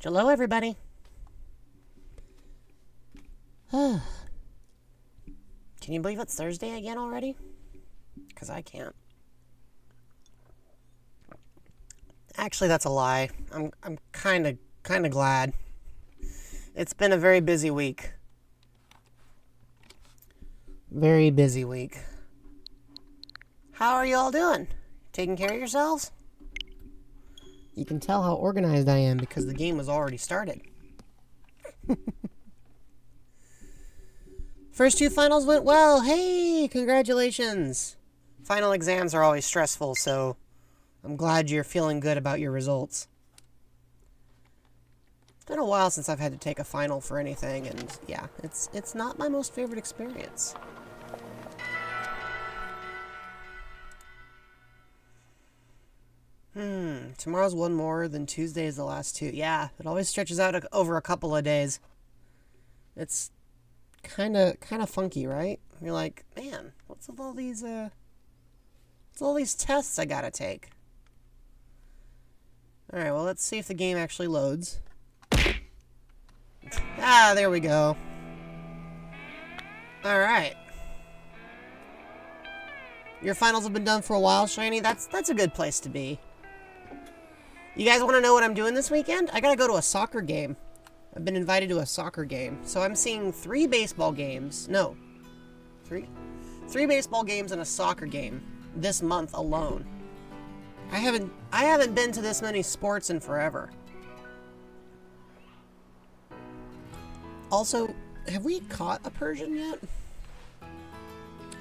Hello, everybody. Can you believe it's Thursday again already? Because I can't. Actually, that's a lie. I'm kind of glad. It's been a very busy week. Very busy week. How are you all doing? Taking care of yourselves? You can tell how organized I am because the game was already started. First two finals went well. Hey, congratulations. Final exams are always stressful, so I'm glad you're feeling good about your results. It's been a while since I've had to take a final for anything, and yeah, it's not my most favorite experience. Tomorrow's one more, then Tuesday is the last two. Yeah, it always stretches out over a couple of days. It's kind of funky, right? You're like, man, what's all these tests I gotta take? All right, well, let's see if the game actually loads. Ah, there we go. All right. Your finals have been done for a while, Shiny. That's a good place to be. You guys want to know what I'm doing this weekend? I gotta go to a soccer game. I've been invited to a soccer game. So I'm seeing 3 baseball games. No. 3 baseball games and a soccer game this month alone. I haven't been to this many sports in forever. Also, have we caught a Persian yet?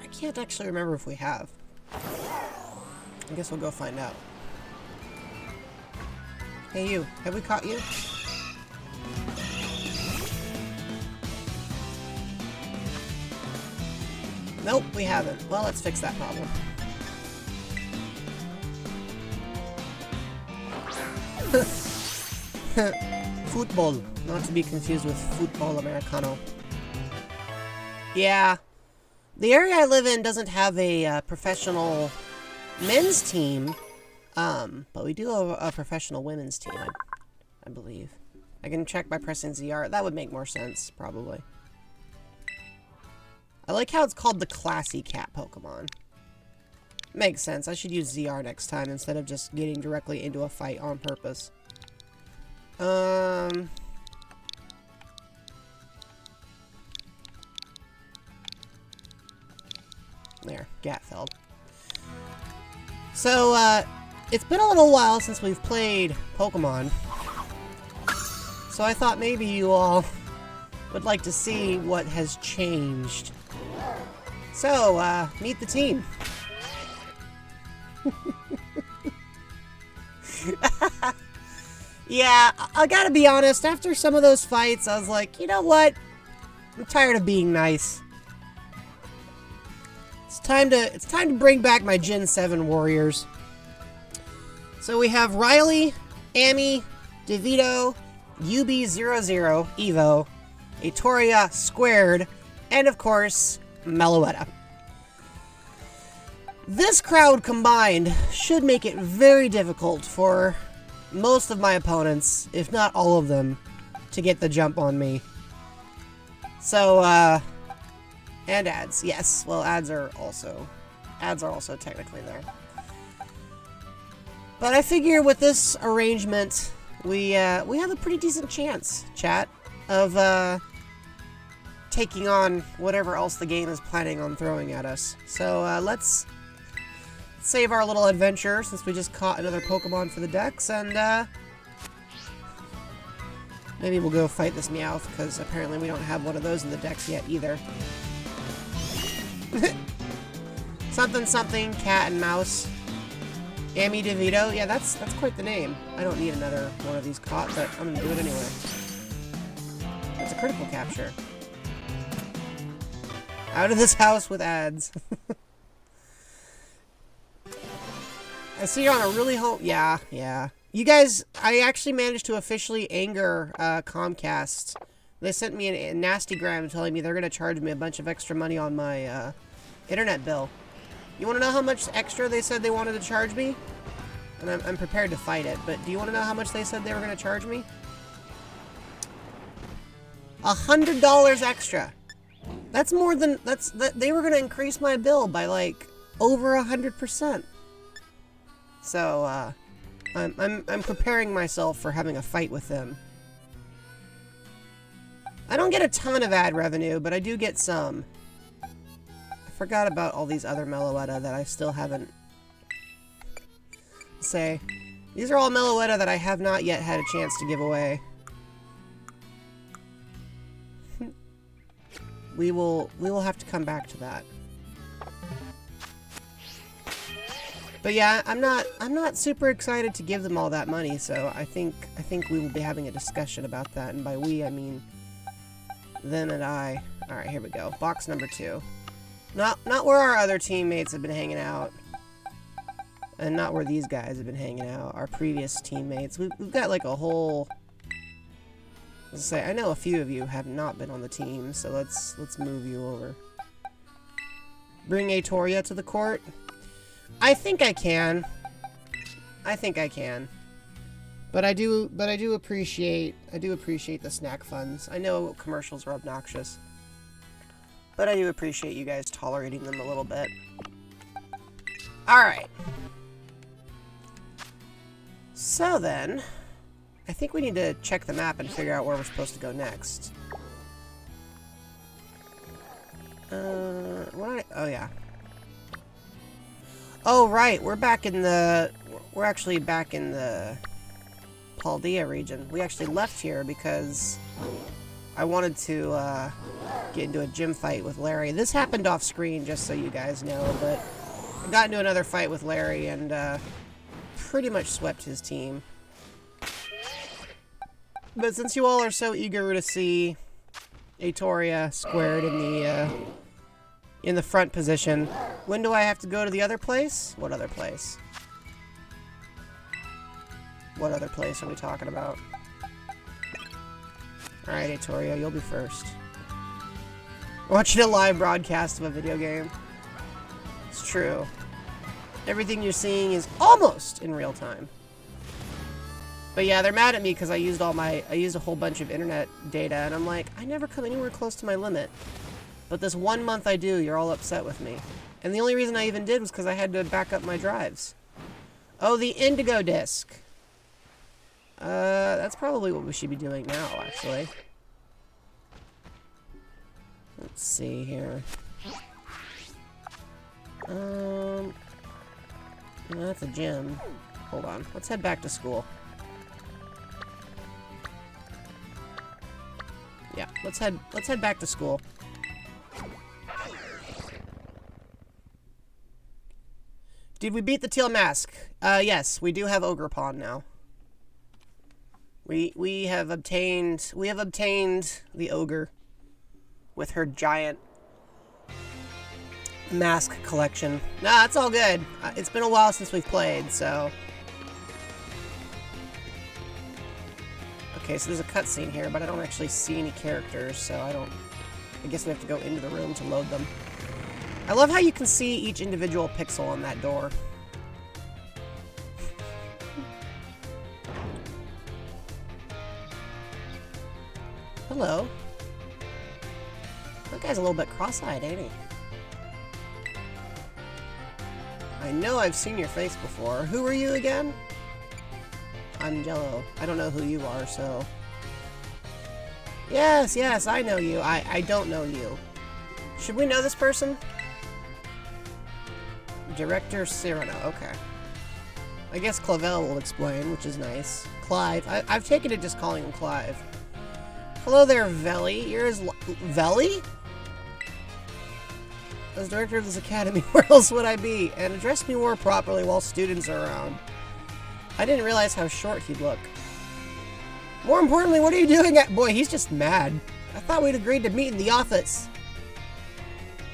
I can't actually remember if we have. I guess we'll go find out. Hey you, have we caught you? Nope, we haven't. Well, let's fix that problem. Football, not to be confused with football americano. Yeah, the area I live in doesn't have a professional men's team, but we do have a professional women's team, I believe. I can check by pressing ZR. That would make more sense, probably. I like how it's called the Classy Cat Pokemon. Makes sense. I should use ZR next time instead of just getting directly into a fight on purpose. There, Gatfeld. So, it's been a little while since we've played Pokemon. So I thought maybe you all would like to see what has changed. So, meet the team. Yeah, I gotta be honest, after some of those fights, I was like, you know what? I'm tired of being nice. It's time to bring back my Gen 7 warriors. So we have Riley, Amy, DeVito, UB00, Evo, Atoria Squared, and of course, Meloetta. This crowd combined should make it very difficult for most of my opponents, if not all of them, to get the jump on me. So, and ads. Yes, well, ads are also technically there. But I figure with this arrangement, we have a pretty decent chance, chat, of taking on whatever else the game is planning on throwing at us. So let's save our little adventure since we just caught another Pokemon for the Dex, and maybe we'll go fight this Meowth, because apparently we don't have one of those in the Dex yet either. Something something, cat and mouse. Amy DeVito, yeah, that's quite the name. I don't need another one of these caught, but I'm gonna do it anyway. That's a critical capture. Out of this house with ads. I see you're on a really yeah. You guys, I actually managed to officially anger Comcast. They sent me a nasty gram telling me they're going to charge me a bunch of extra money on my internet bill. You want to know how much extra they said they wanted to charge me? And I'm prepared to fight it, but do you want to know how much they said they were going to charge me? $100 extra. That's more than, they were gonna increase my bill by like over 100%. So, I'm preparing myself for having a fight with them. I don't get a ton of ad revenue, but I do get some. I forgot about all these other Meloetta that I still haven't... say. These are all Meloetta that I have not yet had a chance to give away. We will have to come back to that. But yeah, I'm not super excited to give them all that money, so I think we will be having a discussion about that, and by we I mean them and I. Alright, here we go. Box number 2. Not where our other teammates have been hanging out. And not where these guys have been hanging out. Our previous teammates. We've got like a whole... Let's say, I know a few of you have not been on the team, so let's move you over. Bring Aetoria to the court. I think I can. I think I can. But I do appreciate the snack funds. I know commercials are obnoxious, but I do appreciate you guys tolerating them a little bit. Alright. So then, I think we need to check the map and figure out where we're supposed to go next. Oh yeah. Oh right, we're actually back in the Paldea region. We actually left here because I wanted to get into a gym fight with Larry. This happened off screen, just so you guys know, but I got into another fight with Larry and pretty much swept his team. But since you all are so eager to see Aetoria squared in the front position, when do I have to go to the other place? What other place? What other place are we talking about? Alright, Aetoria, you'll be first. Watching a live broadcast of a video game. It's true. Everything you're seeing is almost in real time. But yeah, they're mad at me because I used a whole bunch of internet data, and I'm like, I never come anywhere close to my limit. But this 1 month I do, you're all upset with me. And the only reason I even did was because I had to back up my drives. Oh, the Indigo Disc. That's probably what we should be doing now, actually. Let's see here. That's a gym. Hold on. Let's head back to school. Yeah, let's head back to school. Did we beat the Teal Mask? Yes, we do have Ogerpon now. We have obtained the ogre with her giant mask collection. Nah, it's all good. It's been a while since we've played, so. Okay, so there's a cutscene here, but I don't actually see any characters, so I guess we have to go into the room to load them. I love how you can see each individual pixel on that door. Hello. That guy's a little bit cross-eyed, ain't he? I know I've seen your face before. Who are you again? I'm Jello. I don't know who you are, so... Yes, I know you. I don't know you. Should we know this person? Director Cyrano. Okay. I guess Clavel will explain, which is nice. Clive. I've taken to just calling him Clive. Hello there, Veli. You're his... Veli? As director of this academy, where else would I be? And address me more properly while students are around. I didn't realize how short he'd look. More importantly, what are you doing at... Boy, he's just mad. I thought we'd agreed to meet in the office.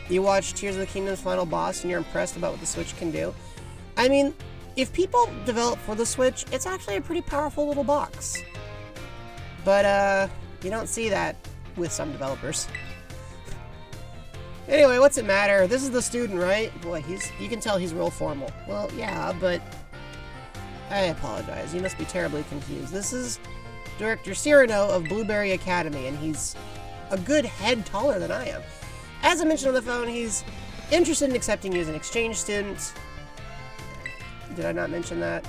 You watched Tears of the Kingdom's final boss and you're impressed about what the Switch can do. I mean, if people develop for the Switch, it's actually a pretty powerful little box. But, you don't see that with some developers. Anyway, what's it matter? This is the student, right? Boy, you can tell he's real formal. Well, yeah, but... I apologize. You must be terribly confused. This is Director Cyrano of Blueberry Academy, and he's a good head taller than I am. As I mentioned on the phone, he's interested in accepting you as an exchange student. Did I not mention that?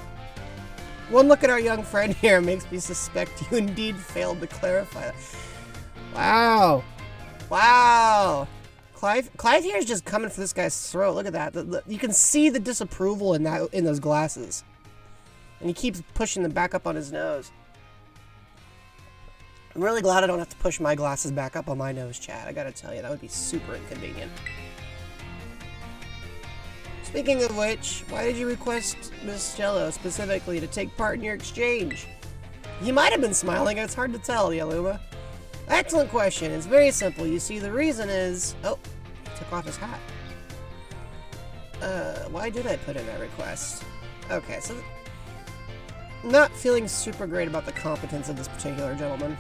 One look at our young friend here makes me suspect you indeed failed to clarify that. Wow. Wow. Clive here is just coming for this guy's throat. Look at that. You can see the disapproval in those glasses. And he keeps pushing them back up on his nose. I'm really glad I don't have to push my glasses back up on my nose, chat. I gotta tell you, that would be super inconvenient. Speaking of which, why did you request Miss Jello specifically to take part in your exchange? He might have been smiling, it's hard to tell, Yaluma. Excellent question. It's very simple. You see, the reason is... Oh, he took off his hat. Why did I put in that request? Okay, so... Not feeling super great about the competence of this particular gentleman.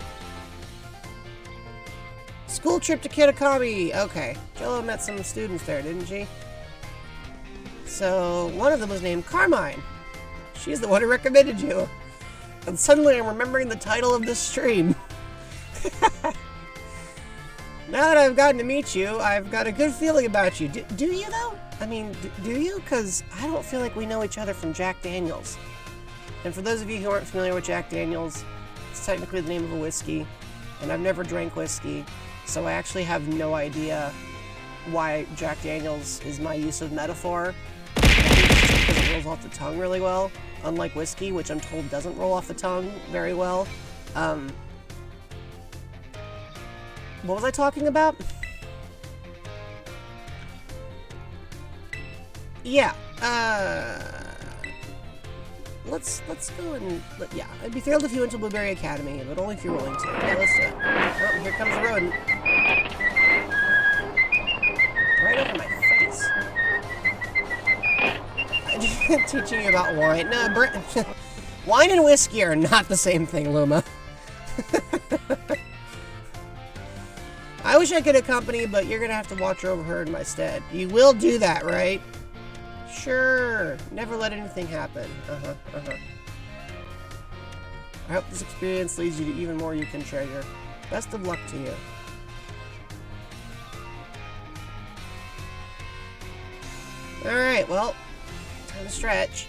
School trip to Kitakami! Okay. Jello met some students there, didn't she? So, one of them was named Carmine. She's the one who recommended you. And suddenly I'm remembering the title of this stream. Now that I've gotten to meet you, I've got a good feeling about you. Do you, though? I mean, do you? Because I don't feel like we know each other from Jack Daniels. And for those of you who aren't familiar with Jack Daniels, it's technically the name of a whiskey, and I've never drank whiskey, so I actually have no idea why Jack Daniels is my use of metaphor. I think it's just because it rolls off the tongue really well, unlike whiskey, which I'm told doesn't roll off the tongue very well. What was I talking about? Yeah, let's go and, yeah, I'd be thrilled if you went to Blueberry Academy, but only if you're willing to. Yeah, let's do it. Oh, here comes the rodent. Right over my face. I'm just teaching you about wine. No, wine and whiskey are not the same thing, Luma. I wish I could accompany, but you're gonna have to watch over her in my stead. You will do that, right? Sure. Never let anything happen. I hope this experience leads you to even more you can treasure. Best of luck to you. Alright, well, time to stretch.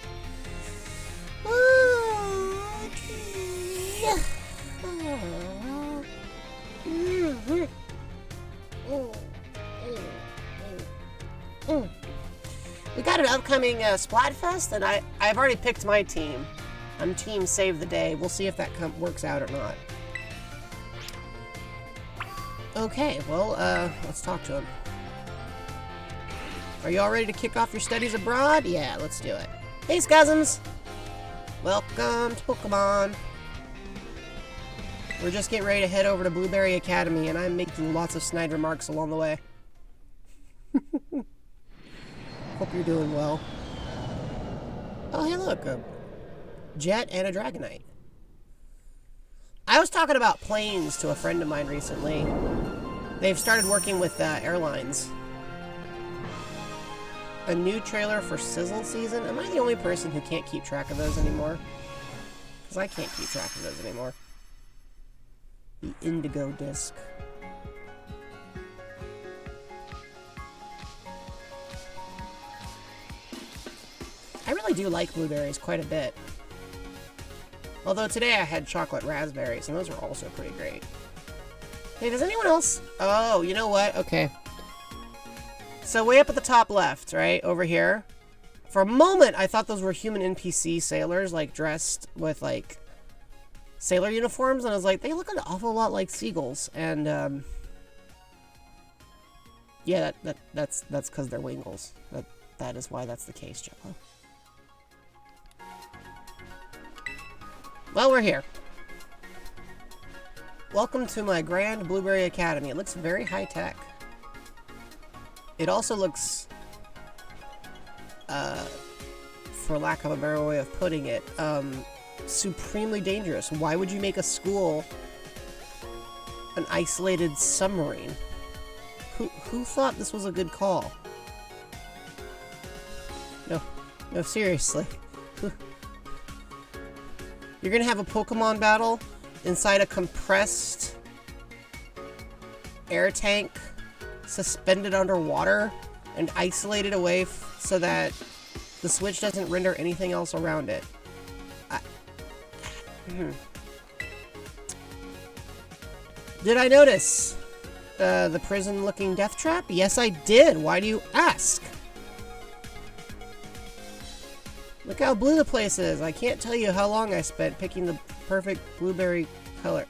We got an upcoming Splatfest, and I've already picked my team. I'm Team Save the Day. We'll see if that works out or not. Okay, well, let's talk to him. Are you all ready to kick off your studies abroad? Yeah, let's do it. Hey, Scuzums! Welcome to Pokemon. We're just getting ready to head over to Blueberry Academy, and I'm making lots of snide remarks along the way. Hope you're doing well. Oh, hey, look, a jet and a Dragonite. I was talking about planes to a friend of mine recently. They've started working with airlines. A new trailer for Sizzle season? Am I the only person who can't keep track of those anymore? Because I can't keep track of those anymore. The Indigo Disc. I really do like blueberries quite a bit. Although today I had chocolate raspberries, and those were also pretty great. Hey, does anyone else... Oh, you know what? Okay. So way up at the top left, right, over here. For a moment, I thought those were human NPC sailors, like, dressed with, like, sailor uniforms, and I was like, they look an awful lot like seagulls, and, yeah, that's because they're Wingles. That is why that's the case, Jello. Well, we're here. Welcome to my grand Blueberry Academy. It looks very high-tech. It also looks, for lack of a better way of putting it, supremely dangerous. Why would you make a school an isolated submarine? Who thought this was a good call? No, seriously. You're gonna have a Pokemon battle inside a compressed air tank suspended underwater and isolated away so that the Switch doesn't render anything else around it. Did I notice the prison-looking death trap? Yes, I did. Why do you ask? Look how blue the place is. I can't tell you how long I spent picking the perfect blueberry color.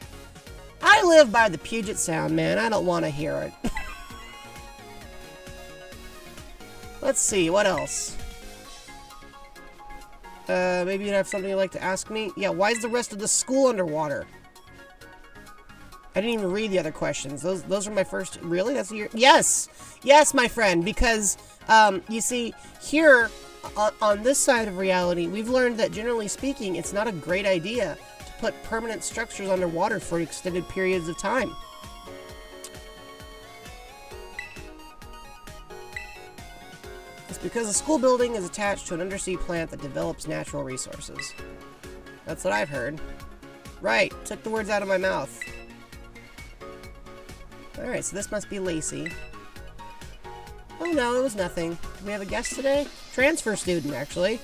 I live by the Puget Sound, man. I don't want to hear it. Let's see, what else? Maybe you'd have something you'd like to ask me? Yeah, why is the rest of the school underwater? I didn't even read the other questions. Those are my first... Really? That's your... Yes! Yes, my friend, because, you see, here, on this side of reality, we've learned that, generally speaking, it's not a great idea to put permanent structures underwater for extended periods of time. It's because a school building is attached to an undersea plant that develops natural resources. That's what I've heard. Right, took the words out of my mouth. Alright, so this must be Lacey. Oh no, it was nothing. Do we have a guest today? Transfer student, actually.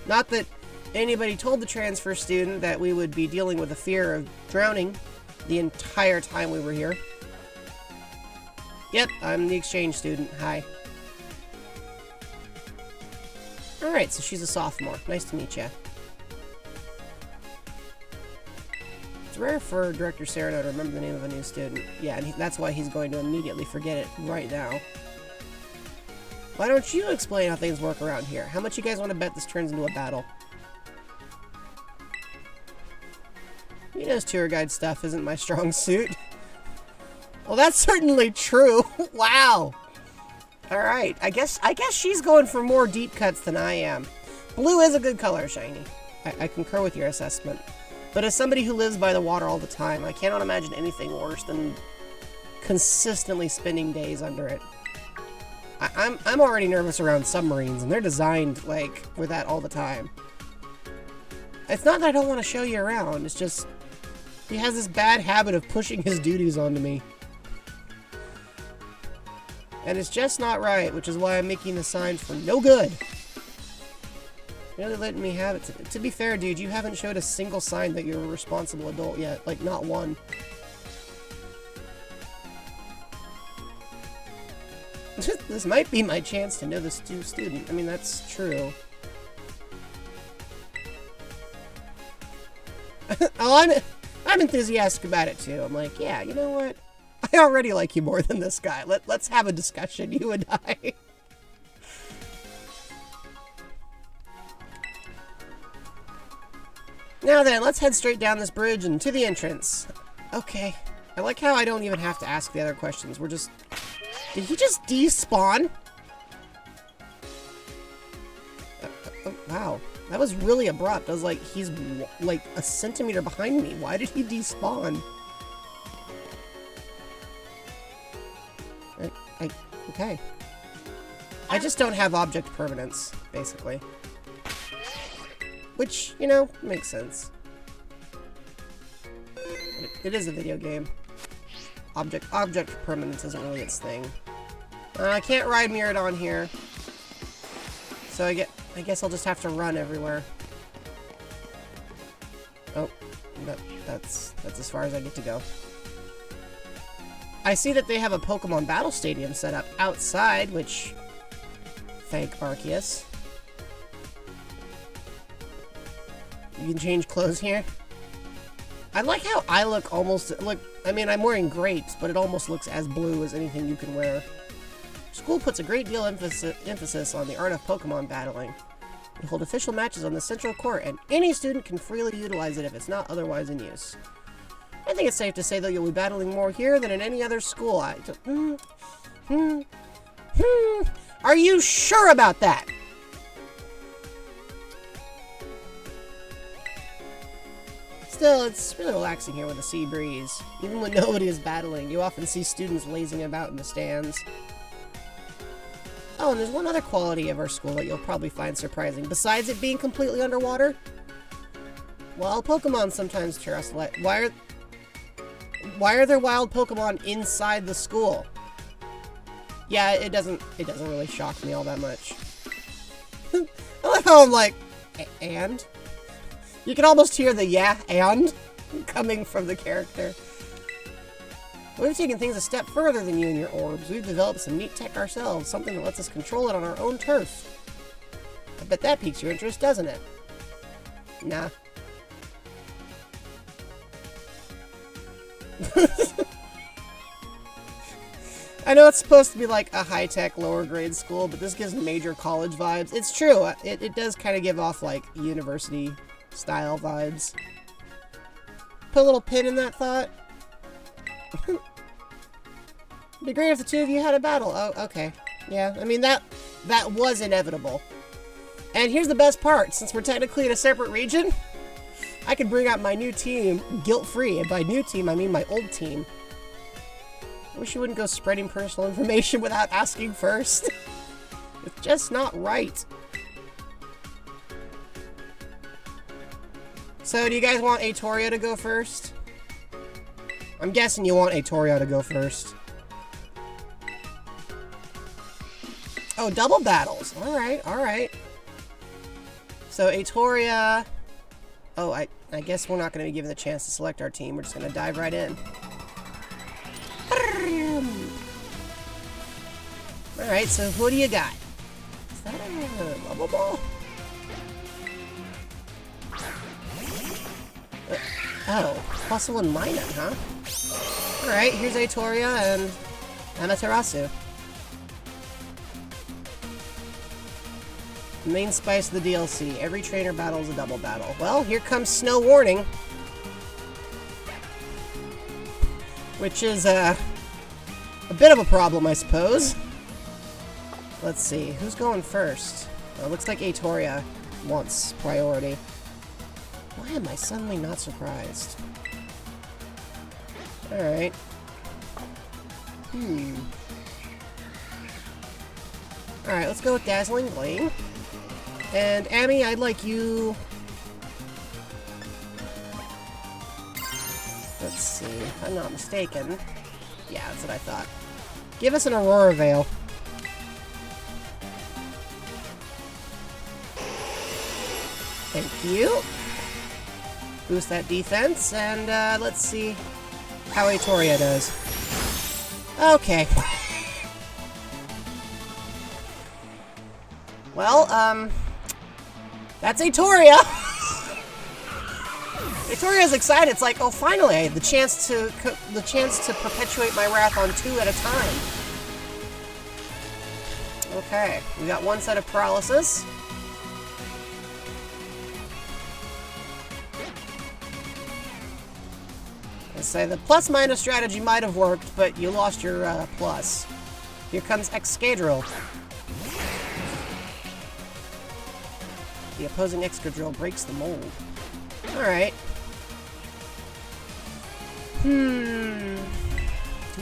Not that anybody told the transfer student that we would be dealing with the fear of drowning the entire time we were here. Yep, I'm the exchange student. Hi. Alright, so she's a sophomore. Nice to meet you. It's rare for Director Sereno to remember the name of a new student. Yeah, and that's why he's going to immediately forget it right now. Why don't you explain how things work around here? How much you guys want to bet this turns into a battle? You know, tour guide stuff isn't my strong suit. Well, that's certainly true. Wow. Alright, I guess she's going for more deep cuts than I am. Blue is a good color, Shiny. I concur with your assessment. But as somebody who lives by the water all the time, I cannot imagine anything worse than consistently spending days under it. I'm already nervous around submarines, and they're designed, like, with that all the time. It's not that I don't want to show you around, it's just... he has this bad habit of pushing his duties onto me. And it's just not right, which is why I'm making the signs for no good. You're really letting me have it. To be fair, dude, you haven't showed a single sign that you're a responsible adult yet. Like, not one. This might be my chance to know this student. I mean, that's true. Oh, I'm enthusiastic about it, too. I'm like, yeah, you know what? I already like you more than this guy. Let's have a discussion, you and I. Now then, let's head straight down this bridge and to the entrance. Okay. I like how I don't even have to ask the other questions. We're just... Did he just despawn? Oh, wow. That was really abrupt. I was like, he's like a centimeter behind me. Why did he despawn? Okay. I just don't have object permanence, basically. Which, you know, makes sense. It is a video game. Object permanence isn't really its thing. I can't ride Miradon here. So I guess I'll just have to run everywhere. Oh, that's as far as I get to go. I see that they have a Pokemon Battle Stadium set up outside, which... Thank Arceus. You can change clothes here. I like how I look almost... Look, I mean, I'm wearing grapes, but it almost looks as blue as anything you can wear. School puts a great deal of emphasis on the art of Pokemon battling. We hold official matches on the central court, and any student can freely utilize it if it's not otherwise in use. I think it's safe to say that you'll be battling more here than in any other school. Are you sure about that? Still, it's really relaxing here with a sea breeze. Even when nobody is battling, you often see students lazing about in the stands. Oh, and there's one other quality of our school that you'll probably find surprising. Besides it being completely underwater, while Pokemon sometimes Why are there wild Pokemon inside the school? Yeah, it doesn't really shock me all that much. I like how I'm like, and? You can almost hear the yeah, and coming from the character. We've taken things a step further than you and your orbs. We've developed some neat tech ourselves, something that lets us control it on our own turf. I bet that piques your interest, doesn't it? Nah. I know it's supposed to be like a high-tech, lower-grade school, but this gives major college vibes. It's true. It does kind of give off, like, university-style vibes. Put a little pin in that thought. It'd be great if the two of you had a battle. Oh, okay. Yeah, I mean, that was inevitable. And here's the best part. Since we're technically in a separate region, I can bring out my new team guilt-free. And by new team, I mean my old team. I wish you wouldn't go spreading personal information without asking first. It's just not right. So, do you guys want Aetoria to go first? I'm guessing you want Aetoria to go first. Oh, double battles. Alright, alright. So, Aetoria... Oh, I guess we're not going to be given the chance to select our team. We're just going to dive right in. Alright, so who do you got? Is that a bubble ball? Oh, Fossil and Minot, huh? Alright, here's Aetoria and Amaterasu. The main spice of the DLC. Every trainer battle is a double battle. Well, here comes Snow Warning. Which is, a bit of a problem, I suppose. Let's see, who's going first? It looks like Aetoria wants priority. Why am I suddenly not surprised? Alright. Alright, let's go with Dazzling Gleam. And Amy, I'd like you... Let's see, if I'm not mistaken. Yeah, that's what I thought. Give us an Aurora Veil. Thank you. Boost that defense, and let's see how Aetoria does. Okay. Well, that's Aetoria. Aetoria's excited. It's like, oh, finally, I had the chance to perpetuate my wrath on 2 at a time. Okay, we got one set of paralysis. Let's say the plus-minus strategy might have worked, but you lost your plus. Here comes Excadrill. The opposing Excadrill breaks the mold. Alright. Do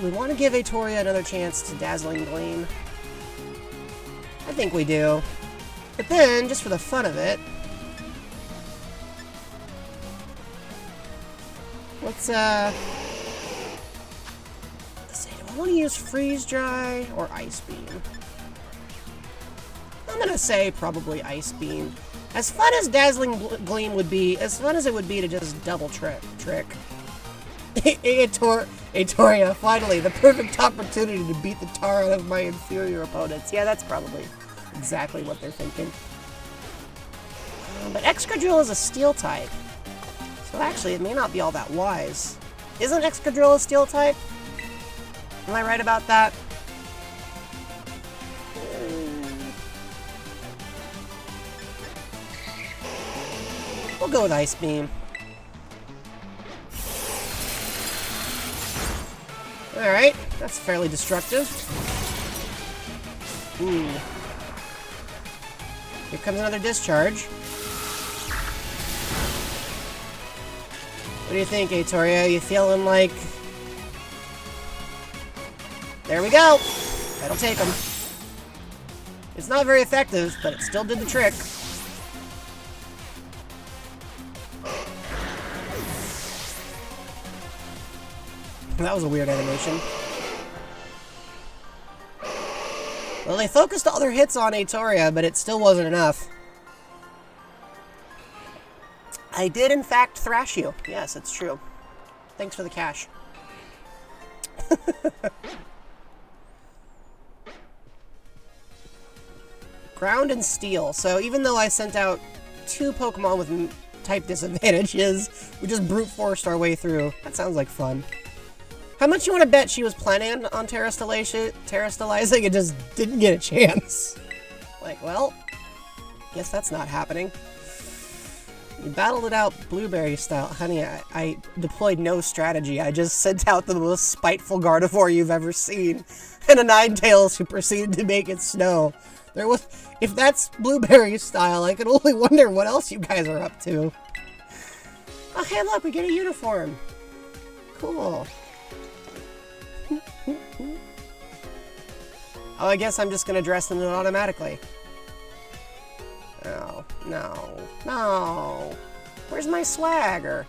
we want to give Aetoria another chance to Dazzling Gleam? I think we do. But then, just for the fun of it, let's see, do I want to use Freeze Dry or Ice Beam? I'm gonna say probably Ice Beam. As fun as Dazzling Gleam would be, as fun as it would be to just double trick. Aetoria, finally, the perfect opportunity to beat the tar out of my inferior opponents. Yeah, that's probably exactly what they're thinking. But Excadrill is a Steel type. So actually, it may not be all that wise. Isn't Excadrill a Steel type? Am I right about that? We'll go with Ice Beam. Alright, that's fairly destructive. Ooh. Here comes another discharge. What do you think, Aetoria? You feeling like... There we go! That'll take him. It's not very effective, but it still did the trick. That was a weird animation. Well, they focused all their hits on Aetoria, but it still wasn't enough. I did, in fact, thrash you. Yes, it's true. Thanks for the cash. Ground and Steel. So even though I sent out 2 Pokemon with type disadvantages, we just brute forced our way through. That sounds like fun. How much you want to bet she was planning on terrestrializing and just didn't get a chance? Like, well, guess that's not happening. You battled it out blueberry style. Honey, I deployed no strategy. I just sent out the most spiteful Gardevoir you've ever seen, and a Ninetales who proceeded to make it snow. If that's blueberry style, I can only wonder what else you guys are up to. Oh, hey, look, we get a uniform. Cool. Oh, I guess I'm just gonna dress in it automatically. Oh, no. No. Where's my swagger?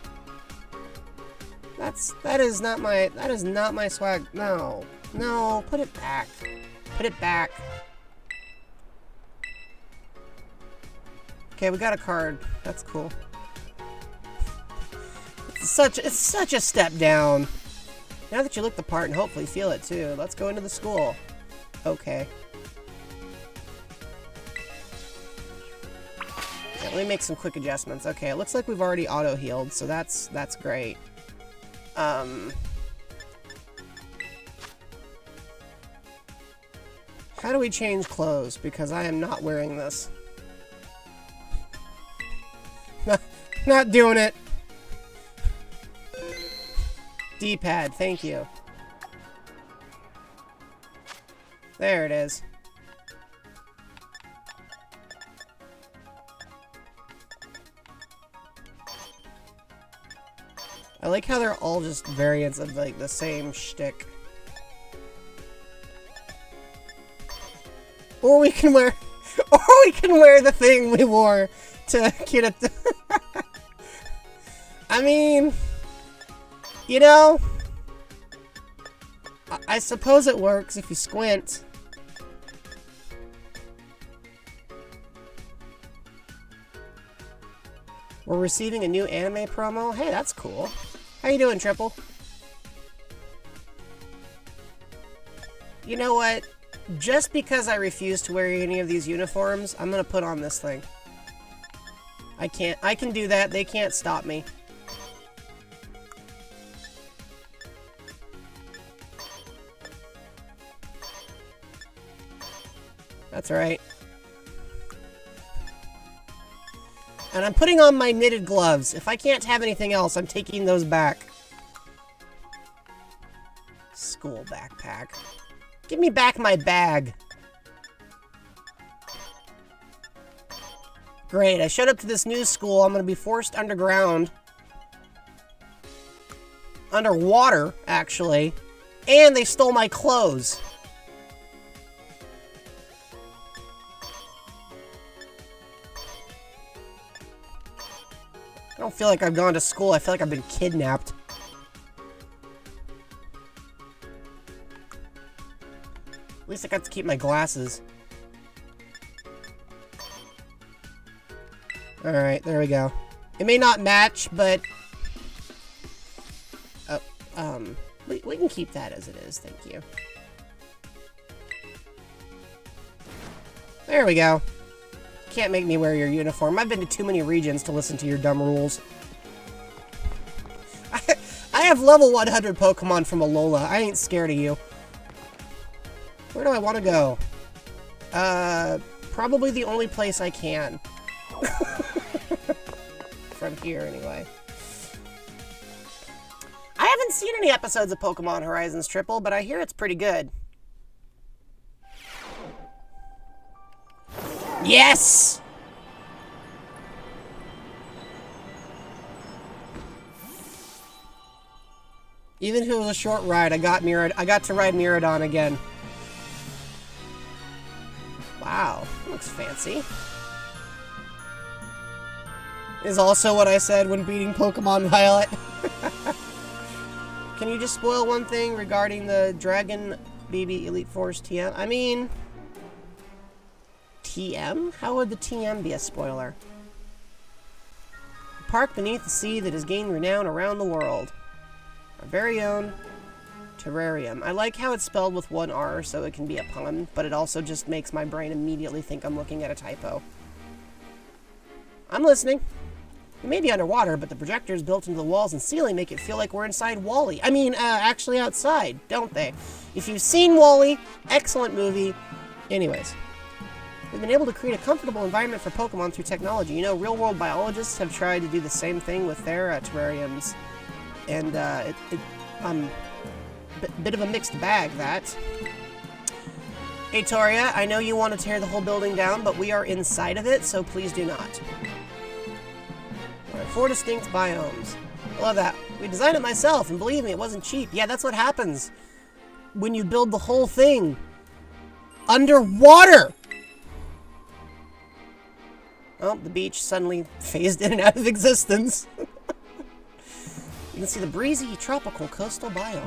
That is not my swag. No. No, put it back. Put it back. Okay, we got a card. That's cool. It's such a step down. Now that you look the part and hopefully feel it too, let's go into the school. Okay. Yeah, let me make some quick adjustments. Okay, it looks like we've already auto-healed, so that's great. How do we change clothes? Because I am not wearing this. Not doing it. D-pad, thank you. There it is. I like how they're all just variants of like the same shtick. Or we can wear the thing we wore to get it. I mean, you know, I suppose it works if you squint. We're receiving a new anime promo. Hey, that's cool. How you doing, Triple? You know what? Just because I refuse to wear any of these uniforms, I'm gonna put on this thing. I can do that. They can't stop me. That's right. And I'm putting on my knitted gloves. If I can't have anything else, I'm taking those back. School backpack. Give me back my bag. Great, I showed up to this new school. I'm gonna be forced underground. Underwater, actually. And they stole my clothes. I don't feel like I've gone to school. I feel like I've been kidnapped. At least I got to keep my glasses. Alright, there we go. It may not match, but... we can keep that as it is, thank you. There we go. Can't make me wear your uniform. I've been to too many regions to listen to your dumb rules. I have level 100 Pokemon from Alola. I ain't scared of you. Where do I want to go? Probably the only place I can. From here, anyway. I haven't seen any episodes of Pokemon Horizons Triple, but I hear it's pretty good. Yes! Even if it was a short ride, I got to ride Miraidon again. Wow, that looks fancy. Is also what I said when beating Pokemon Violet. Can you just spoil one thing regarding the Dragon Baby Elite Force TM? I mean... TM? How would the TM be a spoiler? A park beneath the sea that has gained renown around the world. Our very own terrarium. I like how it's spelled with one R so it can be a pun, but it also just makes my brain immediately think I'm looking at a typo. I'm listening. We may be underwater, but the projectors built into the walls and ceiling make it feel like we're inside WALL-E. I mean, actually outside, don't they? If you've seen WALL-E, excellent movie. Anyways, we've been able to create a comfortable environment for Pokemon through technology. You know, real-world biologists have tried to do the same thing with their terrariums. And, bit of a mixed bag, that. Hey, Toria, I know you want to tear the whole building down, but we are inside of it, so please do not. There are 4 distinct biomes. I love that. We designed it myself, and believe me, it wasn't cheap. Yeah, that's what happens when you build the whole thing underwater. Oh, the beach suddenly phased in and out of existence. You can see the breezy, tropical coastal biome.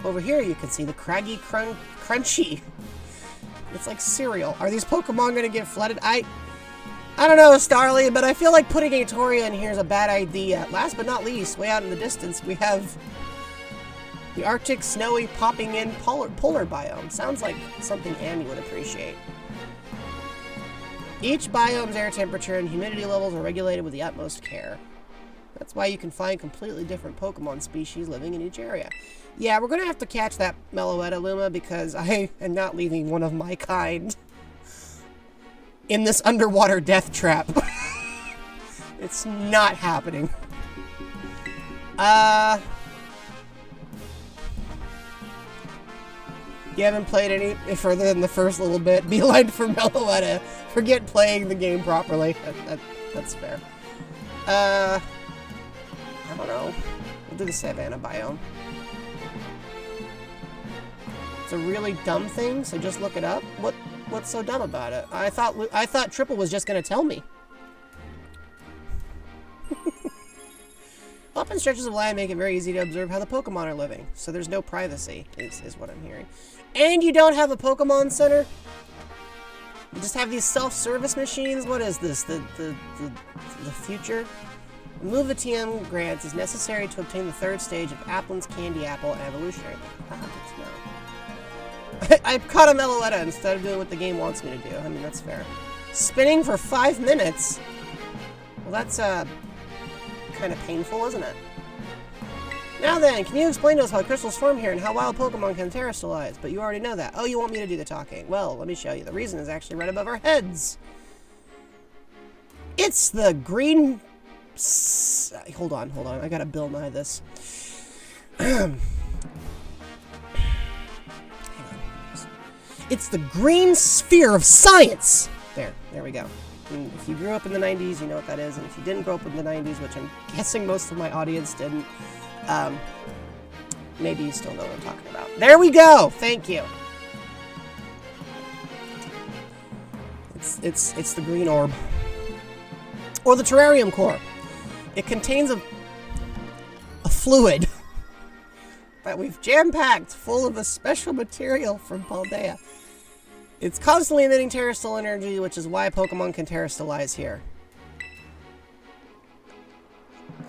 Over here, you can see the craggy crunchy. It's like cereal. Are these Pokemon going to get flooded? I don't know, Starly, but I feel like putting a Toria in here is a bad idea. Last but not least, way out in the distance, we have the Arctic snowy popping in polar biome. Sounds like something Amy would appreciate. Each biome's air temperature and humidity levels are regulated with the utmost care. That's why you can find completely different Pokemon species living in each area. Yeah, we're going to have to catch that Meloetta, Luma, because I am not leaving one of my kind in this underwater death trap. It's not happening. You haven't played any further than the first little bit. Beeline for Meloetta. Forget playing the game properly. That's fair. I don't know. We'll do the Savannah biome. It's a really dumb thing, so just look it up. What's so dumb about it? I thought Triple was just gonna tell me. Open stretches of land make it very easy to observe how the Pokemon are living, so there's no privacy, is what I'm hearing. And you don't have a Pokemon Center? You just have these self-service machines? What is this? The future? Remove the TM grants is necessary to obtain the 3rd stage of Applin's Candy Apple Evolutionary. I caught a Meloetta instead of doing what the game wants me to do. I mean, that's fair. Spinning for 5 minutes? Well, that's, kind of painful, isn't it? Now then, can you explain to us how crystals form here and how wild Pokemon can terrestrialize? But you already know that. Oh, you want me to do the talking. Well, let me show you. The reason is actually right above our heads. It's the green... Hold on. I gotta Bill Nye this. It's the green sphere of science! There we go. And if you grew up in the 90s, you know what that is. And if you didn't grow up in the 90s, which I'm guessing most of my audience didn't, maybe you still know what I'm talking about. There we go! Thank you. It's the green orb. Or the terrarium core. It contains a fluid that we've jam-packed full of a special material from Paldea. It's constantly emitting terrestrial energy, which is why Pokemon can terrestrialize here.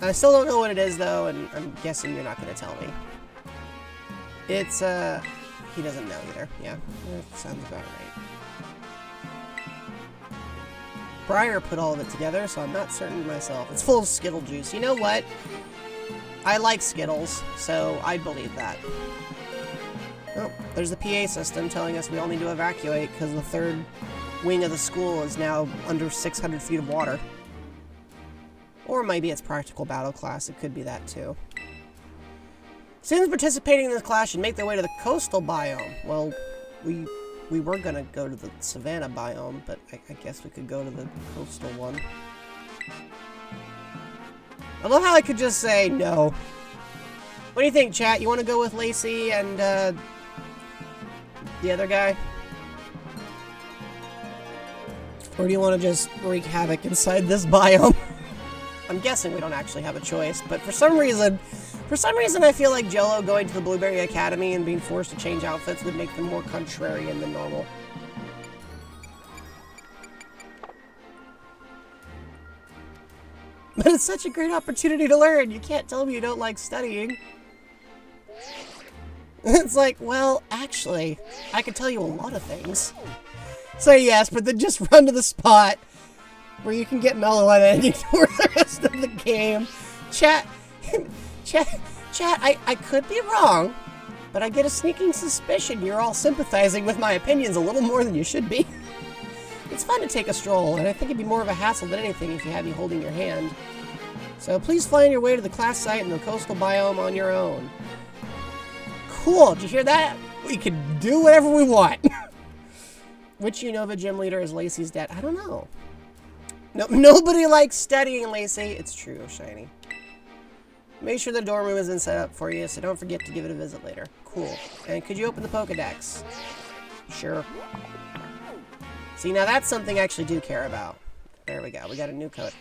I still don't know what it is, though, and I'm guessing you're not going to tell me. It's, he doesn't know either. Yeah, that sounds about right. Briar put all of it together, so I'm not certain myself. It's full of Skittle juice. You know what? I like Skittles, so I believe that. Oh, there's the PA system telling us we all need to evacuate because the 3rd wing of the school is now under 600 feet of water. Or maybe it's practical battle class. It could be that too. Students participating in this class should make their way to the coastal biome. Well, we were gonna go to the Savannah biome, but I guess we could go to the coastal one. I love how I could just say no. What do you think, chat? You want to go with Lacey and, the other guy? Or do you want to just wreak havoc inside this biome? I'm guessing we don't actually have a choice, but for some reason, For some reason, I feel like Jello going to the Blueberry Academy and being forced to change outfits would make them more contrarian than normal. But it's such a great opportunity to learn. You can't tell me you don't like studying. It's like, well, actually, I can tell you a lot of things. So yes, but then just run to the spot where you can get Meloetta and ignore the rest of the game. Chat, I could be wrong, but I get a sneaking suspicion you're all sympathizing with my opinions a little more than you should be. It's fun to take a stroll, and I think it'd be more of a hassle than anything if you had me holding your hand. So please find your way to the class site in the coastal biome on your own. Cool, did you hear that? We can do whatever we want. Which Unova gym leader is Lacey's dad? I don't know. No, nobody likes studying, Lacey. It's true, Shiny. Make sure the dorm room isn't set up for you, so don't forget to give it a visit later. Cool. And could you open the Pokedex? Sure. See, now that's something I actually do care about. There we go. We got a new code.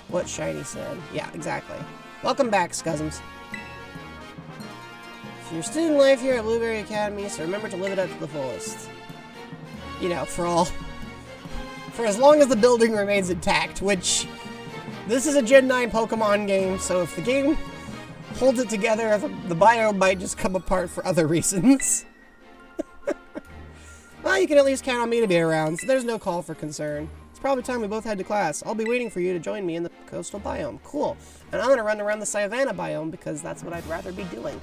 What Shiny said. Yeah, exactly. Welcome back, Scuzzums. Your student life here at Blueberry Academy, so remember to live it up to the fullest. You know, for as long as the building remains intact, which this is a Gen 9 Pokemon game, so if the game holds it together, the biome might just come apart for other reasons. Well, you can at least count on me to be around, so there's no call for concern. It's probably time we both head to class. I'll be waiting for you to join me in the coastal biome. Cool. And I'm gonna run around the Savannah biome because that's what I'd rather be doing.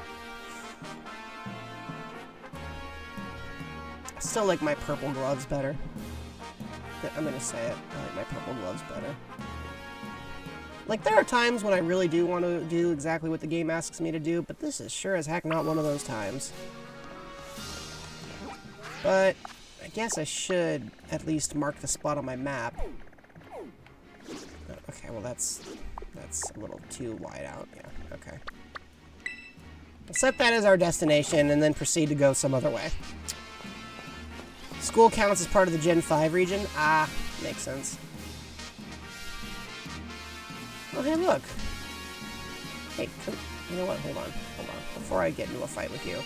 I still like my purple gloves better. I'm gonna say it. I like my purple gloves better. Like, there are times when I really do want to do exactly what the game asks me to do, but this is sure as heck not one of those times. But I guess I should at least mark the spot on my map. Okay, well that's a little too wide out. Yeah, okay. We'll set that as our destination and then proceed to go some other way. School counts as part of the Gen 5 region? Ah, makes sense. Oh, hey, look. Hey, you know what? Hold on. Before I get into a fight with you.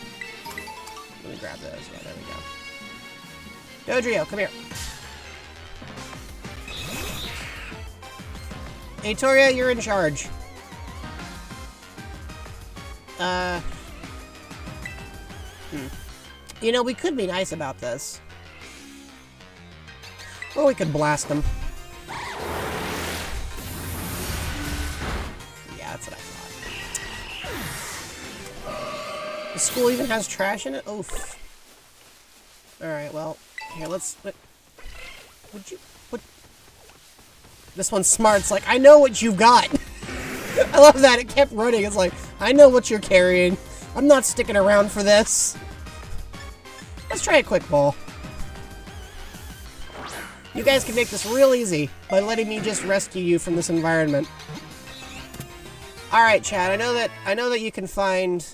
Let me grab those. Yeah, there we go. Dodrio, come here. Hey, Toria, you're in charge. You know, we could be nice about this. Or we could blast them. Yeah, that's what I thought. The school even has trash in it? Oof. Alright, well, here, let's... This one's smart. It's like, I know what you've got. I love that. It kept running. It's like, I know what you're carrying. I'm not sticking around for this. Let's try a quick ball. You guys can make this real easy by letting me just rescue you from this environment. Alright, chat. I know that you can find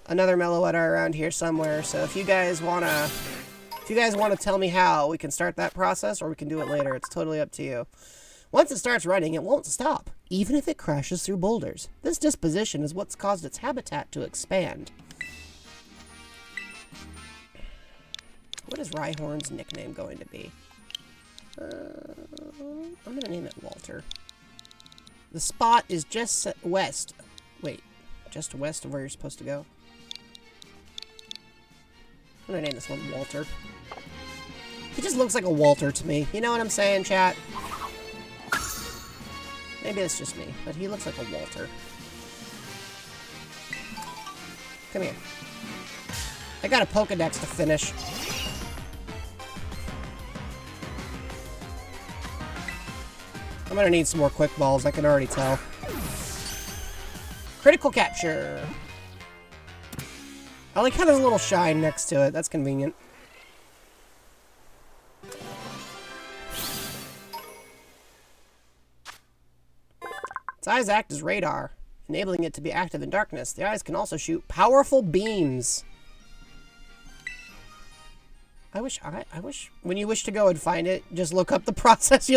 another Meloetta around here somewhere, so if you guys wanna tell me how, we can start that process or we can do it later. It's totally up to you. Once it starts running, it won't stop, even if it crashes through boulders. This disposition is what's caused its habitat to expand. What is Rhyhorn's nickname going to be? I'm gonna name it Walter. The spot is just west. Wait, just west of where you're supposed to go? I'm gonna name this one Walter. He just looks like a Walter to me. You know what I'm saying, chat? Maybe it's just me, but he looks like a Walter. Come here. I got a Pokedex to finish. I'm gonna need some more quick balls, I can already tell. Critical capture! I like how there's a little shine next to it, that's convenient. Its eyes act as radar, enabling it to be active in darkness. The eyes can also shoot powerful beams. I wish when you wish to go and find it, just look up the process.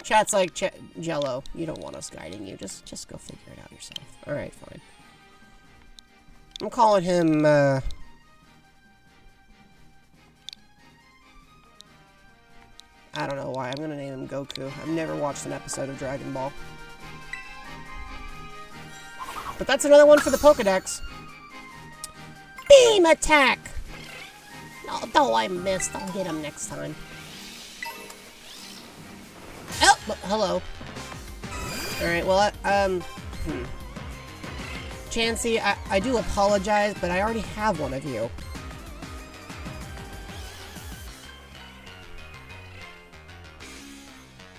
Chat's like, Jello, you don't want us guiding you. Just go figure it out yourself. All right, fine. I'm calling him, I don't know why. I'm gonna name him Goku. I've never watched an episode of Dragon Ball. But that's another one for the Pokedex. Beam attack! Although I missed, I'll get him next time. Oh, hello. Alright, well, Chansey, I do apologize, but I already have one of you.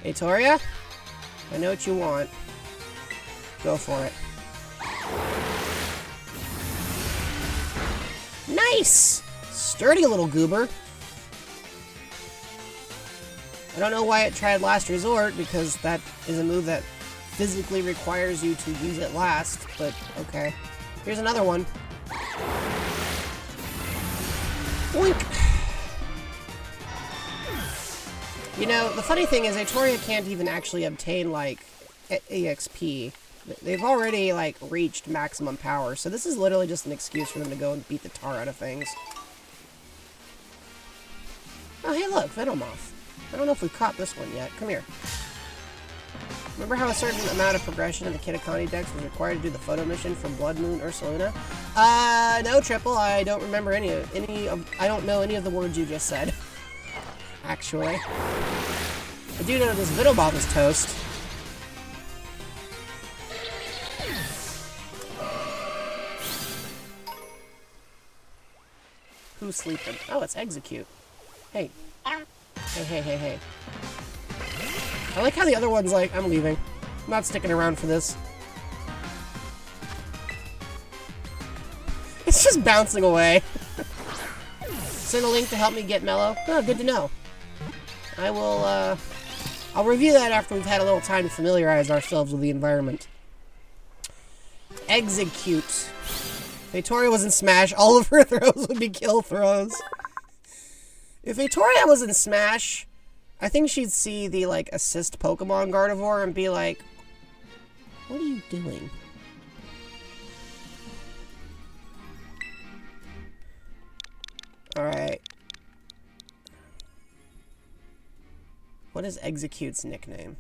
Hey, Toria? I know what you want. Go for it. Nice! Sturdy little goober. I don't know why it tried Last Resort, because that is a move that physically requires you to use it last, but okay. Here's another one. Boink! You know, the funny thing is, Atoria can't even actually obtain, like, EXP. They've already, like, reached maximum power, so this is literally just an excuse for them to go and beat the tar out of things. Oh, hey, look, Venomoth. I don't know if we've caught this one yet. Come here. Remember how a certain amount of progression in the Kitakami Dex was required to do the photo mission for Blood Moon Ursaluna? No, Triple. I don't remember I don't know any of the words you just said. Actually. I do know this Venomoth is toast. Who's sleeping? Oh, it's Execute. Hey. Hey. I like how the other one's like, I'm leaving. I'm not sticking around for this. It's just bouncing away. Send a link to help me get Mellow. Oh, good to know. I will, I'll review that after we've had a little time to familiarize ourselves with the environment. Execute. If Atoria was in Smash, all of her throws would be kill throws. If Atoria was in Smash, I think she'd see the, like, assist Pokemon Gardevoir and be like, what are you doing? Alright. What is Execute's nickname?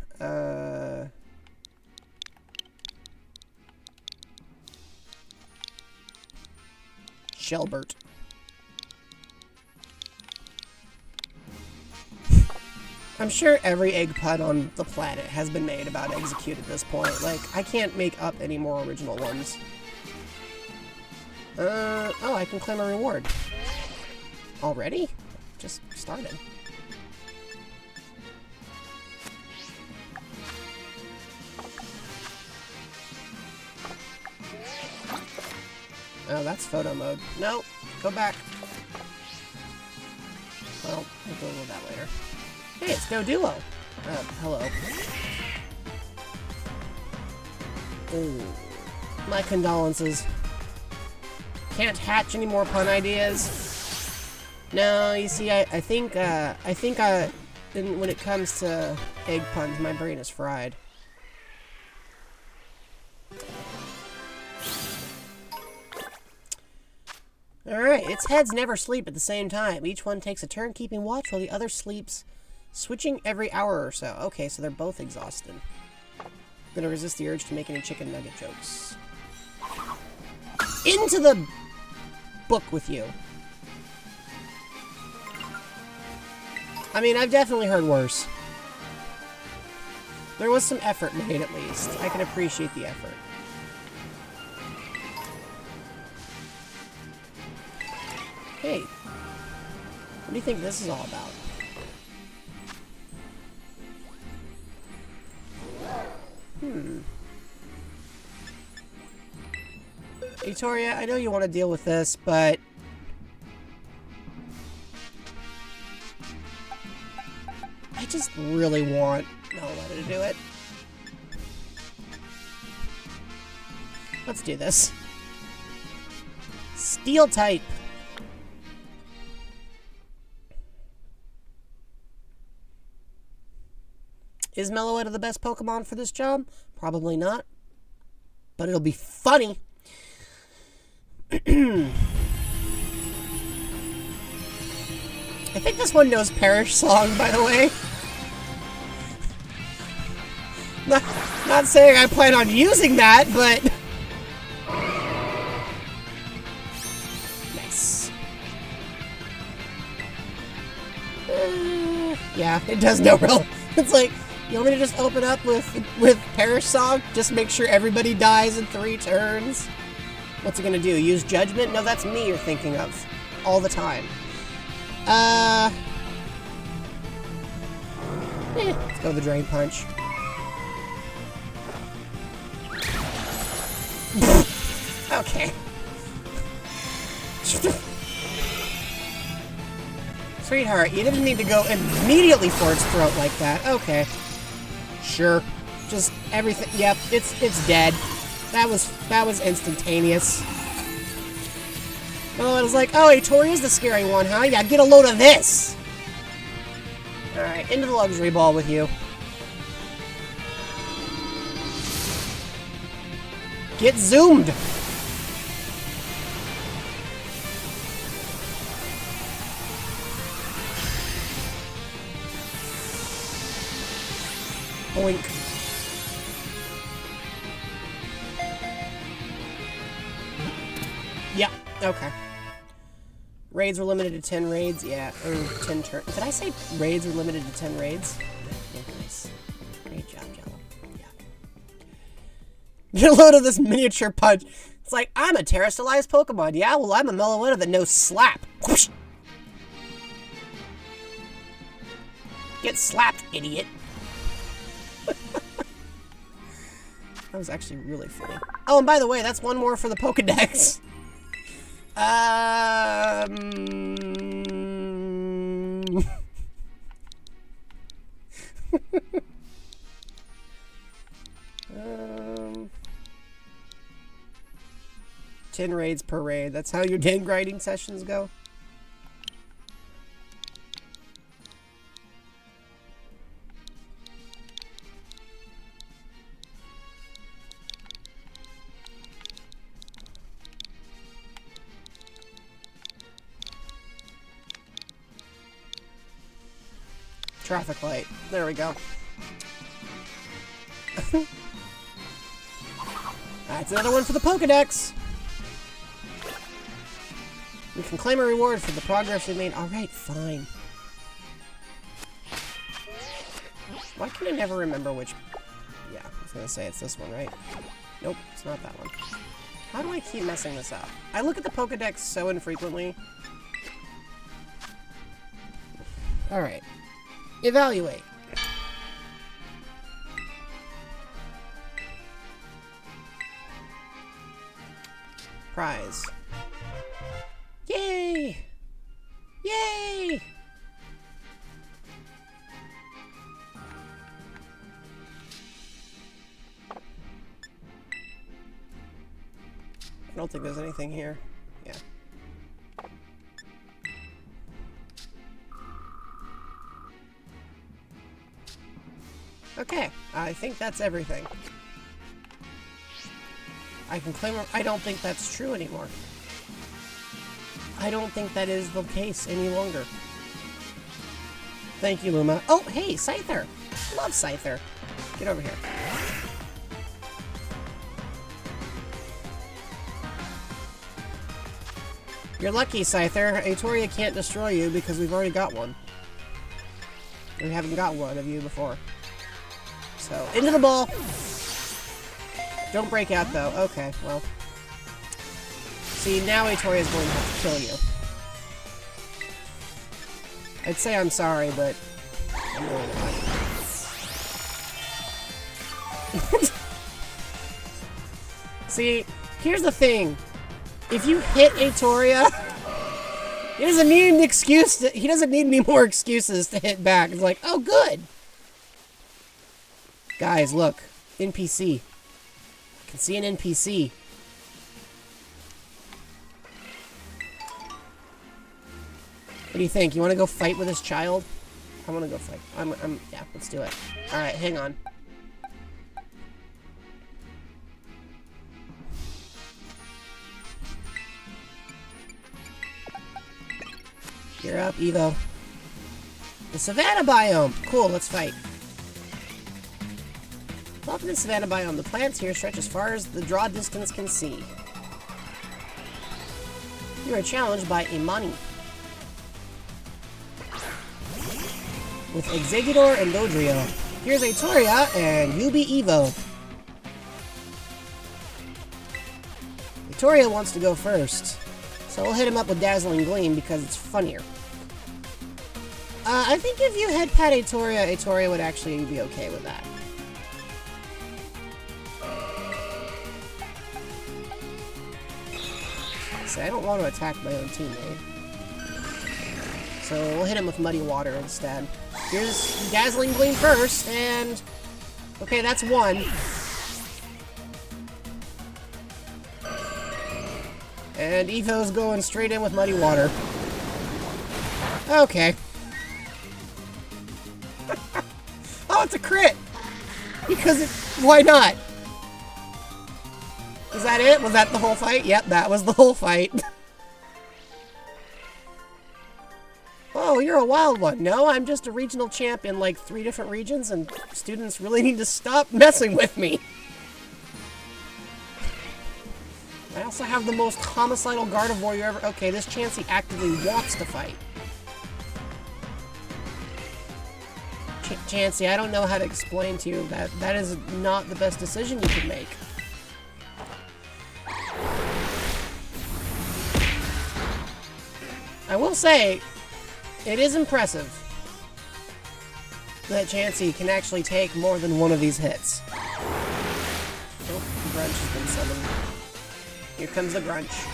Shelbert. I'm sure every egg pun on the planet has been made about Execute at this point. Like, I can't make up any more original ones. Oh, I can claim a reward. Already? Just started. Oh, that's photo mode. No, go back. Well, we'll deal with that later. Hey, it's Doduo. Hello. Ooh. My condolences. Can't hatch any more pun ideas. No, you see, I think when it comes to egg puns, my brain is fried. Alright, its heads never sleep at the same time. Each one takes a turn keeping watch while the other sleeps, switching every hour or so. Okay, so they're both exhausted. I'm gonna resist the urge to make any chicken nugget jokes. Into the book with you. I mean, I've definitely heard worse. There was some effort made, at least. I can appreciate the effort. Hey, what do you think this is all about? Atoria, I know you want to deal with this, but I just really want Noletta to do it. Let's do this. Steel type. Is Meloetta the best Pokemon for this job? Probably not. But it'll be funny. I think this one knows Perish Song, by the way. Not saying I plan on using that, but... Nice. Yeah, it does no real... It's like, you want me to just open up with Perish Song? Just make sure everybody dies in 3 turns? What's it gonna do? Use Judgment? No, that's me you're thinking of. All the time. Let's go with the Drain Punch. Okay. Sweetheart, you didn't need to go immediately for its throat like that. Okay. Sure. Just everything. Yep, it's dead. That was instantaneous. Well, it was like, oh, Toria's the scary one, huh? Yeah, get a load of this! Alright, into the luxury ball with you. Get zoomed! Boink. Yep, okay. Raids were limited to 10 raids, yeah, or 10 turns. Did I say raids were limited to 10 raids? Yeah, nice. Great job, Jello. Yeah. Get a load of this miniature punch. It's like, I'm a terrestrialized Pokemon. Yeah, well, I'm a Meloetta that knows Slap. Whoosh. Get slapped, idiot. That was actually really funny. Oh, and by the way, that's one more for the Pokedex. Ten raids per raid. That's how your den grinding sessions go. Traffic light. There we go. That's another one for the Pokedex. We can claim a reward for the progress we made. Alright, fine. Why can I never remember which... Yeah, I was gonna say it's this one, right? Nope, it's not that one. How do I keep messing this up? I look at the Pokedex so infrequently. Alright. Evaluate. Prize. Yay! Yay! I don't think there's anything here. Yeah. Okay, I think that's everything. I can claim... I don't think that's true anymore. I don't think that is the case any longer. Thank you, Luma. Oh, hey, Scyther! Love Scyther. Get over here. You're lucky, Scyther. Atoria can't destroy you because we've already got one. We haven't got one of you before. So, into the ball! Don't break out, though. Okay, well. See, now Atoria is going to have to kill you. I'd say I'm sorry, but I'm really not. See, here's the thing. If you hit Atoria, he doesn't need an excuse he doesn't need any more excuses to hit back. It's like, oh, good. Guys, look. NPC. I can see an NPC. What do you think? You want to go fight with this child? I want to go fight. Yeah, let's do it. Alright, hang on. You're up, Evo. The Savannah Biome! Cool, let's fight. Welcome to the Savannah Biome. The plants here stretch as far as the draw distance can see. You are challenged by Imani. With Exeggutor and Dodrio. Here's Aetoria, and you be Evo. Aetoria wants to go first. So we'll hit him up with Dazzling Gleam because it's funnier. I think if you head pat Aetoria would actually be okay with that. So I don't want to attack my own teammate. So we'll hit him with Muddy Water instead. Here's Dazzling Gleam first, and... okay, that's one. And Evo's going straight in with Muddy Water. Okay. Oh, it's a crit! Because why not? Is that it? Was that the whole fight? Yep, that was the whole fight. Oh, you're a wild one. No, I'm just a regional champ in like 3 different regions, and students really need to stop messing with me. I also have the most homicidal Gardevoir you ever... okay, this Chansey actively wants to fight. Chansey, I don't know how to explain to you that that is not the best decision you could make. I will say, it is impressive that Chansey can actually take more than one of these hits. Oh, Grunch has been summoned. Here comes the Grunch.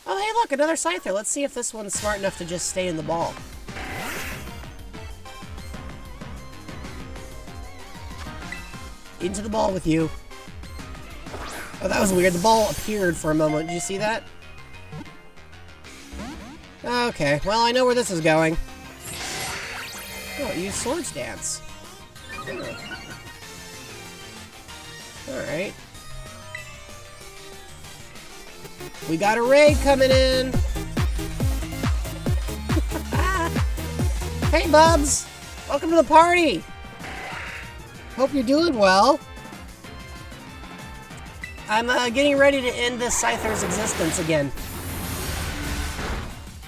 Oh, hey, look, another Scyther. Let's see if this one's smart enough to just stay in the ball. Into the ball with you. Oh, that was weird. The ball appeared for a moment. Did you see that? Okay, well, I know where this is going. Oh, use Swords Dance. Alright. We got a raid coming in! Hey, Bubs! Welcome to the party! Hope you're doing well. I'm getting ready to end this Scyther's existence again.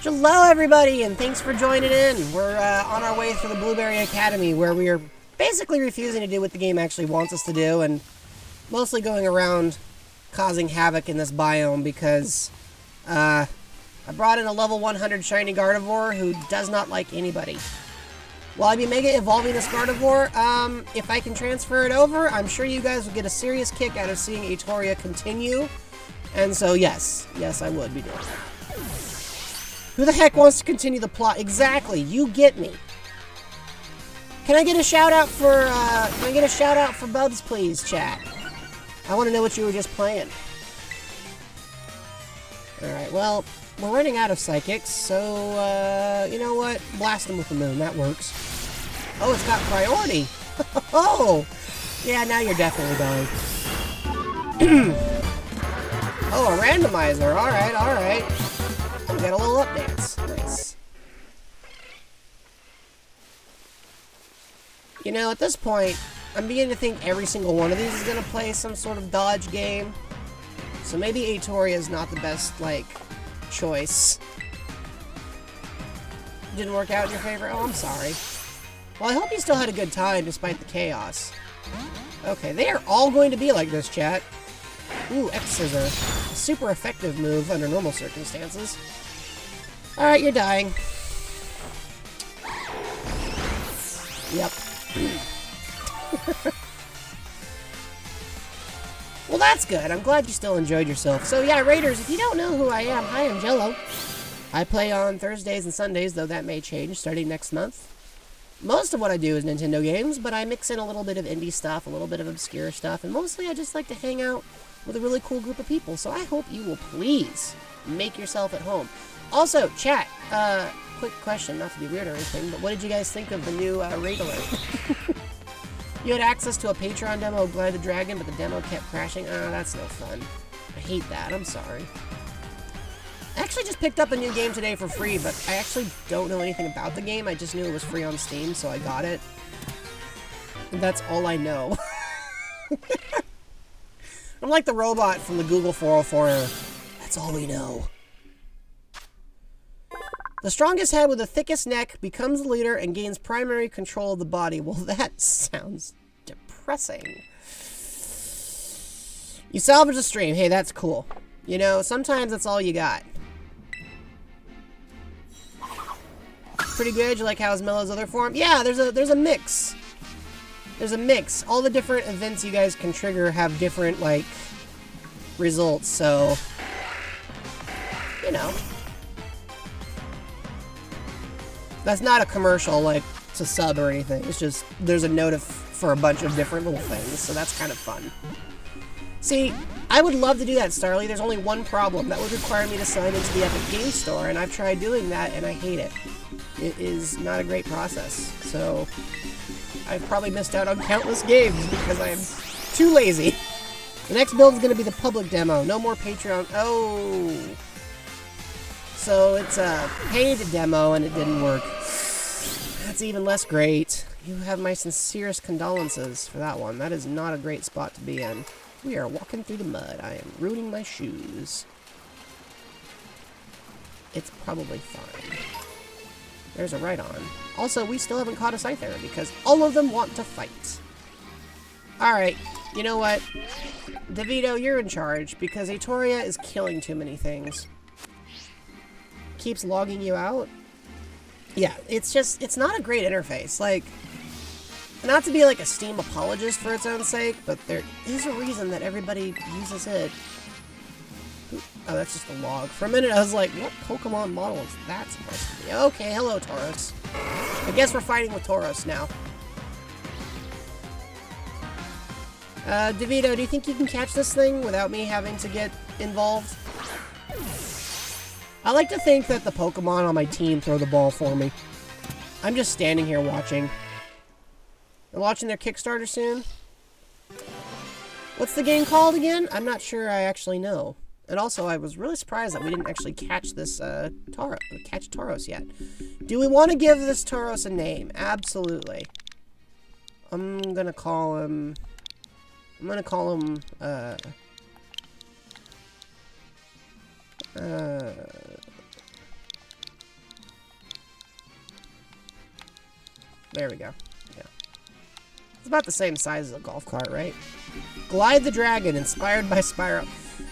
Hello, everybody, and thanks for joining in. We're on our way through the Blueberry Academy, where we are basically refusing to do what the game actually wants us to do, and mostly going around causing havoc in this biome because I brought in a level 100 shiny Gardevoir who does not like anybody. Will I be Mega Evolving this Gardevoir? If I can transfer it over, I'm sure you guys will get a serious kick out of seeing Aetoria continue. And so, yes. Yes, I would be doing that. Who the heck wants to continue the plot? Exactly, you get me. Can I get a shout out for, Bubs, please, chat? I want to know what you were just playing. Alright, well, we're running out of Psychics, so, you know what? Blast them with the moon, that works. Oh, it's got priority! Oh! Yeah, now you're definitely going. Oh, a randomizer, alright, alright. We got a little up dance. Nice. You know, at this point, I'm beginning to think every single one of these is going to play some sort of dodge game. So maybe Aetoria is not the best, like, choice. Didn't work out in your favor? Oh, I'm sorry. Well, I hope you still had a good time despite the chaos. Okay, they are all going to be like this, chat. Ooh, X-Scissor. A super effective move under normal circumstances. Alright, you're dying. Yep. Well, that's good. I'm glad you still enjoyed yourself. So yeah, Raiders, if you don't know who I am, hi, I'm Jello. I play on Thursdays and Sundays, though that may change starting next month. Most of what I do is Nintendo games, but I mix in a little bit of indie stuff, a little bit of obscure stuff, and mostly I just like to hang out with a really cool group of people. So I hope you will please make yourself at home. Also, chat, quick question, not to be weird or anything, but what did you guys think of the new Raid Alert? You had access to a Patreon demo of Glide the Dragon, but the demo kept crashing. That's no fun. I hate that. I'm sorry. I actually just picked up a new game today for free, but I actually don't know anything about the game. I just knew it was free on Steam, so I got it. And that's all I know. I'm like the robot from the Google 404 error. That's all we know. The strongest head with the thickest neck becomes the leader and gains primary control of the body. Well, that sounds depressing. You salvage the stream. Hey, that's cool. You know, sometimes that's all you got. Pretty good. You like how Osmella's other form? Yeah, there's a mix. There's a mix. All the different events you guys can trigger have different, like, results, so... You know. That's not a commercial, like, to sub or anything. It's just, there's a note for a bunch of different little things, so that's kind of fun. See, I would love to do that, Starly. There's only one problem. That would require me to sign into the Epic Games Store, and I've tried doing that, and I hate it. It is not a great process, so I've probably missed out on countless games because I'm too lazy. The next build is going to be the public demo. No more Patreon. Oh. So it's a paid demo, and it didn't work. That's even less great. You have my sincerest condolences for that one. That is not a great spot to be in. We are walking through the mud. I am ruining my shoes. It's probably fine. There's a right on. Also, we still haven't caught a Scyther because all of them want to fight. Alright, you know what? DeVito, you're in charge because Atoria is killing too many things. Keeps logging you out. Yeah, it's just, it's not a great interface. Like, not to be like a Steam apologist for its own sake, but there is a reason that everybody uses it. Oh, that's just a log. For a minute, I was like, what Pokemon model is that supposed to be? Okay, hello, Tauros. I guess we're fighting with Tauros now. DeVito, do you think you can catch this thing without me having to get involved? I like to think that the Pokemon on my team throw the ball for me. I'm just standing here watching. They're launching their Kickstarter soon. What's the game called again? I'm not sure I actually know. And also, I was really surprised that we didn't actually catch this Tauros yet. Do we want to give this Tauros a name? Absolutely. I'm gonna call him... There we go. Yeah. It's about the same size as a golf cart, right? Glide the Dragon, inspired by Spyro.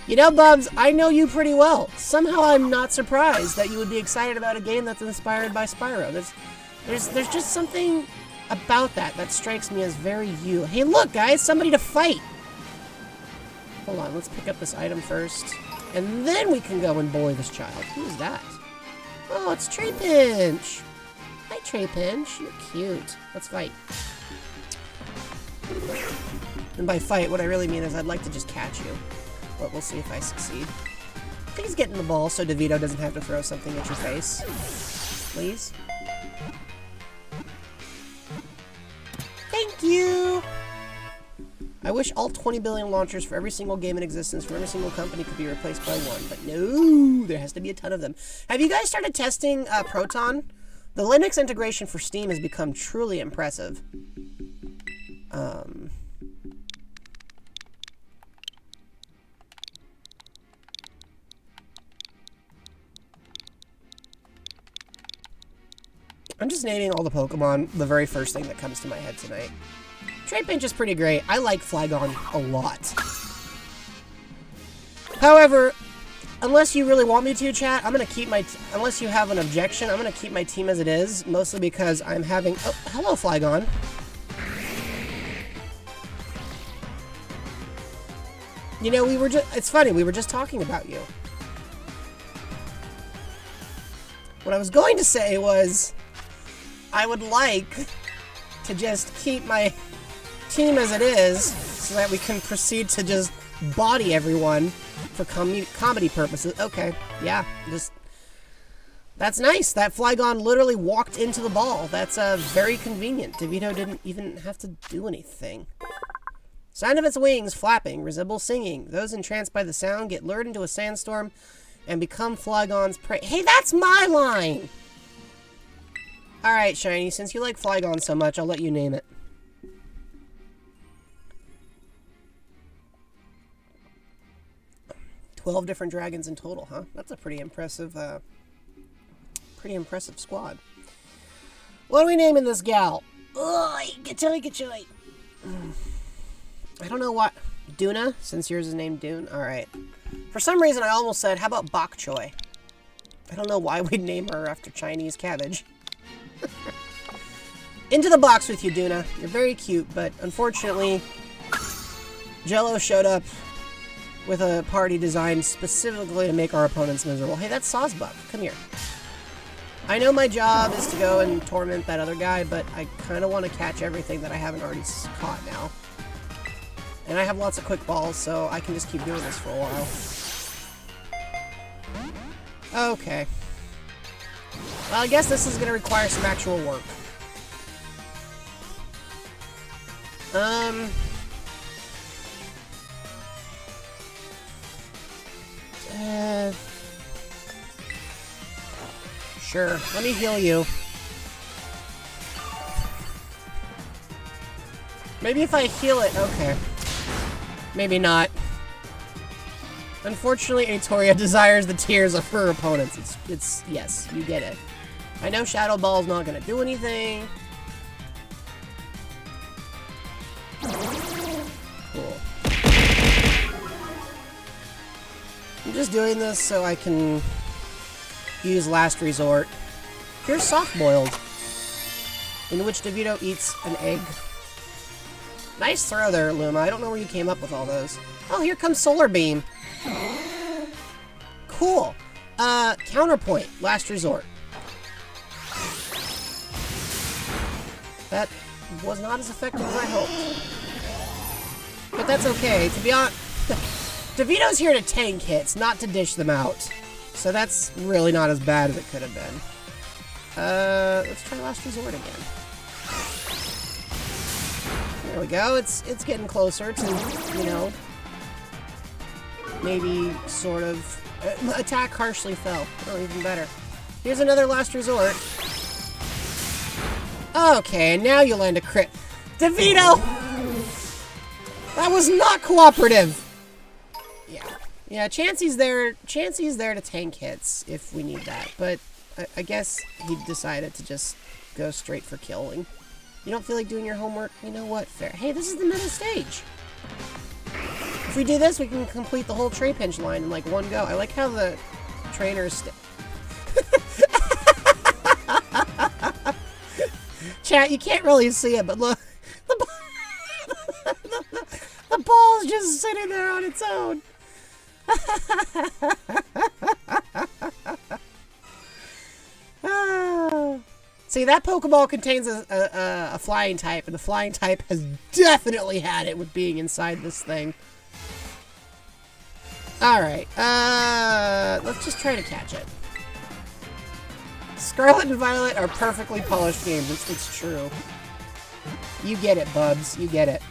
You know, Bubs, I know you pretty well. Somehow I'm not surprised that you would be excited about a game that's inspired by Spyro. There's just something about that strikes me as very you. Hey, look, guys, somebody to fight. Hold on, let's pick up this item first. And then we can go and bully this child. Who's that? Oh, it's Trapinch. Hi, Trapinch. You're cute. Let's fight. And by fight, what I really mean is I'd like to just catch you. But we'll see if I succeed. Please get in the ball so DeVito doesn't have to throw something at your face. Please. Thank you! I wish all 20 billion launchers for every single game in existence from every single company could be replaced by one, but no, there has to be a ton of them. Have you guys started testing Proton? The Linux integration for Steam has become truly impressive. I'm just naming all the Pokemon the very first thing that comes to my head tonight. Trapinch is pretty great. I like Flygon a lot. However, unless you really want me to, chat, I'm gonna keep my... unless you have an objection, I'm gonna keep my team as it is, mostly because I'm having... Oh, hello, Flygon. You know, we were just... It's funny, we were just talking about you. What I was going to say was... I would like to just keep my team as it is, so that we can proceed to just body everyone for comedy purposes. Okay, yeah, just... That's nice. That Flygon literally walked into the ball. That's very convenient. DeVito didn't even have to do anything. Sound of its wings flapping resembles singing. Those entranced by the sound get lured into a sandstorm and become Flygon's prey. Hey, that's my line! Alright, Shiny, since you like Flygon so much, I'll let you name it. "12 different dragons in total, huh? That's a pretty impressive squad. What are we naming this gal? Ugh, Gachoi. I don't know what... Duna, since yours is named Dune? Alright. For some reason, I almost said, how about Bok Choy? I don't know why we'd name her after Chinese cabbage. Into the box with you, Duna. You're very cute, but unfortunately, Jello showed up with a party designed specifically to make our opponents miserable. Hey, that's Sawsbuck. Come here. I know my job is to go and torment that other guy, but I kind of want to catch everything that I haven't already caught now. And I have lots of quick balls, so I can just keep doing this for a while. Okay. Well, I guess this is going to require some actual work. Sure. Let me heal you. Maybe if I heal it... Okay. Maybe not. Unfortunately, Aetoria desires the tears of her opponents. It's... Yes, you get it. I know Shadow Ball's not gonna do anything. Cool. I'm just doing this so I can use Last Resort. Here's Soft Boiled, in which DeVito eats an egg. Nice throw there, Luma. I don't know where you came up with all those. Oh, here comes Solar Beam. Cool. Counterpoint. Last Resort. That was not as effective as I hoped. But that's okay. To be honest, DeVito's here to tank hits, not to dish them out. So that's really not as bad as it could have been. Let's try Last Resort again. There we go. It's getting closer to, you know, maybe sort of attack harshly fell. Oh, even better. Here's another Last Resort. Okay, now you land a crit. DeVito! That was not cooperative. Yeah, Chansey's there to tank hits if we need that, but I guess he decided to just go straight for killing. You don't feel like doing your homework? You know what? Fair. Hey, this is the middle stage. If we do this, we can complete the whole Trapinch line in like one go. I like how the trainers... Chat, you can't really see it, but look. The ball's just sitting there on its own. See, that Pokeball contains a flying type, and the flying type has definitely had it with being inside this thing. Alright, let's just try to catch it. Scarlet and Violet are perfectly polished games, it's true. You get it, Bubs, you get it.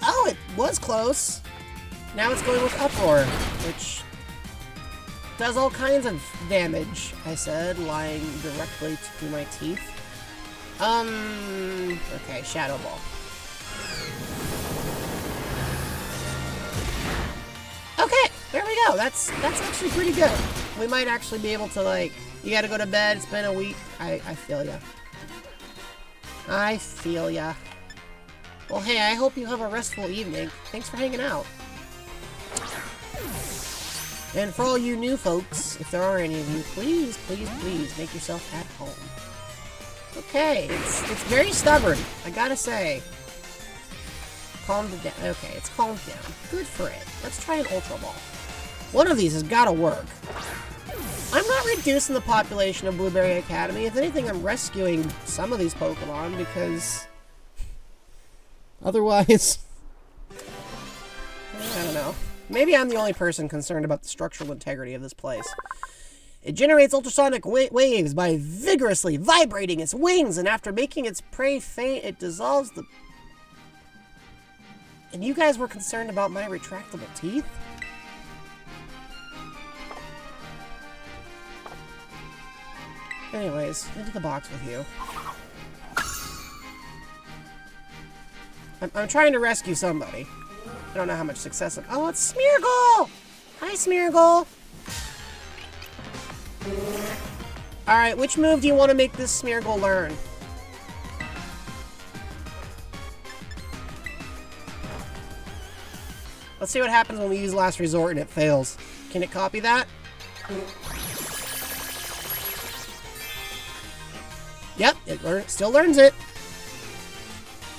Oh, it was close! Now it's going with Uproar, which does all kinds of damage, I said, lying directly through my teeth. Okay, Shadow Ball. Okay, there we go. That's actually pretty good. We might actually be able to, like, you gotta go to bed, it's been a week. I feel ya. I feel ya. Well, hey, I hope you have a restful evening. Thanks for hanging out. And for all you new folks, if there are any of you, please, please, please make yourself at home. Okay, it's very stubborn, I gotta say. Calmed down. Okay, it's calmed down. Good for it. Let's try an Ultra Ball. One of these has gotta work. I'm not reducing the population of Blueberry Academy. If anything, I'm rescuing some of these Pokemon because... Otherwise... I don't know. know. Maybe I'm the only person concerned about the structural integrity of this place. It generates ultrasonic waves by vigorously vibrating its wings, and after making its prey faint, it dissolves the... And you guys were concerned about my retractable teeth? Anyways, into the box with you. I'm trying to rescue somebody. I don't know how much success I'm... Oh, it's Smeargle! Hi, Smeargle! Alright, which move do you want to make this Smeargle learn? Let's see what happens when we use Last Resort and it fails. Can it copy that? Yep, it still learns it.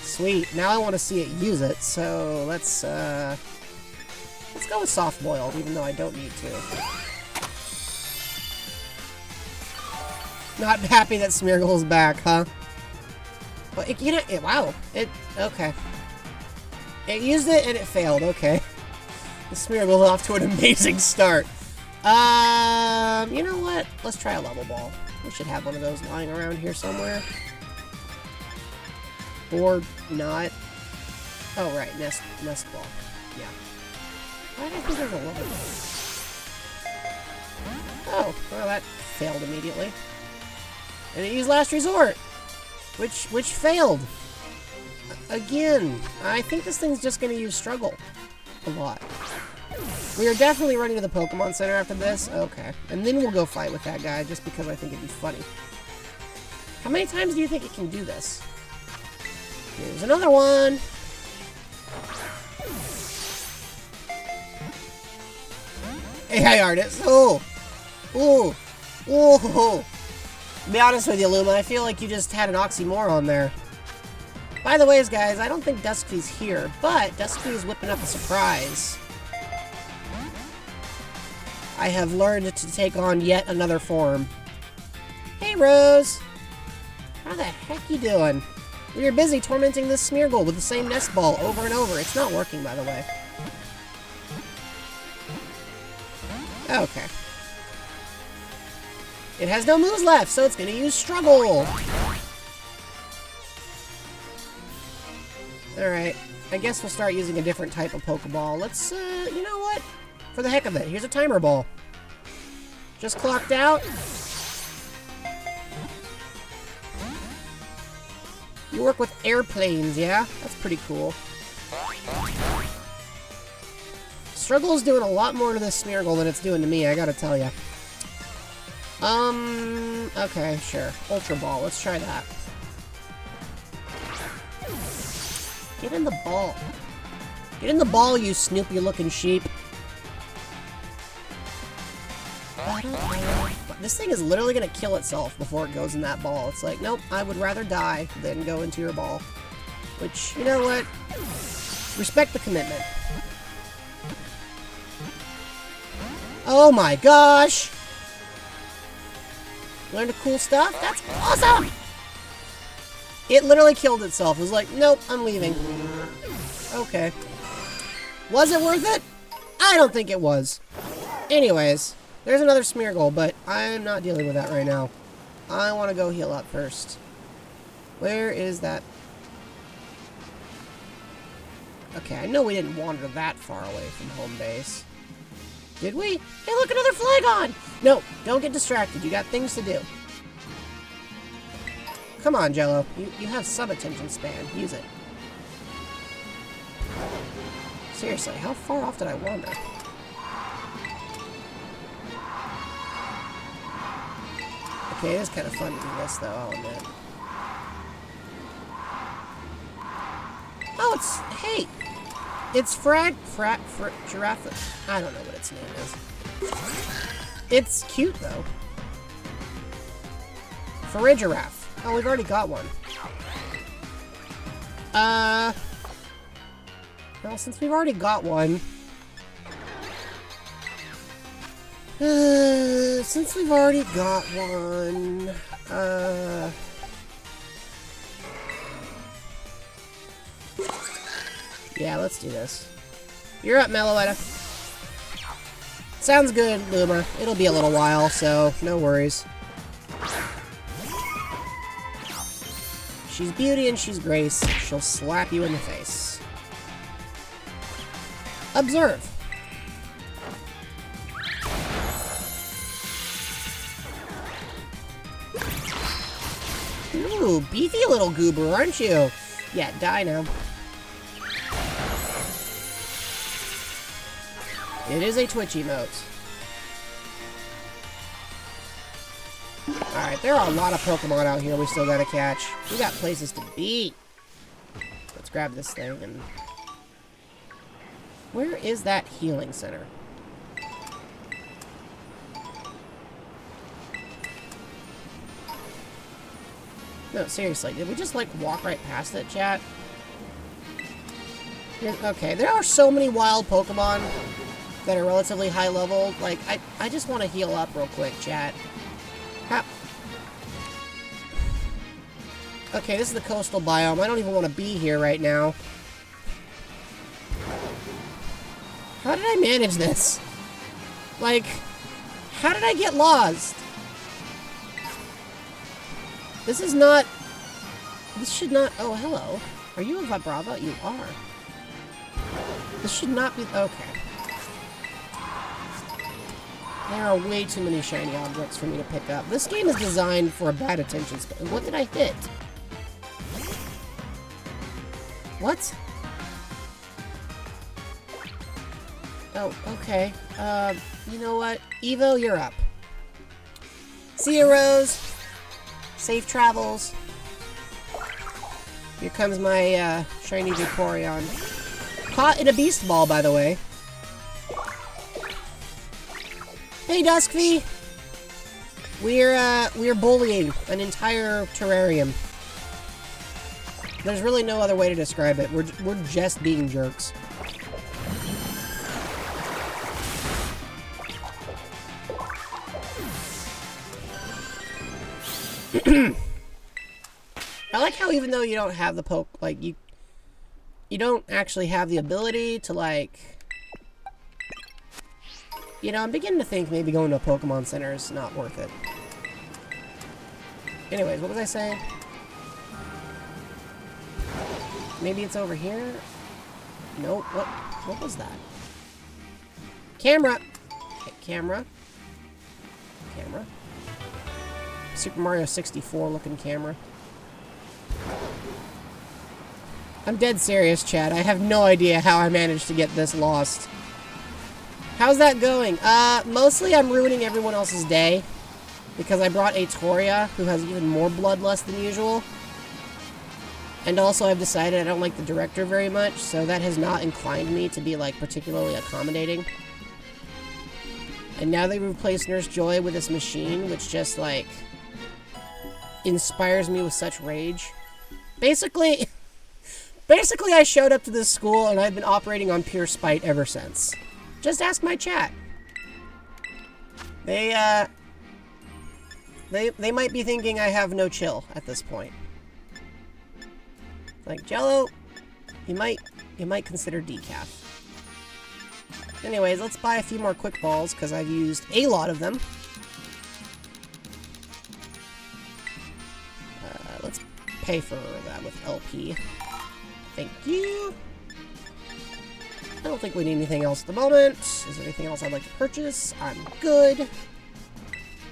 Sweet. Now I want to see it use it, so let's go with Soft Boiled, even though I don't need to. Not happy that Smeargle's back, huh? But it, wow. Okay. It used it and it failed, okay. The Smeargle's off to an amazing start. You know what? Let's try a level ball. We should have one of those lying around here somewhere. Or not. Oh, right. Nest ball. Yeah. Why did I think there was a level ball? Oh, well, that failed immediately. And it used Last Resort, which failed. Again, I think this thing's just going to use Struggle a lot. We are definitely running to the Pokemon Center after this. Okay. And then we'll go fight with that guy, just because I think it'd be funny. How many times do you think it can do this? Here's another one! AI artist! Oh! Ooh! Ooh! To be honest with you, Luma, I feel like you just had an oxymoron there. By the way, guys, I don't think Duskfee's here, but Duskfee is whipping up a surprise. I have learned to take on yet another form. Hey, Rose! How the heck you doing? We were busy tormenting this Smeargle with the same nest ball over and over. It's not working, by the way. Okay. It has no moves left, so it's gonna use Struggle! Alright. I guess we'll start using a different type of Pokeball. Let's, you know what? For the heck of it, here's a Timer Ball. Just clocked out. You work with airplanes, yeah? That's pretty cool. Struggle's doing a lot more to this Smeargle than it's doing to me, I gotta tell ya. Okay, sure. Ultra Ball, let's try that. Get in the ball. Get in the ball, you Snoopy-looking sheep. This thing is literally gonna kill itself before it goes in that ball. It's like, nope, I would rather die than go into your ball. Which, you know what? Respect the commitment. Oh my gosh! Learned cool stuff? That's awesome! It literally killed itself. It was like, nope, I'm leaving. Okay. Was it worth it? I don't think it was. Anyways, there's another Smeargle, but I'm not dealing with that right now. I want to go heal up first. Where is that? Okay, I know we didn't wander that far away from home base. Did we? Hey, look, another Flygon! No, don't get distracted. You got things to do. Come on, Jello. You have some attention span. Use it. Seriously, how far off did I wander? Okay, it is kind of fun to do this, though, I'll admit. Oh, it's... Hey! It's Giraffe... I don't know what its name is. It's cute, though. Farigiraffe. Oh, we've already got one. Well, since we've already got one... since we've already got one... Yeah, let's do this. You're up, Meloetta. Sounds good, Luma. It'll be a little while, so no worries. She's beauty and she's grace. She'll slap you in the face. Observe. Ooh, beefy little goober, aren't you? Yeah, die now. It is a Twitch emote. Alright, there are a lot of Pokemon out here we still gotta catch. We got places to be. Let's grab this thing and... Where is that healing center? No, seriously, did we just, like, walk right past it, chat? Okay, there are so many wild Pokemon that are relatively high level. Like, I just want to heal up real quick, chat. Okay, this is the coastal biome. I don't even want to be here right now. How did I manage this? Like, how did I get lost? This is not... This should not... Oh, hello. Are you a Vibrava? You are. This should not be... Okay. There are way too many shiny objects for me to pick up. This game is designed for a bad attention span. What did I hit? What? Oh, okay. You know what? Evo, you're up. See you, Rose. Safe travels. Here comes my, shiny Vaporeon. Caught in a Beast Ball, by the way. Hey, Duskfy! We're bullying an entire terrarium. There's really no other way to describe it. We're just being jerks. I like how even though you don't have the like, you don't actually have the ability to, like... You know, I'm beginning to think maybe going to a Pokemon Center is not worth it. Anyways, what was I saying? Maybe it's over here? Nope. What was that? Camera! Okay, camera. Camera. Super Mario 64 looking camera. I'm dead serious, Chad. I have no idea how I managed to get this lost. How's that going? Mostly I'm ruining everyone else's day. Because I brought a Toria, who has even more bloodlust than usual. And also I've decided I don't like the director very much, so that has not inclined me to be, like, particularly accommodating. And now they replaced Nurse Joy with this machine, which just, like, inspires me with such rage. Basically, I showed up to this school and I've been operating on pure spite ever since. Just ask my chat. They might be thinking I have no chill at this point. Like, Jello, you might consider decaf. Anyways, let's buy a few more quick balls, because I've used a lot of them. Let's pay for that with LP. Thank you. I don't think we need anything else at the moment. Is there anything else I'd like to purchase? I'm good.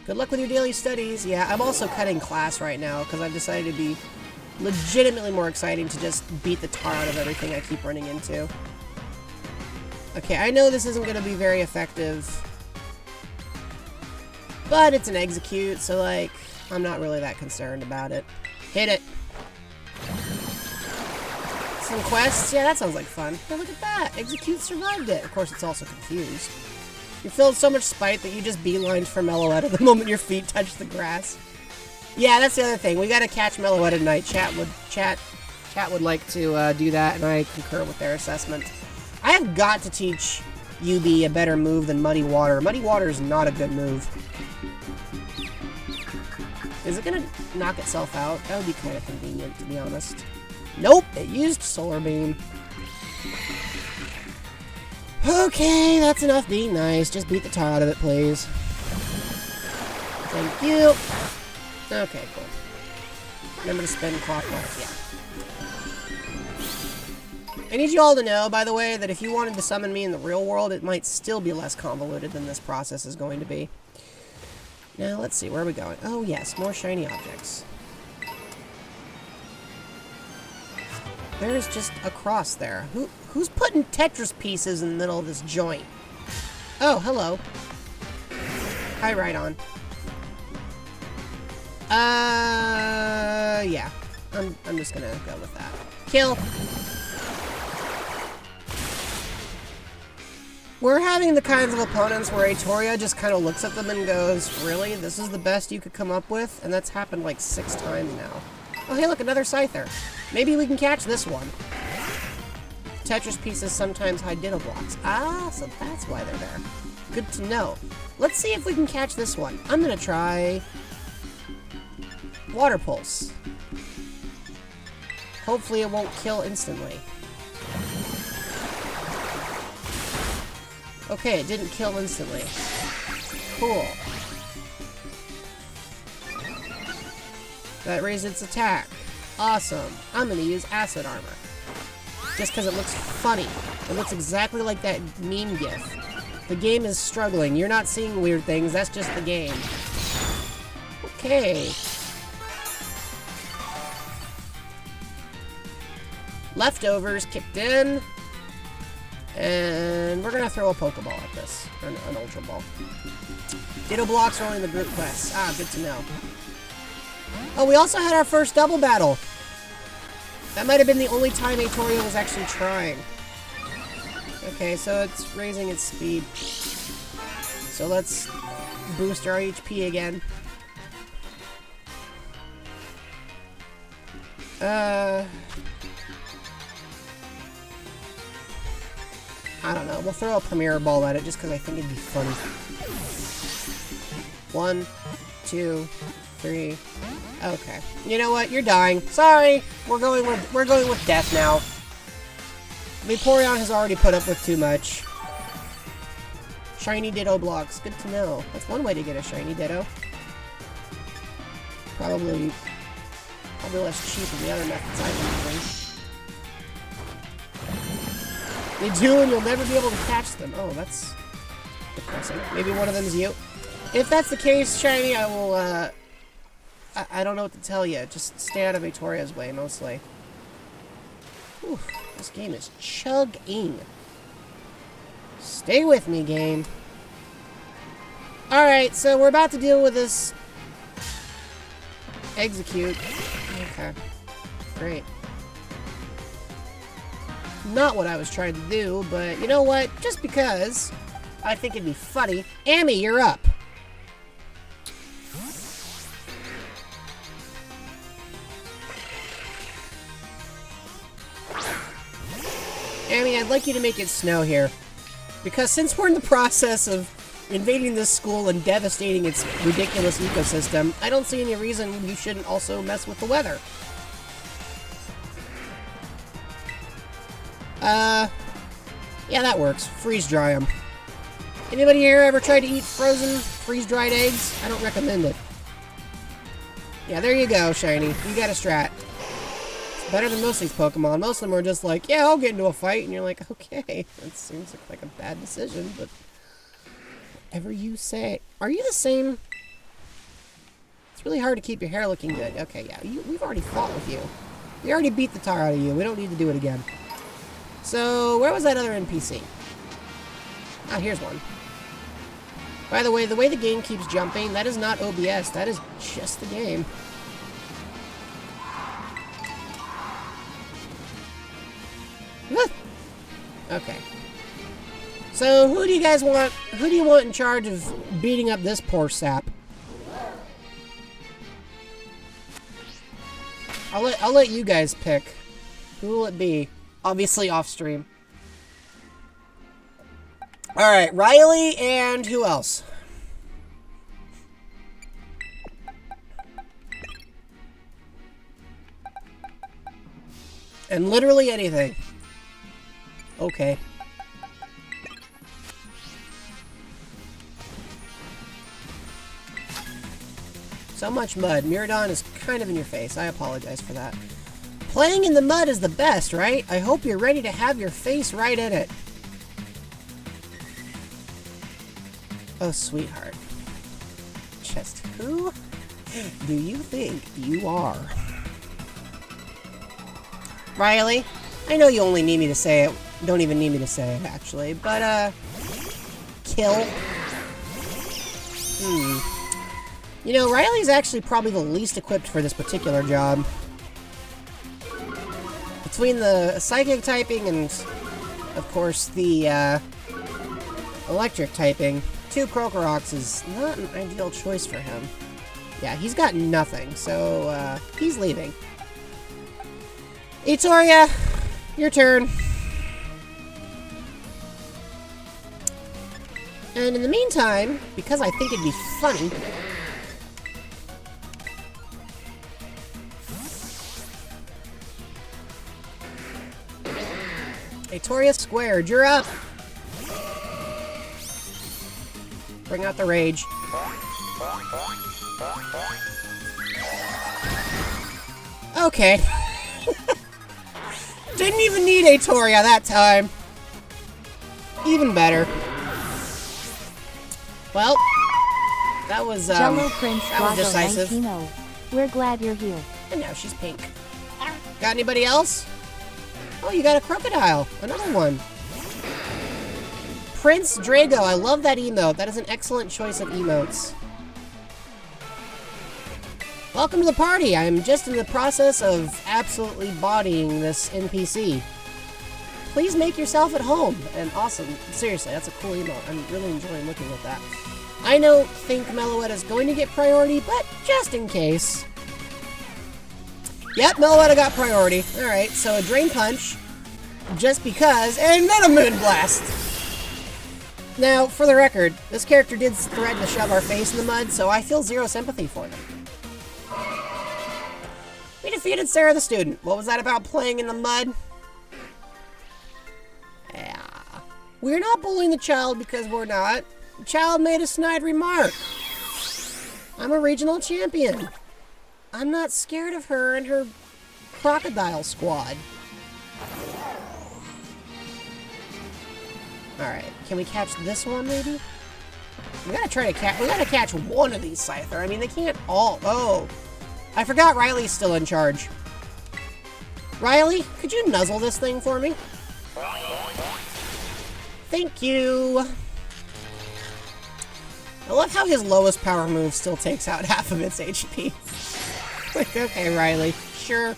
Good luck with your daily studies. Yeah, I'm also cutting class right now, because I've decided to be legitimately more exciting to just beat the tar out of everything I keep running into. Okay, I know this isn't going to be very effective, but it's an execute, so, like, I'm not really that concerned about it. Hit it. Some quests? Yeah, that sounds like fun. Hey, look at that! Execute survived it! Of course, it's also confused. You filled so much spite that you just beelined for Meloetta the moment your feet touch the grass. Yeah, that's the other thing. We gotta catch Meloetta tonight. Chat would like to do that, and I concur with their assessment. I have got to teach UB a better move than Muddy Water. Muddy Water is not a good move. Is it gonna knock itself out? That would be kind of convenient, to be honest. Nope, it used Solar Beam. Okay, that's enough being nice. Just beat the tar out of it, please. Thank you. Okay, cool. Remember to spin clockwise. Yeah. I need you all to know, by the way, that if you wanted to summon me in the real world, it might still be less convoluted than this process is going to be. Now, let's see. Where are we going? Oh, yes. More shiny objects. There's just a cross there. Who's putting Tetris pieces in the middle of this joint? Oh, hello. Hi, Rhydon. Yeah. I'm just gonna go with that. Kill! We're having the kinds of opponents where Aetoria just kind of looks at them and goes, really? This is the best you could come up with? And that's happened like 6 times now. Oh, hey, look, another Scyther. Maybe we can catch this one. Tetris pieces sometimes hide Ditto blocks. Ah, so that's why they're there. Good to know. Let's see if we can catch this one. I'm gonna try Water Pulse. Hopefully it won't kill instantly. Okay, it didn't kill instantly. Cool. That raised its attack. Awesome. I'm gonna use Acid Armor. Just because it looks funny. It looks exactly like that meme gif. The game is struggling. You're not seeing weird things. That's just the game. Okay. Leftovers kicked in. And we're gonna throw a Pokeball at this. Or an Ultra Ball. Ditto blocks are only in the group quest. Ah, good to know. Oh, we also had our first double battle. That might have been the only time Aetoria was actually trying. Okay, so it's raising its speed. So let's boost our HP again. I don't know. We'll throw a Premier Ball at it just because I think it'd be funny. 1, 2, 3. Okay. You know what? You're dying. Sorry. We're going with death now. Vaporeon has already put up with too much. Shiny Ditto blocks. Good to know. That's one way to get a shiny Ditto. Probably less cheap than the other methods I've been using. They do, and you'll never be able to catch them. Oh, that's depressing. Maybe one of them's you. If that's the case, Shiny, I will, I don't know what to tell you. Just stay out of Aetoria's way, mostly. Whew, this game is chugging. Stay with me, game. Alright, so we're about to deal with this Execute. Okay. Great. Not what I was trying to do, but you know what? Just because I think it'd be funny. Amy, you're up. Amy, I'd like you to make it snow here. Because since we're in the process of invading this school and devastating its ridiculous ecosystem, I don't see any reason you shouldn't also mess with the weather. Yeah, that works. Freeze dry them. Anybody here ever tried to eat frozen, freeze-dried eggs? I don't recommend it. Yeah, there you go, Shiny. You got a strat. It's better than most of these Pokemon. Most of them are just like, yeah, I'll get into a fight, and you're like, okay, that seems like a bad decision, but whatever you say. Are you the same? It's really hard to keep your hair looking good. Okay, yeah, we've already fought with you. We already beat the tar out of you. We don't need to do it again. So, where was that other NPC? Ah, here's one. By the way the game keeps jumping, that is not OBS. That is just the game. Okay. So, who do you guys want? Who do you want in charge of beating up this poor sap? I'll let you guys pick. Who will it be? Obviously off stream. Alright, Riley and who else? And literally anything. Okay. So much mud. Miradon is kind of in your face. I apologize for that. Playing in the mud is the best, right? I hope you're ready to have your face right in it. Oh, sweetheart. Just who do you think you are? Riley, I know you only need me to say it. Don't even need me to say it, actually. But, kill. You know, Riley's actually probably the least equipped for this particular job. Between the psychic typing and, of course, the, electric typing, 2 Krokoroks is not an ideal choice for him. Yeah, he's got nothing, so, he's leaving. Itoria, your turn. And in the meantime, because I think it'd be funny... Itoria squared, you're up! Bring out the rage. Okay. Didn't even need Itoria that time. Even better. Well, that was, Jello Prince that was decisive. 19-0. We're glad you're here. And now she's pink. Got anybody else? Oh, you got a crocodile. Another one. Prince Drago. I love that emote. That is an excellent choice of emotes. Welcome to the party. I'm just in the process of absolutely bodying this NPC. Please make yourself at home. And awesome. Seriously, that's a cool emote. I'm really enjoying looking at that. I think Meloetta is going to get priority, but just in case. Yep, Meloetta got priority. Alright, so a Drain Punch, just because, and then a Moonblast! Now, for the record, this character did threaten to shove our face in the mud, so I feel zero sympathy for them. We defeated Sarah the student. What was that about playing in the mud? Yeah. We're not bullying the child because we're not. The child made a snide remark. I'm a regional champion. I'm not scared of her and her crocodile squad. Alright, can we catch this one maybe? We gotta catch one of these Scyther. I mean, they can't all... Oh! I forgot Riley's still in charge. Riley, could you nuzzle this thing for me? Thank you! I love how his lowest power move still takes out half of its HP. Like, okay, Riley. Sure.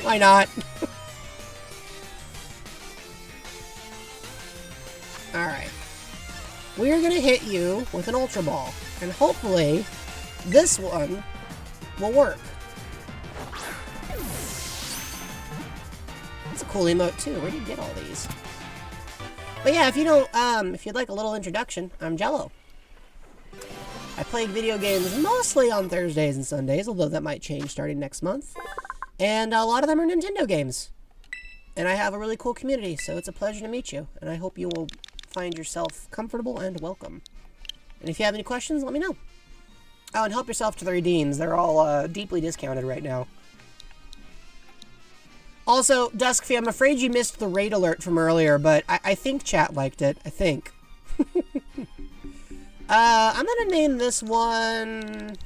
Why not? Alright. We're gonna hit you with an Ultra Ball. And hopefully, this one will work. That's a cool emote, too. Where do you get all these? But yeah, if you don't, if you'd like a little introduction, I'm Jello. I play video games mostly on Thursdays and Sundays, although that might change starting next month. And a lot of them are Nintendo games. And I have a really cool community, so it's a pleasure to meet you. And I hope you will find yourself comfortable and welcome. And if you have any questions, let me know. Oh, and help yourself to the redeems. They're all deeply discounted right now. Also, Duskfy, I'm afraid you missed the raid alert from earlier, but I think chat liked it. I think. I'm gonna name this one...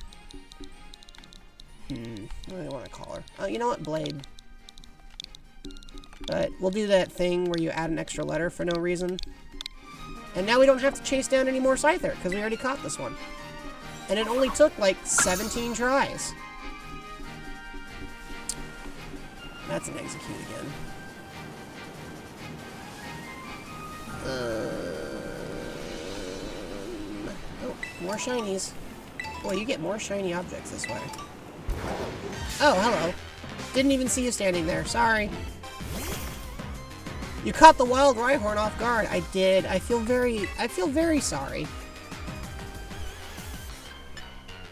what do I want to call her? Oh, you know what? Blade. But we'll do that thing where you add an extra letter for no reason. And now we don't have to chase down any more Scyther, because we already caught this one. And it only took, like, 17 tries. That's an execute again. Oh, more shinies. Boy, you get more shiny objects this way. Oh, hello. Didn't even see you standing there. Sorry. You caught the wild Rhyhorn off guard. I did. I feel very sorry.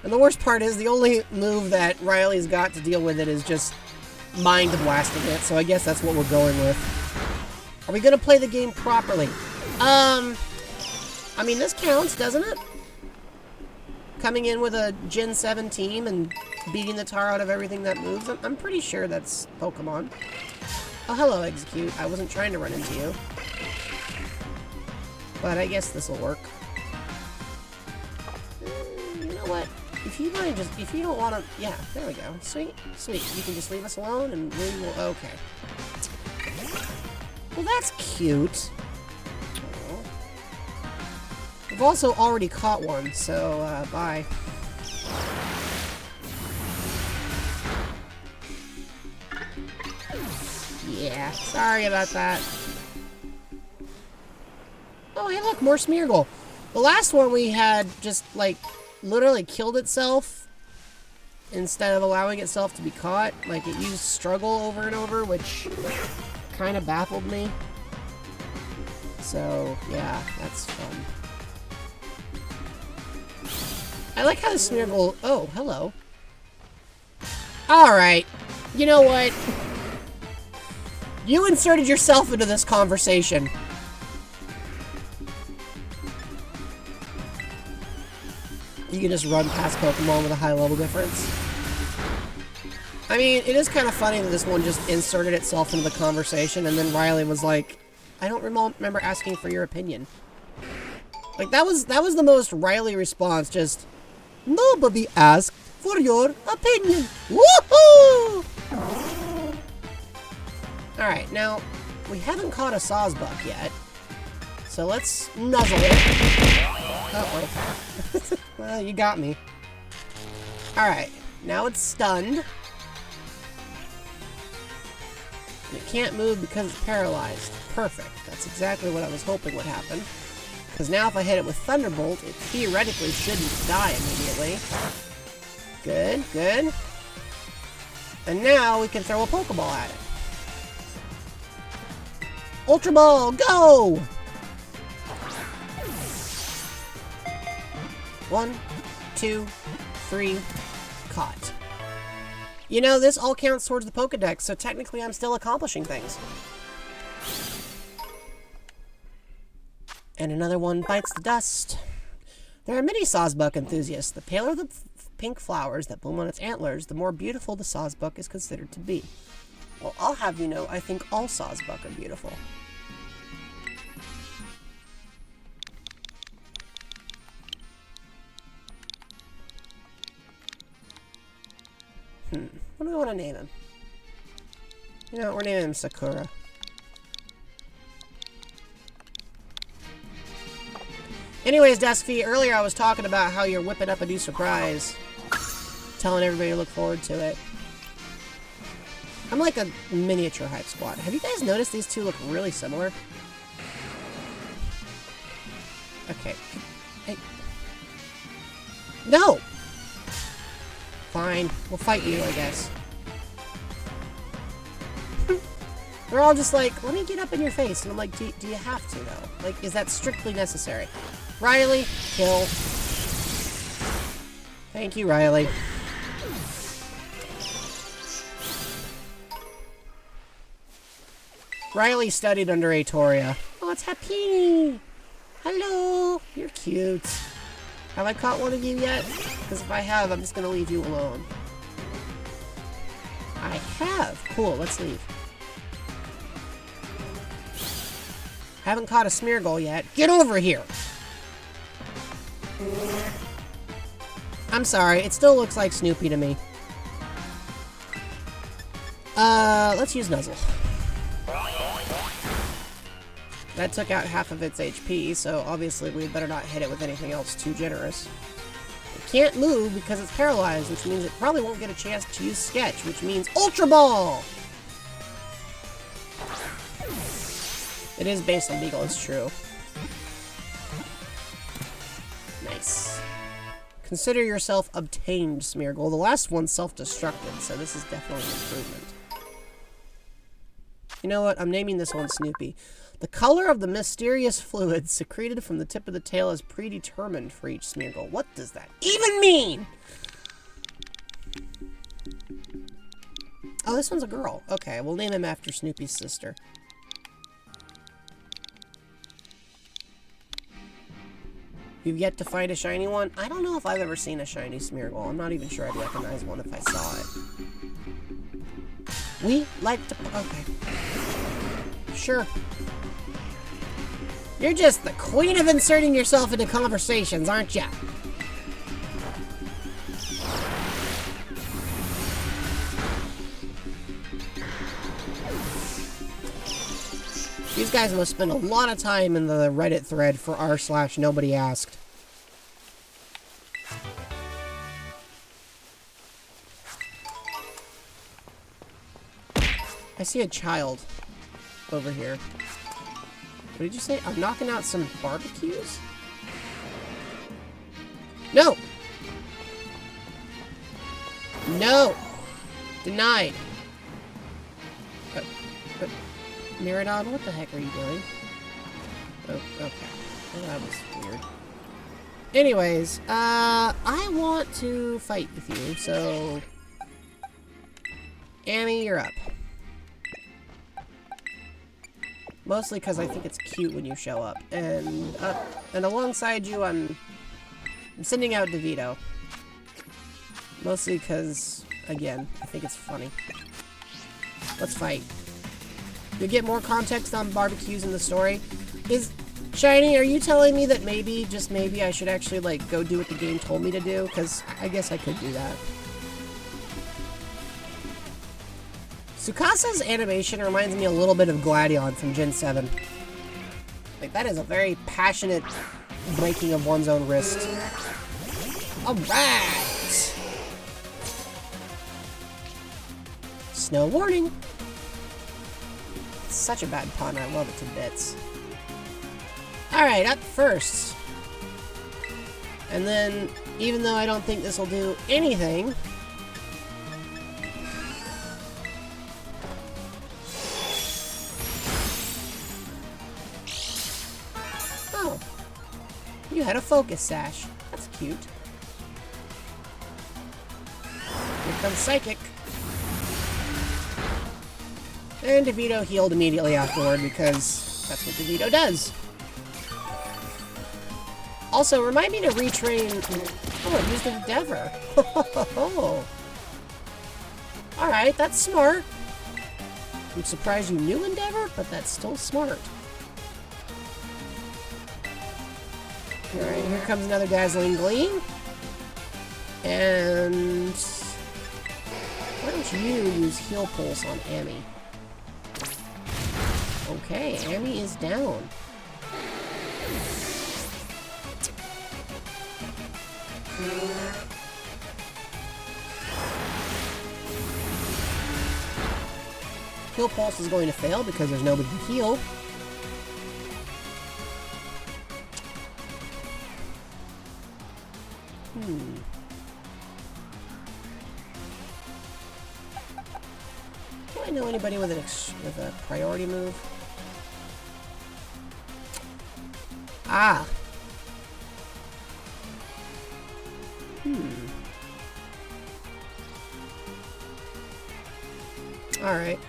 And the worst part is the only move that Riley's got to deal with it is just mind blasting it. So I guess that's what we're going with. Are we gonna play the game properly? I mean, this counts, doesn't it? coming in with a Gen 7 team and beating the tar out of everything that moves. I'm pretty sure that's Pokemon. Oh, hello, Execute. I wasn't trying to run into you. But I guess this will work. You know what? If you want to just, if you don't want to, yeah, there we go. Sweet, sweet. You can just leave us alone and we will, okay. Well, that's cute. Aww. We've also already caught one, so, bye. Yeah, sorry about that. Oh, hey, look, more Smeargle. The last one we had just, like, literally killed itself instead of allowing itself to be caught. Like, it used struggle over and over, which kind of baffled me. So, yeah, that's fun. I like how the Smeargle... Oh, hello. Alright. You know what? You inserted yourself into this conversation. You can just run past Pokemon with a high level difference. I mean, it is kind of funny that this one just inserted itself into the conversation, and then Riley was like, I don't remember asking for your opinion. Like, that was the most Riley response, just, nobody asked for your opinion. Woohoo! Alright, now, we haven't caught a Sawsbuck yet, so let's nuzzle it. Uh-oh. Well, you got me. Alright, now it's stunned. It can't move because it's paralyzed. Perfect. That's exactly what I was hoping would happen. Because now if I hit it with Thunderbolt, it theoretically shouldn't die immediately. Good, good. And now we can throw a Pokeball at it. Ultra Ball, go! 1, 2, 3, caught. You know, this all counts towards the Pokedex, so technically I'm still accomplishing things. And another one bites the dust. There are many Sawsbuck enthusiasts. The paler the pink flowers that bloom on its antlers, the more beautiful the Sawsbuck is considered to be. Well, I'll have you know, I think all Sawsbuck are beautiful. What do we want to name him? You know, we're naming him Sakura. Anyways, Deskfee, earlier I was talking about how you're whipping up a new surprise. Telling everybody to look forward to it. I'm like a miniature Hype Squad. Have you guys noticed these two look really similar? Okay. Hey. No! Fine. We'll fight you, I guess. They're all just like, let me get up in your face. And I'm like, do you have to, though? Like, is that strictly necessary? Riley, kill. Thank you, Riley. Riley studied under Aetoria. Oh, it's Happy! Hello! You're cute. Have I caught one of you yet? Because if I have, I'm just going to leave you alone. I have! Cool, let's leave. Haven't caught a Smeargle yet. Get over here! I'm sorry, it still looks like Snoopy to me. Let's use Nuzzle. That took out half of its HP, so obviously we better not hit it with anything else too generous. It can't move because it's paralyzed, which means it probably won't get a chance to use Sketch, which means Ultra Ball! It is based on Beagle, it's true. Nice. Consider yourself obtained, Smeargle. The last one's self-destructed, so this is definitely an improvement. You know what? I'm naming this one Snoopy. The color of the mysterious fluid secreted from the tip of the tail is predetermined for each Smeargle. What does that even mean? Oh, this one's a girl. Okay, we'll name him after Snoopy's sister. You've yet to find a shiny one? I don't know if I've ever seen a shiny Smeargle. I'm not even sure I'd recognize one if I saw it. We like to... Okay. Sure. You're just the queen of inserting yourself into conversations, aren't ya? These guys must spend a lot of time in the Reddit thread for r/nobody asked. I see a child over here. What did you say? I'm knocking out some barbecues? No! No! Denied. Miradon, what the heck are you doing? Oh, okay. Well, that was weird. Anyways, I want to fight with you, so... Amy, you're up. Mostly because I think it's cute when you show up. And alongside you, I'm sending out DeVito. Mostly because, again, I think it's funny. Let's fight. You'll get more context on barbecues in the story. Shiny, are you telling me that maybe, just maybe, I should actually, like, go do what the game told me to do? Because I guess I could do that. Tsukasa's animation reminds me a little bit of Gladion from Gen 7. Like, that is a very passionate breaking of one's own wrist. Alright! Snow warning! It's such a bad pun, I love it to bits. Alright, up first. And then, even though I don't think this will do anything... Oh. You had a focus sash. That's cute. Here comes Psychic. And DeVito healed immediately afterward because that's what DeVito does. Also, remind me to retrain... Oh, I used Endeavor. Oh. Alright, that's smart. I'm surprised you knew Endeavor, but that's still smart. Alright, here comes another Dazzling Gleam. And... why don't you use Heal Pulse on Amy? Okay, Amy is down. Heal Pulse is going to fail because there's nobody to heal. Do I know anybody with a priority move? Ah. Alright.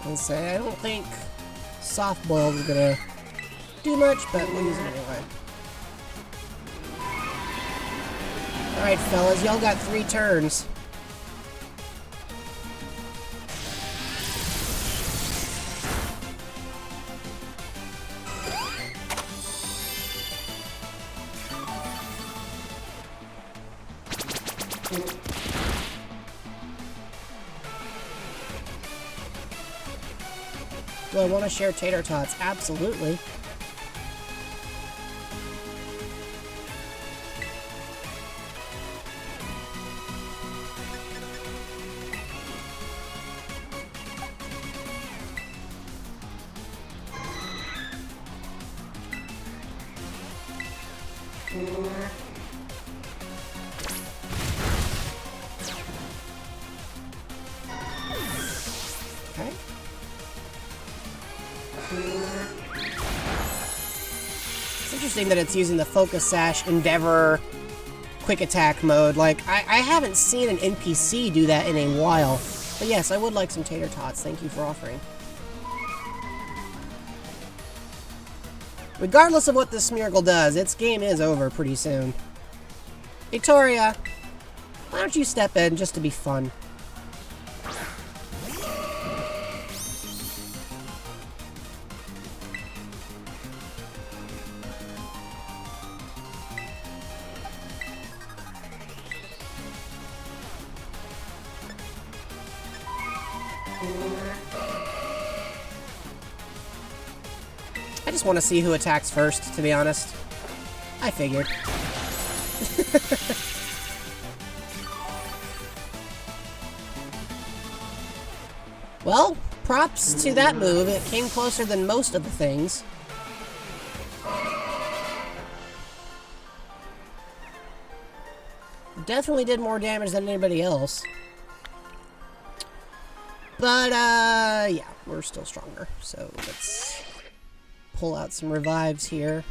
I'll say, I don't think Soft Boiled is gonna do much, but we'll use it anyway. Alright, fellas, y'all got 3 turns. Do I want to share tater tots? Absolutely. interesting that it's using the Focus Sash Endeavor quick attack mode. Like, I haven't seen an NPC do that in a while. But yes, I would like some tater tots. Thank you for offering. Regardless of what this Smeargle does, its game is over pretty soon. Victoria, why don't you step in just to be fun? I just want to see who attacks first, to be honest. I figured. Well, props to that move. It came closer than most of the things. Definitely did more damage than anybody else. But, yeah, we're still stronger. So, let's pull out some revives here.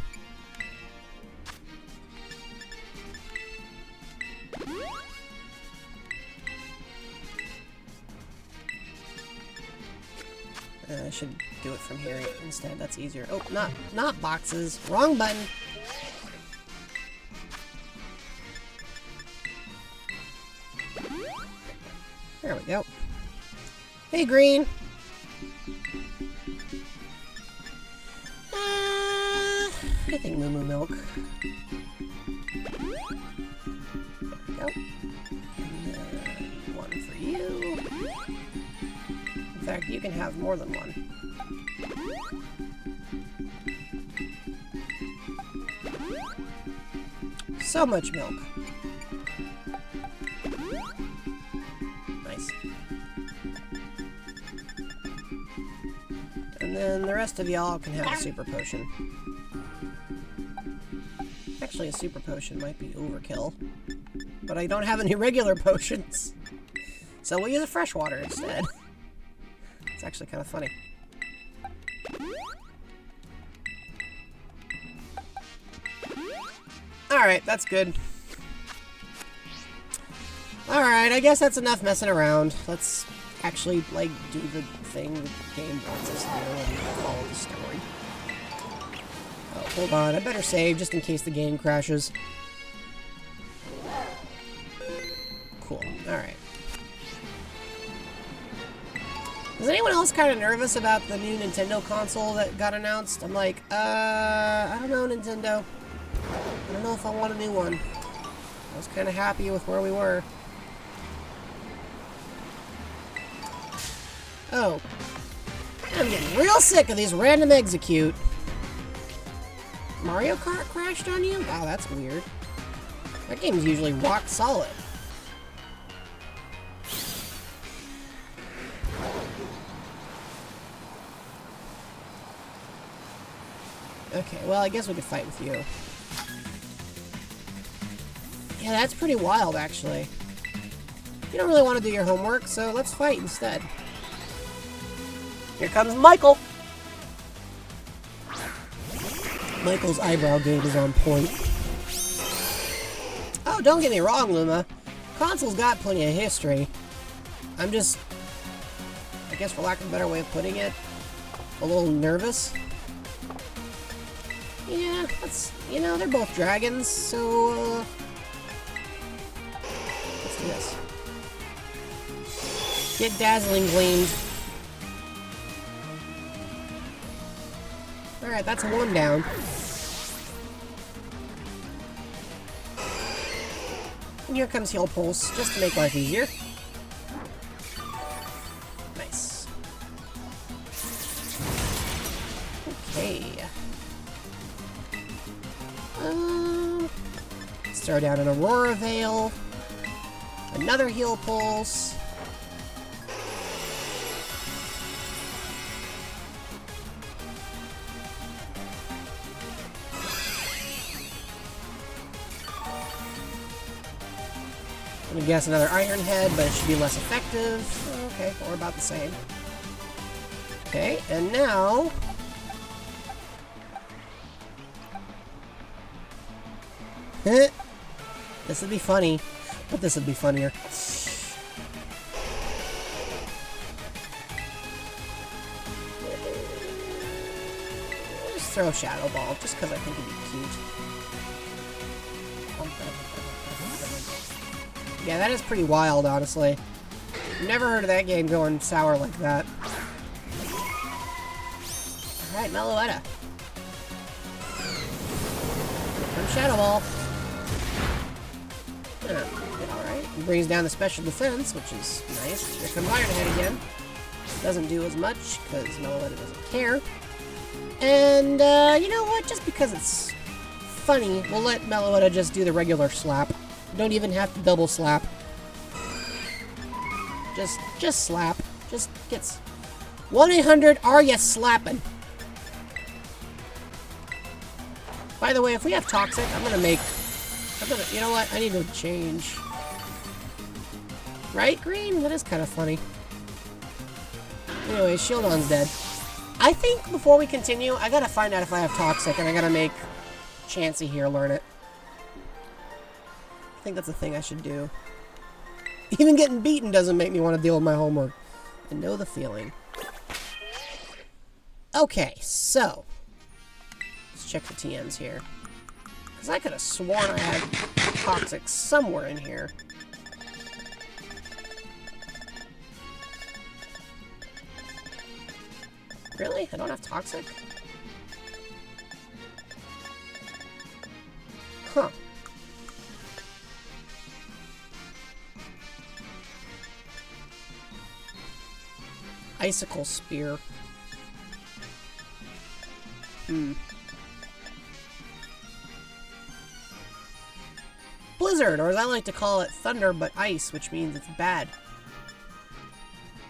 I should do it from here instead. That's easier. Oh, not boxes. Wrong button. There we go. Hey, Green. I think Moo Moo Milk. There we go. And one for you. In fact, you can have more than one. So much milk. Nice. And then the rest of y'all can have a super potion. Actually, a super potion might be overkill. But I don't have any regular potions. So we'll use a freshwater instead. It's actually kind of funny. Alright, that's good. Alright, I guess that's enough messing around. Let's actually, like, do the thing the game wants us to do and follow the story. Oh, hold on. I better save just in case the game crashes. Cool. Alright. Is anyone else kind of nervous about the new Nintendo console that got announced? I'm like, I don't know, Nintendo. I don't know if I want a new one. I was kind of happy with where we were. Oh. I'm getting real sick of these random execute. Mario Kart crashed on you? Wow, that's weird. That game's usually rock solid. Okay, well, I guess we could fight with you. Yeah, that's pretty wild, actually. You don't really want to do your homework, so let's fight instead. Here comes Michael! Michael's eyebrow game is on point. Oh, don't get me wrong, Luma. Console's got plenty of history. I'm just, I guess for lack of a better way of putting it, a little nervous. Yeah, that's, you know, they're both dragons, so, let's do this. Get dazzling gleamed. Alright, that's one down. And here comes Heal Pulse, just to make life easier. Nice. Okay. Let's throw down an Aurora Veil. Another Heal Pulse. I'm gonna guess another Iron Head, but it should be less effective. Okay, or about the same. Okay, and now This would be funny, but this would be funnier. Just throw Shadow Ball, just because I think it'd be cute. Yeah, that is pretty wild, honestly. Never heard of that game going sour like that. Alright, Meloetta. From Shadow Ball. Alright. Brings down the special defense, which is nice. Here comes Iron Head again. Doesn't do as much, because Meloetta doesn't care. And, you know what? Just because it's funny, we'll let Meloetta just do the regular slap. Don't even have to double slap. Just slap. Just gets 1-800, are you slapping? By the way, if we have Toxic, you know what? I need to change. Right, Green? That is kind of funny. Anyway, Shieldon's dead. I think before we continue, I gotta find out if I have Toxic, and I gotta make Chansey here learn it. I think that's a thing I should do. Even getting beaten doesn't make me want to deal with my homework. I know the feeling. Okay, so. Let's check the TMs here. Because I could have sworn I had Toxic somewhere in here. Really? I don't have Toxic? Huh. Icicle Spear. Blizzard, or as I like to call it, Thunder but Ice, which means it's bad.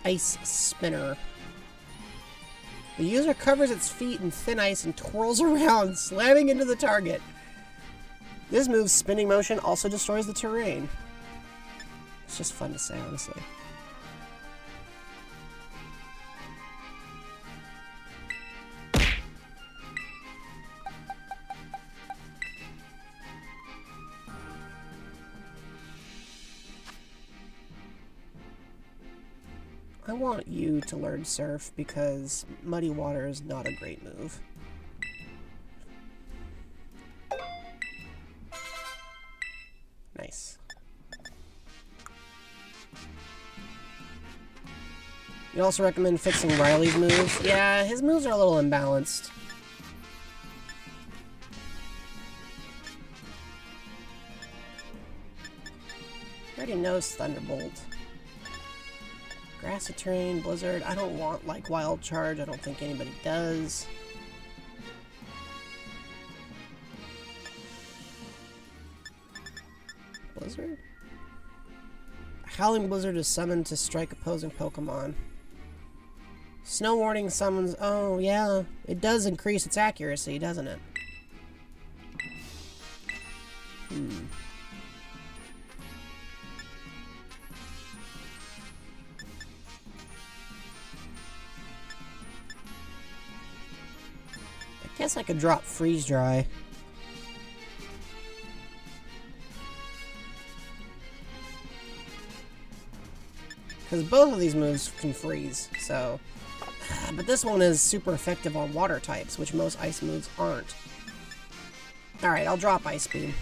Ice Spinner. The user covers its feet in thin ice and twirls around, slamming into the target. This move's spinning motion also destroys the terrain. It's just fun to say, honestly. I want you to learn Surf because Muddy Water is not a great move. Nice. You also recommend fixing Riley's moves? Yeah, his moves are a little imbalanced. I already know Thunderbolt. Grassy Terrain, Blizzard. I don't want, like, Wild Charge. I don't think anybody does. Blizzard? Howling Blizzard is summoned to strike opposing Pokemon. Snow Warning summons... Oh, yeah. It does increase its accuracy, doesn't it? I guess I could drop Freeze Dry. Because both of these moves can freeze, so... But this one is super effective on water types, which most ice moves aren't. Alright, I'll drop Ice Beam.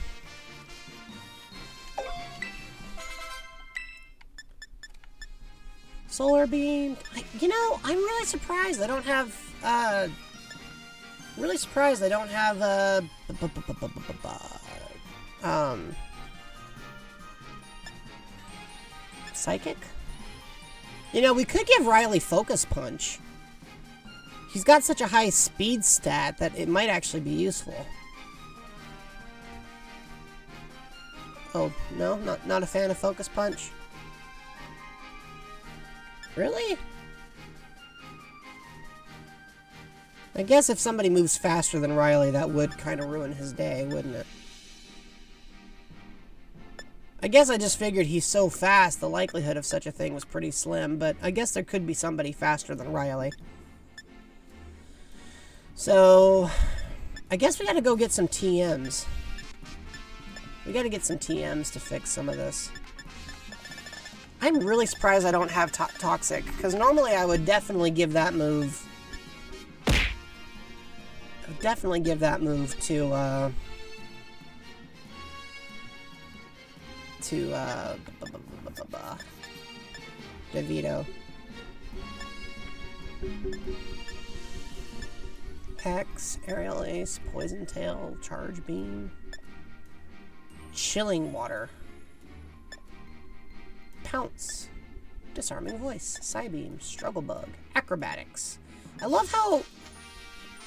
Solar Beam. You know, I'm really surprised they don't have, Psychic? You know, we could give Riley Focus Punch. He's got such a high speed stat that it might actually be useful. Oh, no? Not a fan of Focus Punch? Really? I guess if somebody moves faster than Riley, that would kind of ruin his day, wouldn't it? I guess I just figured he's so fast, the likelihood of such a thing was pretty slim, but I guess there could be somebody faster than Riley. So, I guess we gotta go get some TMs. We gotta get some TMs to fix some of this. I'm really surprised I don't have Toxic, because normally I would definitely give that move... I would definitely give that move to DeVito. Hex, Aerial Ace, Poison Tail, Charge Beam, Chilling Water, Pounce, Disarming Voice, Psybeam, Struggle Bug, Acrobatics. I love how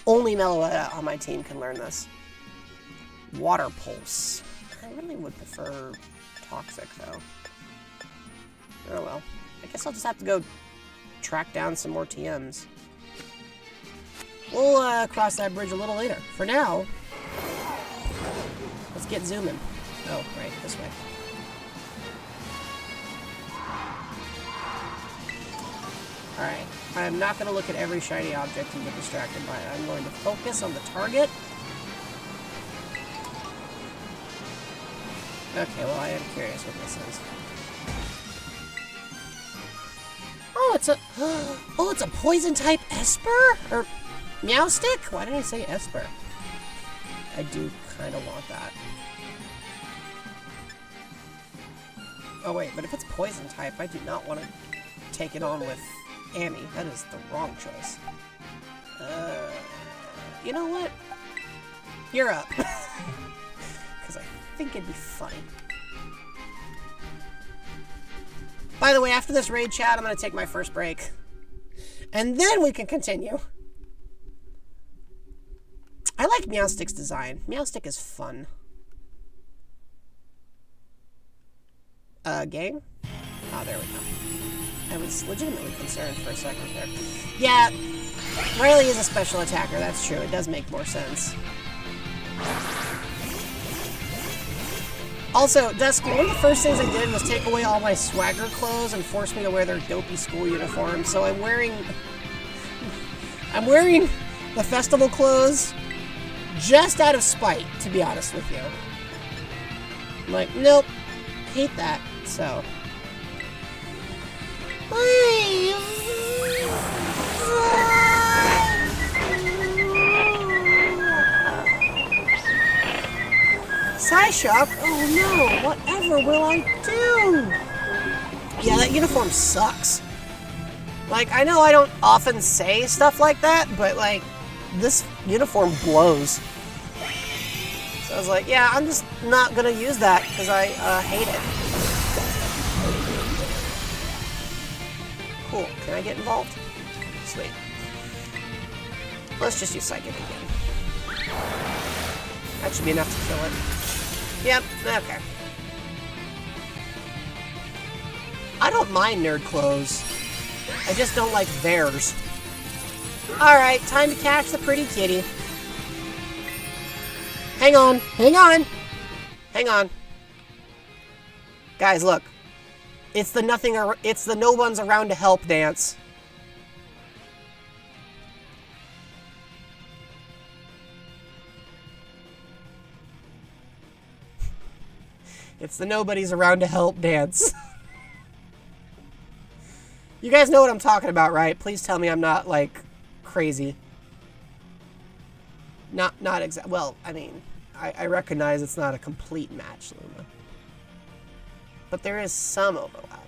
only Meloetta on my team can learn this. Water Pulse. I really would prefer Toxic, though. Oh well. I guess I'll just have to go track down some more TMs. We'll cross that bridge a little later. For now, let's get zooming. Oh, right, this way. Alright, I'm not going to look at every shiny object and get distracted by it. I'm going to focus on the target. Okay, well, I am curious what this is. Oh, it's a... Oh, it's a poison-type Esper? Or Meowstic? Why did I say Esper? I do kind of want that. Oh, wait, but if it's poison-type, I do not want to take it on with Annie. That is the wrong choice. You know what? You're up. Because I think it'd be funny. By the way, after this raid chat, I'm going to take my first break. And then we can continue. I like Meowstic's design. Meowstic is fun. Game? Oh, there we go. I was legitimately concerned for a second there. Yeah, Riley is a special attacker, that's true. It does make more sense. Also, Dusky, one of the first things I did was take away all my swagger clothes and force me to wear their dopey school uniform. So I'm wearing the festival clothes just out of spite, to be honest with you. I'm like, nope, hate that, so. Psyshock? Oh no, whatever will I do? Yeah, that uniform sucks. Like, I know I don't often say stuff like that, but like, this uniform blows. So I was like, yeah, I'm just not gonna use that because I hate it. Cool, can I get involved? Sweet. Let's just use Psychic again. That should be enough to kill it. Yep, okay. I don't mind nerd clothes. I just don't like theirs. Alright, time to catch the pretty kitty. Hang on, hang on! Hang on. Guys, look. It's the no one's around to help dance. It's the nobody's around to help dance. You guys know what I'm talking about, right? Please tell me I'm not, like, crazy. Not exactly. Well, I mean, I recognize it's not a complete match, Luma. But there is some overlap.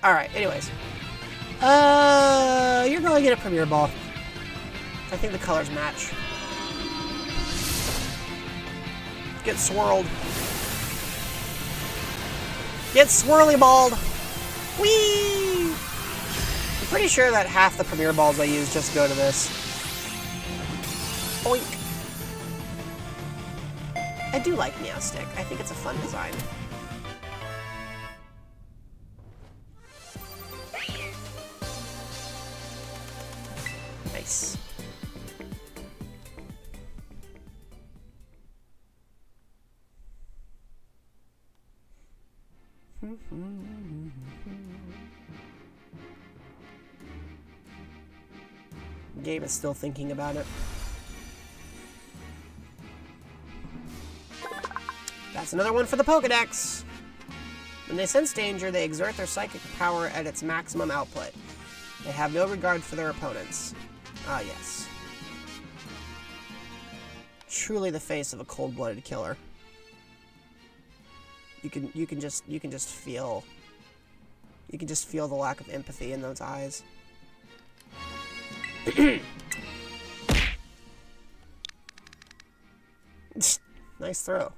Alright, anyways. You're going to get a Premier Ball. I think the colors match. Get swirled. Get swirly balled. Whee! I'm pretty sure that half the Premier Balls I use just go to this. Boink. I do like Meowstic. I think it's a fun design. Nice. game is still thinking about it. That's another one for the Pokedex. When they sense danger, they exert their psychic power at its maximum output. They have no regard for their opponents. Ah, yes. Truly the face of a cold-blooded killer. You can just feel the lack of empathy in those eyes. Nice throw.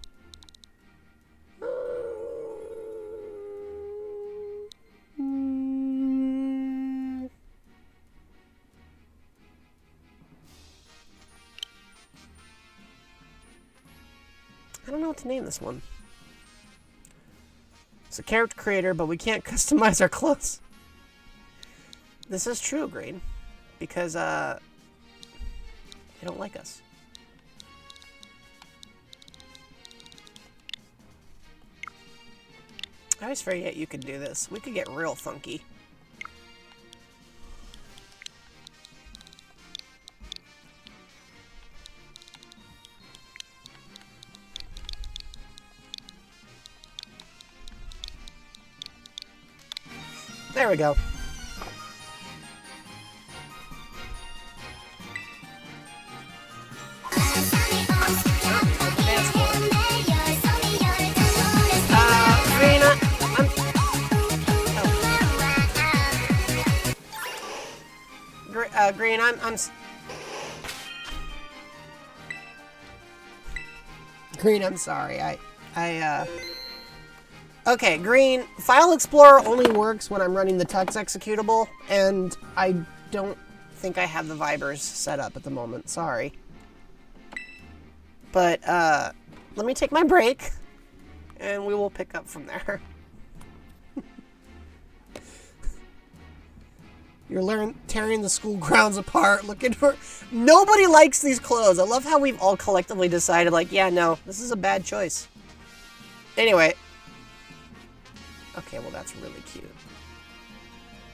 I don't know what to name this one. It's a character creator, but we can't customize our clothes. This is true, Green. Because, they don't like us. I always forget you could do this. We could get real funky. There we go. Green, Green, I'm sorry. Okay, Green, File Explorer only works when I'm running the Tux executable, and I don't think I have the Vibers set up at the moment. Sorry. But, let me take my break, and we will pick up from there. You're tearing the school grounds apart, looking for... Nobody likes these clothes. I love how we've all collectively decided, like, yeah, no, this is a bad choice. Anyway. Okay, well, that's really cute.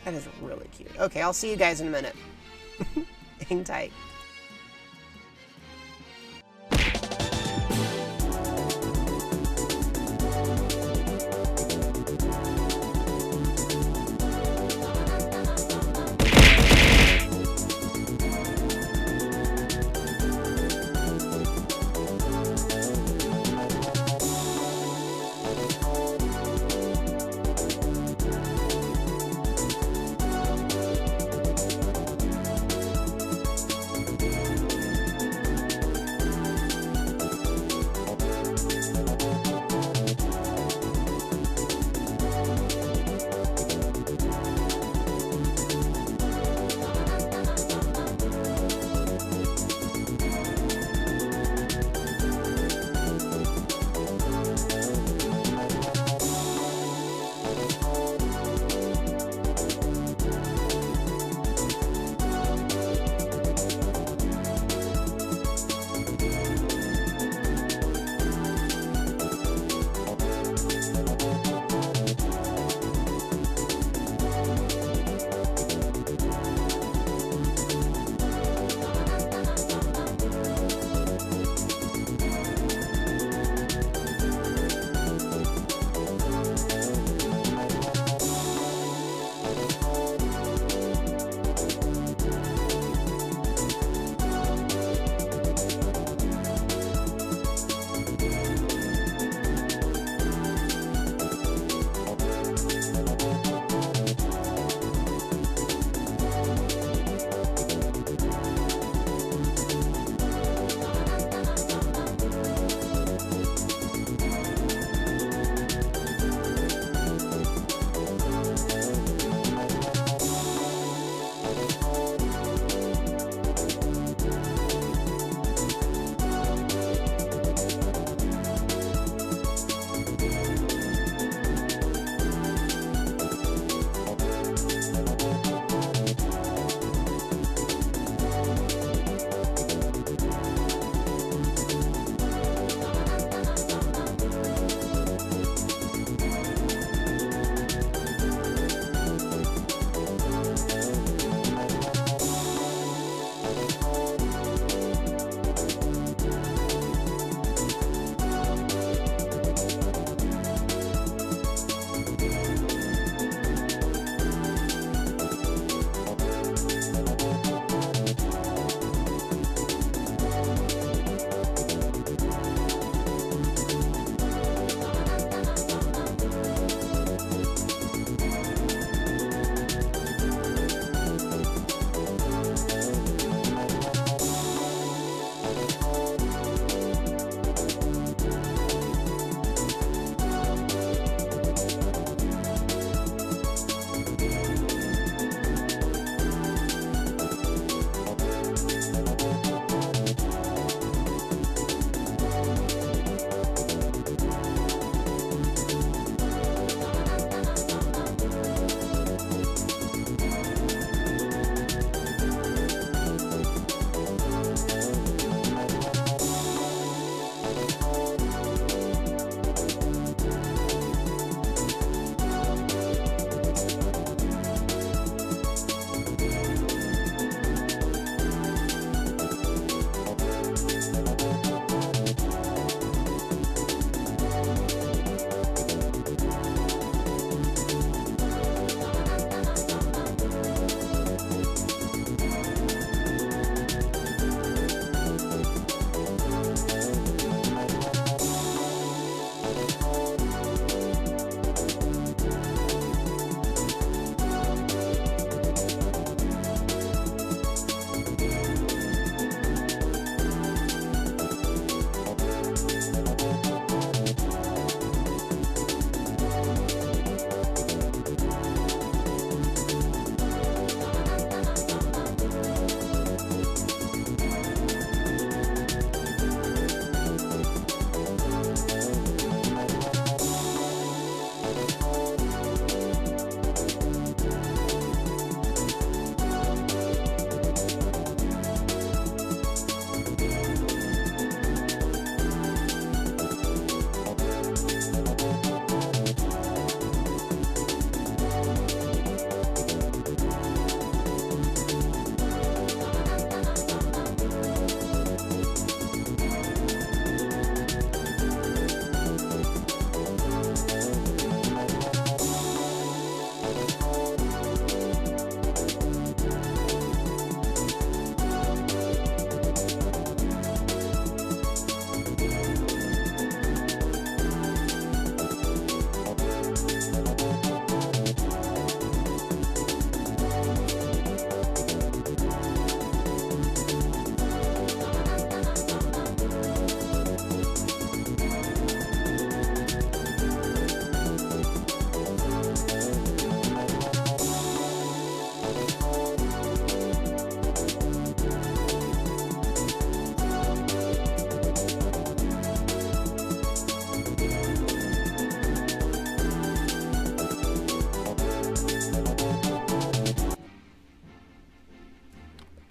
That is really cute. Okay, I'll see you guys in a minute. Hang tight.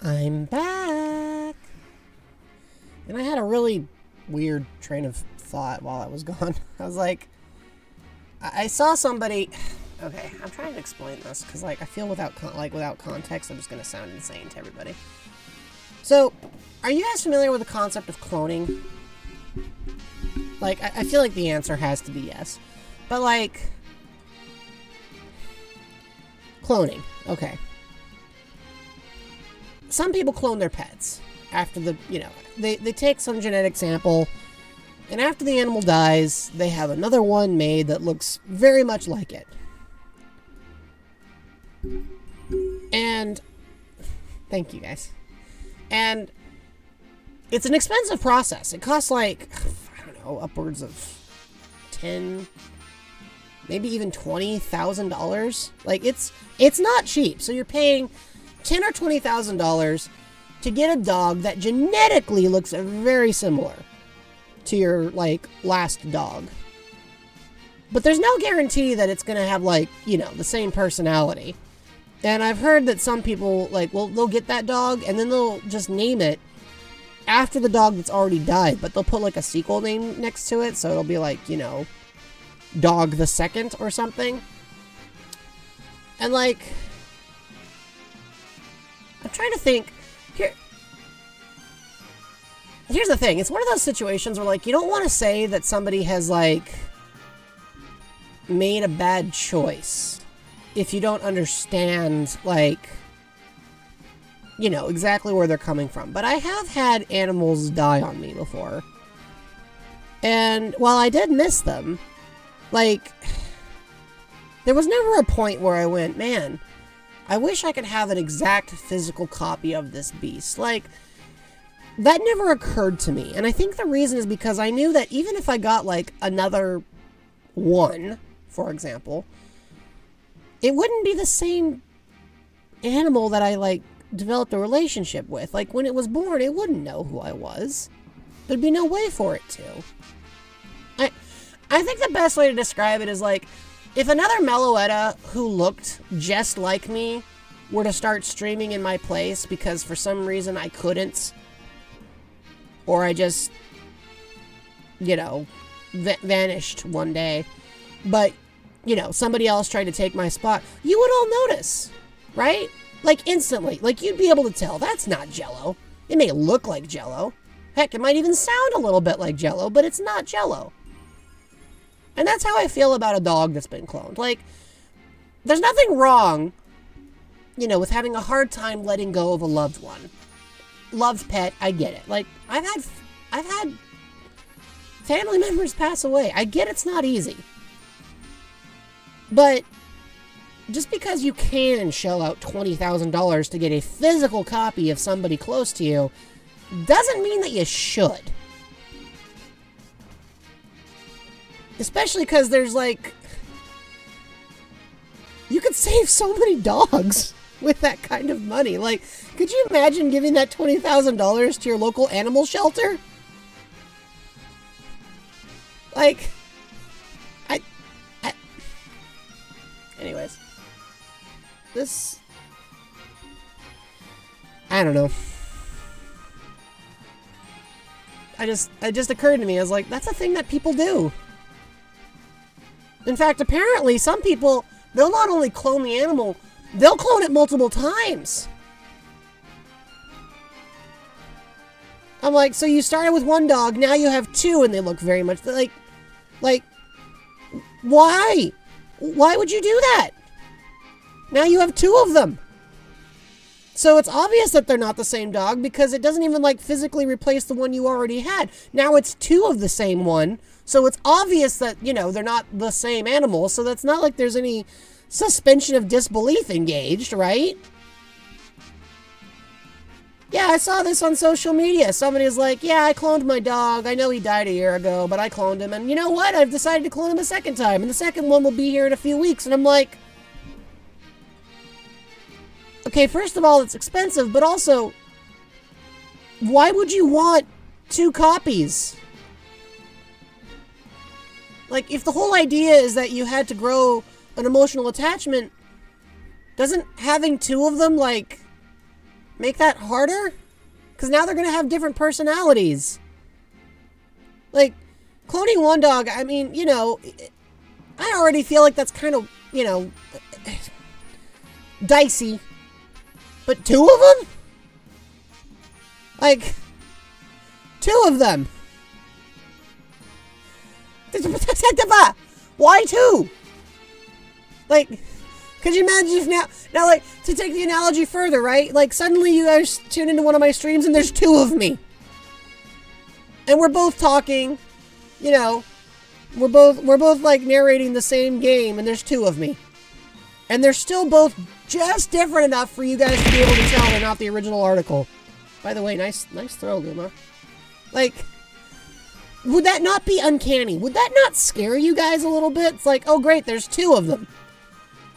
I'm back. And I had a really weird train of thought while I was gone. I was like, I saw somebody. Okay, I'm trying to explain this because, like, I feel without context, I'm just gonna sound insane to everybody. So, are you guys familiar with the concept of cloning? Like, I feel like the answer has to be yes, but like, cloning. Okay. Some people clone their pets after the, they take some genetic sample, and after the animal dies, they have another one made that looks very much like it. And thank you guys. And it's an expensive process. It costs like, I don't know, upwards of 10, maybe even $20,000. Like it's not cheap. So you're paying $10,000 or $20,000 to get a dog that genetically looks very similar to your like last dog. But there's no guarantee that it's gonna have like, the same personality. And I've heard that some people they'll get that dog and then they'll just name it after the dog that's already died, but they'll put like a sequel name next to it, so it'll be like, Dog the Second or something. And like, I'm trying to think. Here's the thing. It's one of those situations where like you don't want to say that somebody has like made a bad choice if you don't understand like exactly where they're coming from. But I have had animals die on me before. And while I did miss them, like, there was never a point where I went, man, I wish I could have an exact physical copy of this beast. Like, that never occurred to me. And I think the reason is because I knew that even if I got, like, another one, for example, it wouldn't be the same animal that I, like, developed a relationship with. Like, when it was born, it wouldn't know who I was. There'd be no way for it to. I think the best way to describe it is like, if another Meloetta who looked just like me were to start streaming in my place because for some reason I couldn't, or I just, vanished one day, but, somebody else tried to take my spot, you would all notice, right? Like, instantly. Like, you'd be able to tell, that's not Jello. It may look like Jello. Heck, it might even sound a little bit like Jello, but it's not Jello. And that's how I feel about a dog that's been cloned. Like, there's nothing wrong, with having a hard time letting go of a loved one. Loved pet, I get it. Like, I've had family members pass away. I get it's not easy. But just because you can shell out $20,000 to get a physical copy of somebody close to you doesn't mean that you should. Especially because there's like, you could save so many dogs with that kind of money. Like, could you imagine giving that $20,000 to your local animal shelter? Like, anyways, I don't know. It just occurred to me, I was like, that's a thing that people do. In fact, apparently, some people, they'll not only clone the animal, they'll clone it multiple times. I'm like, so you started with one dog, now you have two, and they look very much like, why? Why would you do that? Now you have two of them. So it's obvious that they're not the same dog because it doesn't even, like, physically replace the one you already had. Now it's two of the same one. So it's obvious that, they're not the same animal. So that's not like there's any suspension of disbelief engaged, right? Yeah, I saw this on social media. Somebody was like, yeah, I cloned my dog. I know he died a year ago, but I cloned him. And you know what? I've decided to clone him a second time. And the second one will be here in a few weeks. And I'm like, okay, first of all, it's expensive, but also, why would you want two copies? Like, if the whole idea is that you had to grow an emotional attachment, doesn't having two of them, like, make that harder? Because now they're going to have different personalities. Like, cloning one dog, I mean, you know, I already feel like that's kind of, you know, dicey. But 2 of them? Like, 2 of them. Why 2? Like, could you imagine if now, like, to take the analogy further, right? Like, suddenly you guys tune into one of my streams and there's 2 of me. And we're both talking, you know, we're both like narrating the same game and there's 2 of me. And they're still both just different enough for you guys to be able to tell they're not the original article. By the way, nice throw, Guma. Like, would that not be uncanny? Would that not scare you guys a little bit? It's like, oh great, there's 2 of them.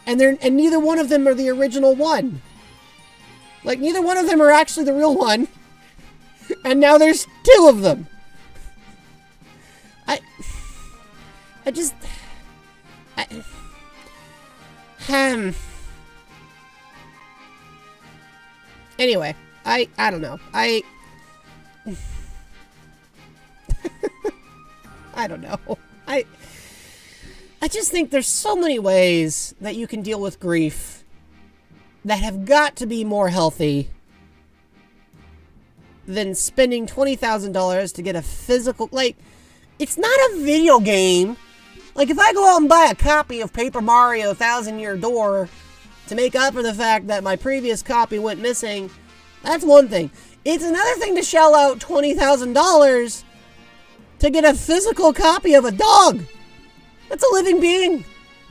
And neither one of them are the original one. Like, neither one of them are actually the real one. And now there's 2 of them. Anyway, I don't know. I don't know. I just think there's so many ways that you can deal with grief that have got to be more healthy than spending $20,000 to get a physical, like, it's not a video game. Like, if I go out and buy a copy of Paper Mario Thousand Year Door to make up for the fact that my previous copy went missing, that's one thing. It's another thing to shell out $20,000 to get a physical copy of a dog. That's a living being.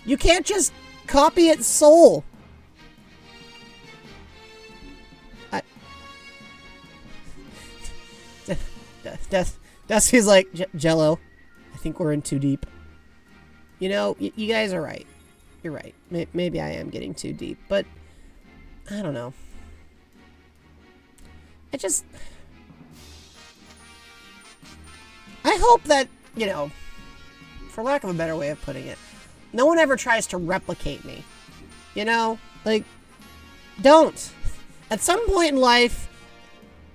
You can't just copy its soul. Dusty's like, Jello, I think we're in too deep. You know, you guys are right. You're right. Maybe I am getting too deep, but I don't know. I hope that, you know, for lack of a better way of putting it, no one ever tries to replicate me. You know? Like, don't. At some point in life,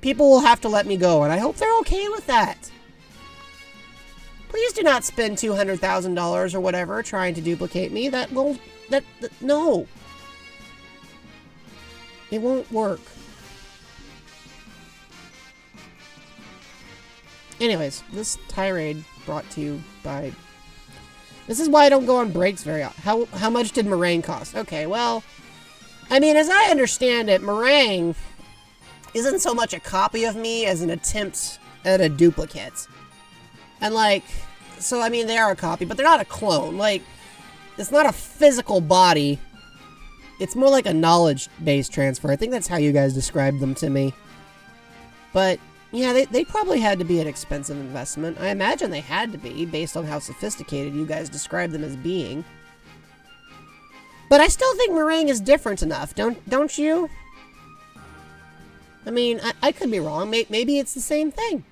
people will have to let me go, and I hope they're okay with that. Please do not spend $200,000 or whatever trying to duplicate me. No. It won't work. Anyways, this tirade brought to you by... This is why I don't go on breaks very often. How much did Meringue cost? Okay, well... I mean, as I understand it, Meringue isn't so much a copy of me as an attempt at a duplicate. And, like... So, I mean, they are a copy, but they're not a clone. Like, it's not a physical body. It's more like a knowledge-based transfer. I think that's how you guys described them to me. But... yeah, they probably had to be an expensive investment. I imagine they had to be, based on how sophisticated you guys described them as being. But I still think Meringue is different enough, don't you? I mean, I could be wrong. Maybe it's the same thing.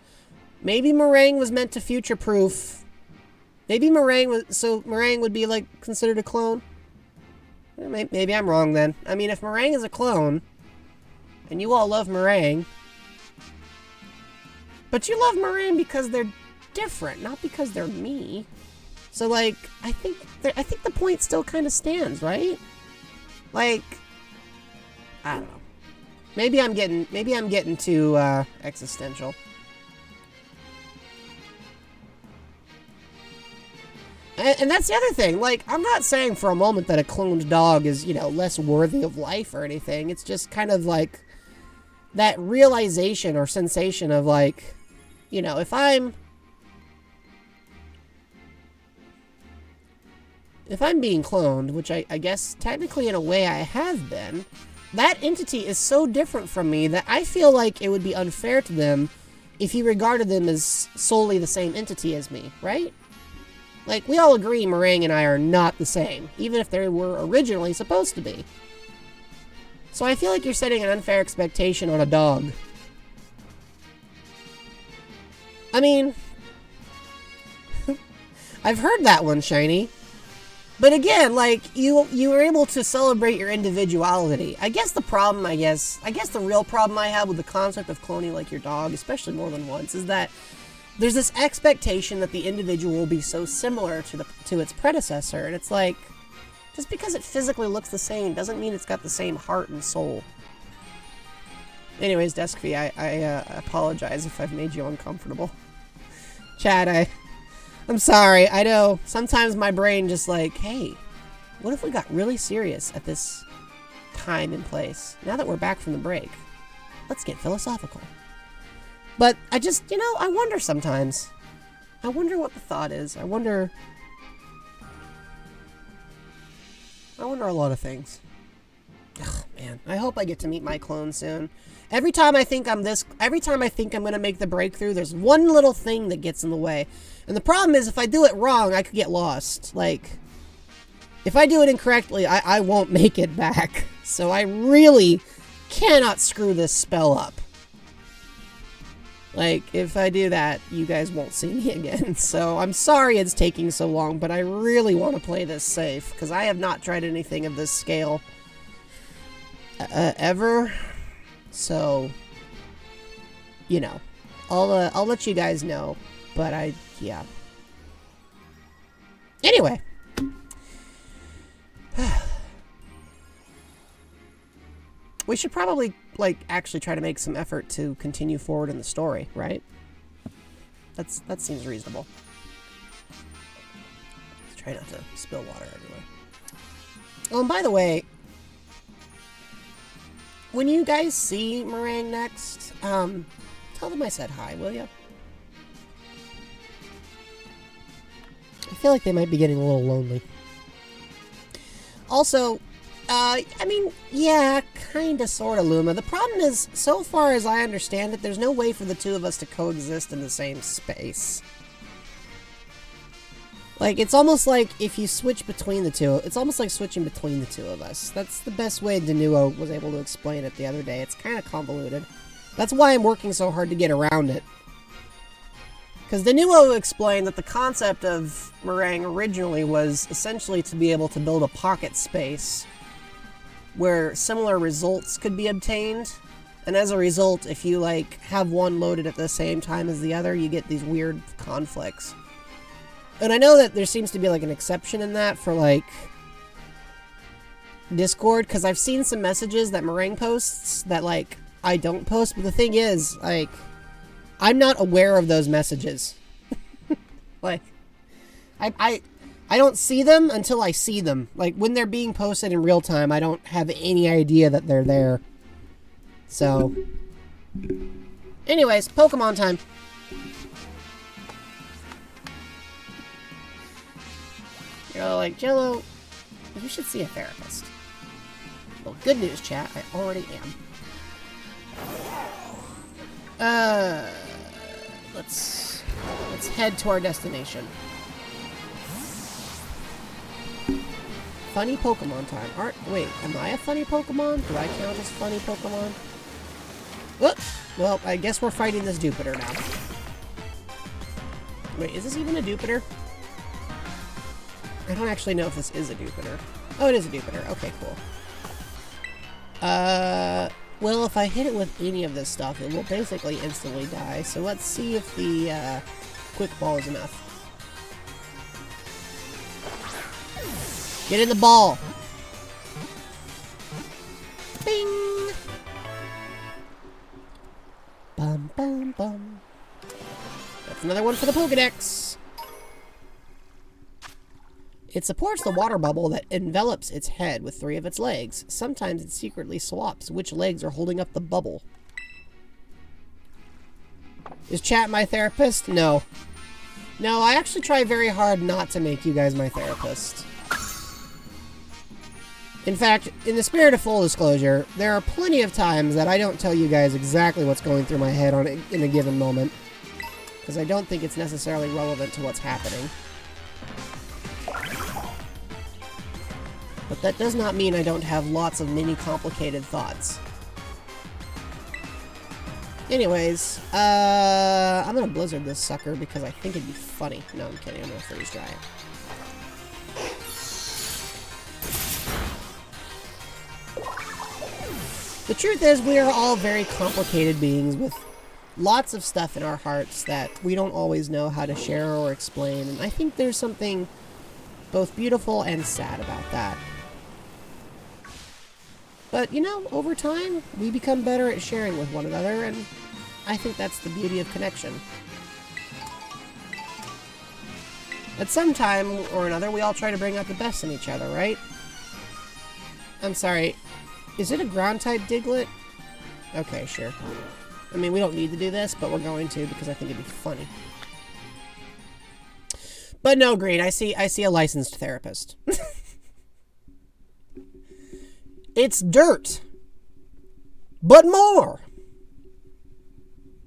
Maybe Meringue was meant to future-proof. Maybe Meringue would be, like, considered a clone. Maybe I'm wrong, then. I mean, if Meringue is a clone, and you all love Meringue... But you love Meringue because they're different, not because they're me. So, like, I think the point still kind of stands, right? Like, I don't know. Maybe I'm getting too existential. And that's the other thing. Like, I'm not saying for a moment that a cloned dog is, you know, less worthy of life or anything. It's just kind of like that realization or sensation of, like, you know, if I'm being cloned, which I guess technically in a way I have been, that entity is so different from me that I feel like it would be unfair to them if you regarded them as solely the same entity as me, right? Like, we all agree Meringue and I are not the same, even if they were originally supposed to be. So I feel like you're setting an unfair expectation on a dog. I mean, I've heard that one, Shiny. But again, like, you were able to celebrate your individuality. I guess the problem, I guess the real problem I have with the concept of cloning like your dog, especially more than once, is that there's this expectation that the individual will be so similar to its predecessor, and it's like, just because it physically looks the same doesn't mean it's got the same heart and soul. Anyways, Deskfee, I apologize if I've made you uncomfortable. Chad, I'm sorry. I know sometimes my brain just like, hey, what if we got really serious at this time and place? Now that we're back from the break, let's get philosophical. But I just, I wonder sometimes. I wonder what the thought is. I wonder a lot of things. Oh, man. I hope I get to meet my clone soon. Every time I think I'm going to make the breakthrough, there's one little thing that gets in the way. And the problem is, if I do it wrong, I could get lost. Like, if I do it incorrectly, I won't make it back. So I really cannot screw this spell up. Like, if I do that, you guys won't see me again. So I'm sorry it's taking so long, but I really want to play this safe, because I have not tried anything of this scale ever. So, I'll let you guys know. But yeah. Anyway. We should probably, actually try to make some effort to continue forward in the story, right? That seems reasonable. Let's try not to spill water everywhere. Oh, and by the way, when you guys see Meringue next, tell them I said hi, will you? I feel like they might be getting a little lonely. Also, yeah, kinda, sorta, Luma. The problem is, so far as I understand it, there's no way for the two of us to coexist in the same space. Like, it's almost like if you switch between the two, it's almost like switching between the two of us. That's the best way Denuo was able to explain it the other day. It's kind of convoluted. That's why I'm working so hard to get around it. Because Denuo explained that the concept of Meringue originally was essentially to be able to build a pocket space where similar results could be obtained. And as a result, if you, have one loaded at the same time as the other, you get these weird conflicts. And I know that there seems to be, an exception in that for, Discord, because I've seen some messages that Meringue posts that, I don't post, but the thing is, I'm not aware of those messages. I don't see them until I see them. When they're being posted in real time, I don't have any idea that they're there. So, anyways, Pokemon time. You're like, Jello, you should see a therapist. Well, good news, chat. I already am. Let's head to our destination. Funny Pokemon time. Wait, am I a funny Pokemon? Do I count as funny Pokemon? Well, I guess we're fighting this Jupiter now. Wait, is this even a Jupiter? I don't actually know if this is a Jupiter. Oh, it is a Jupiter. Okay, cool. Well, if I hit it with any of this stuff, it will basically instantly die. So let's see if the, Quick Ball is enough. Get in the ball! Bing! Bum, bum, bum. That's another one for the Pokedex! It supports the water bubble that envelops its head with 3 of its legs. Sometimes it secretly swaps which legs are holding up the bubble. Is chat my therapist? No. No, I actually try very hard not to make you guys my therapist. In fact, in the spirit of full disclosure, there are plenty of times that I don't tell you guys exactly what's going through my head in a given moment. Because I don't think it's necessarily relevant to what's happening. But that does not mean I don't have lots of mini complicated thoughts. Anyways, I'm gonna Blizzard this sucker because I think it'd be funny. No, I'm kidding. I'm gonna freeze dry it. The truth is, we are all very complicated beings with lots of stuff in our hearts that we don't always know how to share or explain, and I think there's something both beautiful and sad about that. But, you know, over time, we become better at sharing with one another, and I think that's the beauty of connection. At some time or another, we all try to bring out the best in each other, right? I'm sorry, is it a ground-type Diglett? Okay, sure. I mean, we don't need to do this, but we're going to because I think it'd be funny. But no, Green, I see a licensed therapist. It's dirt, but more.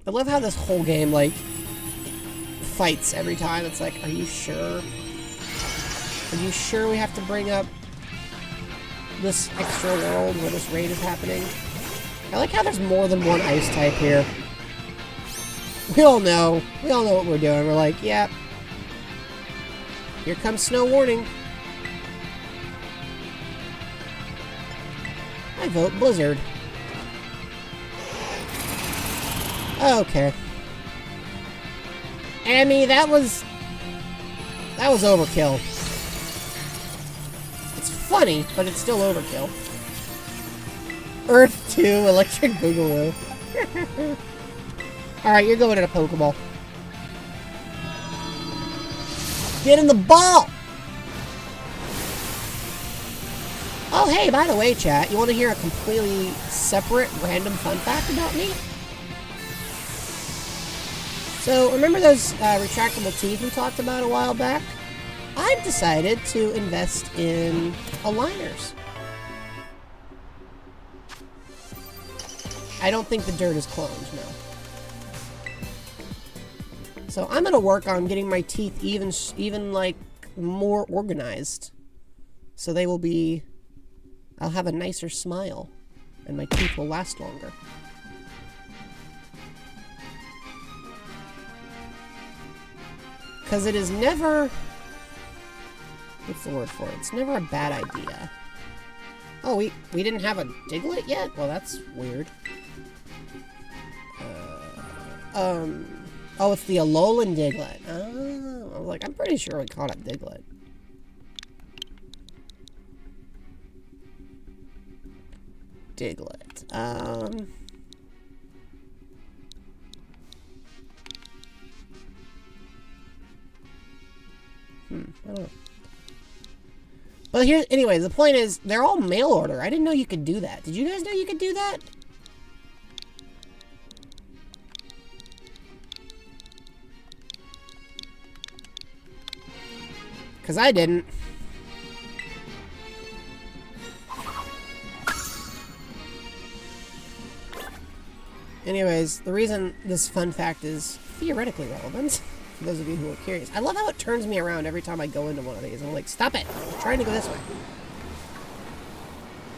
I love how this whole game, like, fights every time. It's like, are you sure? Are you sure we have to bring up this extra world where this raid is happening? I like how there's more than one ice type here. We all know what we're doing. We're like, yeah. Here comes snow warning. I vote Blizzard. Okay. Amy, that was overkill. It's funny, but it's still overkill. Earth 2, Electric Boogaloo. Alright, you're going in a Pokeball. Get in the ball! Oh, hey, by the way, chat, you want to hear a completely separate, random fun fact about me? So, remember those retractable teeth we talked about a while back? I've decided to invest in aligners. I don't think the dirt is cloned, no. So I'm gonna work on getting my teeth even like more organized. So they will be, I'll have a nicer smile and my teeth will last longer. Because it is never, what's the word for it? It's never a bad idea. Oh, we didn't have a Diglett yet? Well, that's weird. Oh, it's the Alolan Diglett. Oh, I was like, I'm pretty sure we caught it Diglett. Diglett. I don't know. But here, anyways, the point is, they're all mail order. I didn't know you could do that. Did you guys know you could do that? Because I didn't. Anyways, the reason this fun fact is theoretically relevant, for those of you who are curious. I love how it turns me around every time I go into one of these. I'm like, stop it! I'm trying to go this way.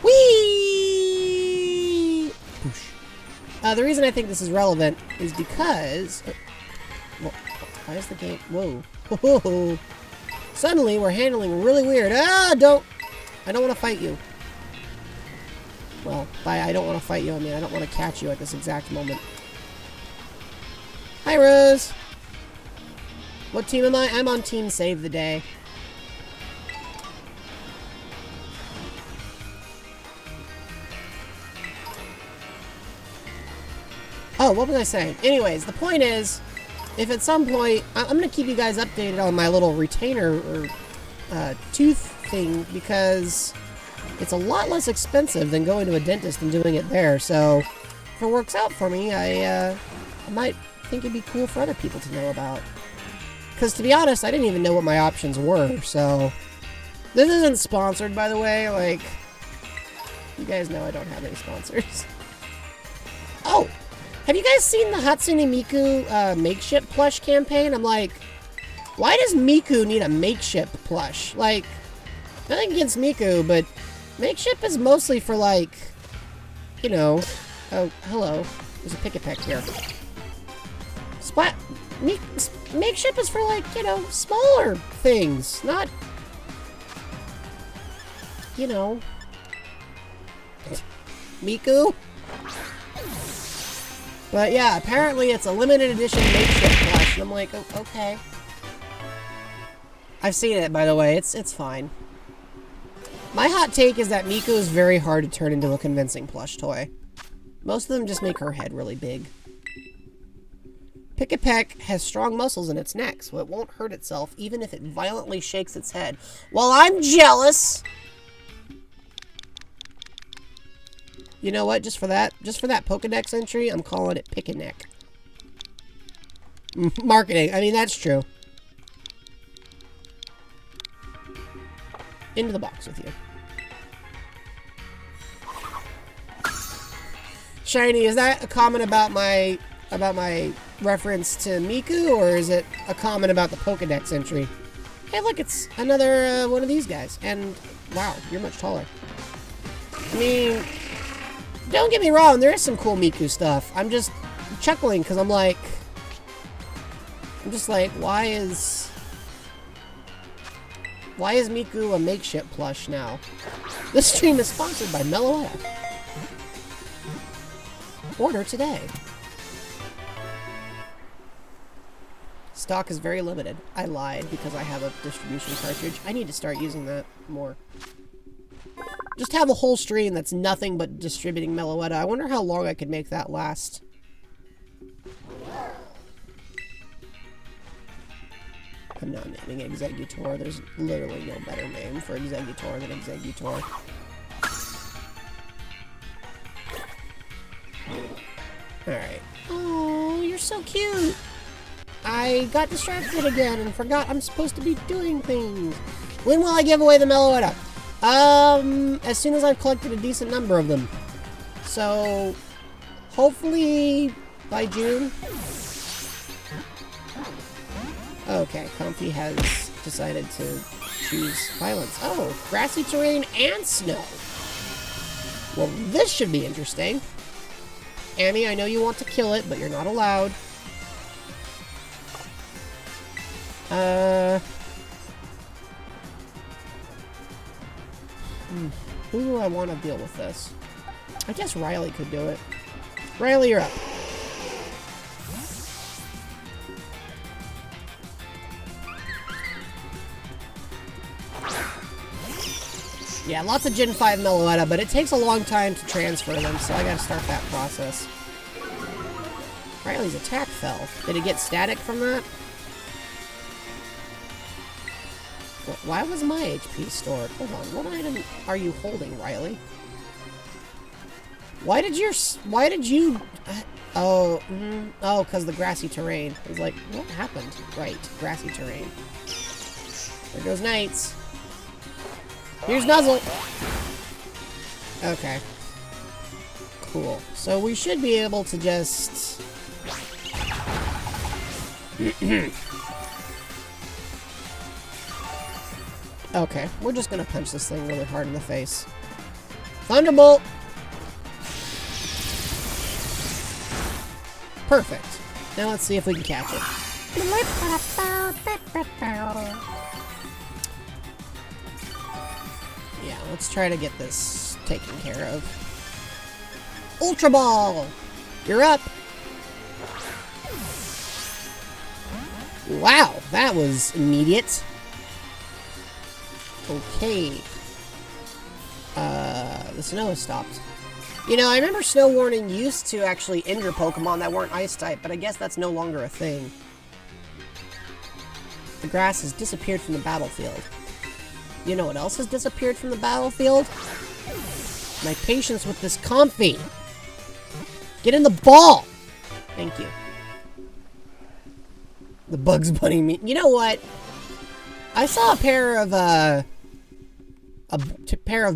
Whee! The reason I think this is relevant is because... well, why is the game... Whoa. Whoa. Suddenly, we're handling really weird. I don't want to fight you. Well, I don't want to fight you. I mean, I don't want to catch you at this exact moment. Hi, Rose. What team am I? I'm on Team Save the Day. Oh, what was I saying? Anyways, the point is, if at some point, I'm going to keep you guys updated on my little retainer or tooth thing, because it's a lot less expensive than going to a dentist and doing it there. So if it works out for me, I might think it'd be cool for other people to know about. Because to be honest, I didn't even know what my options were. So this isn't sponsored, by the way. Like, you guys know I don't have any sponsors. Oh! Have you guys seen the Hatsune Miku makeshift plush campaign? I'm like, why does Miku need a makeshift plush? Like, nothing against Miku, but makeshift is mostly for, like, you know... Oh, hello. There's a Pick-a-Peck here. Makeshift is for, like, you know, smaller things, not... You know... Miku? But yeah, apparently it's a limited edition makeshift plush, and I'm like, oh, okay. I've seen it, by the way. It's fine. My hot take is that Miku is very hard to turn into a convincing plush toy. Most of them just make her head really big. Pick-a-Peck has strong muscles in its neck, so it won't hurt itself even if it violently shakes its head. Well, I'm jealous! You know what? Just for that Pokedex entry, I'm calling it Pick-a-Neck. Marketing. I mean, that's true. Into the box with you. Shiny, is that a comment about my reference to Miku, or is it a comment about the Pokedex entry? Hey, look, it's another one of these guys. And wow, you're much taller. I mean, don't get me wrong, there is some cool Miku stuff. I'm just chuckling because I'm just like, why is Miku a makeshift plush now? This stream is sponsored by Meloetta. Order today. Stock is very limited. I lied because I have a distribution cartridge. I need to start using that more. Just have a whole stream that's nothing but distributing Meloetta. I wonder how long I could make that last. I'm not naming Exeggutor. There's literally no better name for Exeggutor than Exeggutor. Alright. Oh, you're so cute! I got distracted again and forgot I'm supposed to be doing things. When will I give away the Meloetta? As soon as I've collected a decent number of them. So, hopefully by June. Okay, Comfy has decided to choose violence. Oh, grassy terrain and snow. Well, this should be interesting. Amy, I know you want to kill it, but you're not allowed. Who do I want to deal with this? I guess Riley could do it. Riley, you're up. Yeah, lots of Gen 5 Meloetta, but it takes a long time to transfer them, so I gotta start that process. Riley's attack fell. Did it get static from that? Why was my HP stored? Hold on, what item are you holding, Riley? Why did you... Oh, because the grassy terrain. I was like, what happened? Right, grassy terrain. There goes Knights. Here's Nuzzle! Okay. Cool. So we should be able to just... Okay, we're just gonna punch this thing really hard in the face. Thunderbolt! Perfect. Now let's see if we can catch it. Yeah, let's try to get this taken care of. Ultra Ball! You're up! Wow, that was immediate. Okay. The snow has stopped. You know, I remember Snow Warning used to actually injure Pokemon that weren't Ice-type, but I guess that's no longer a thing. The grass has disappeared from the battlefield. You know what else has disappeared from the battlefield? My patience with this Comfy. Get in the ball! Thank you. The Bugs Bunny me. You know what? I saw a pair of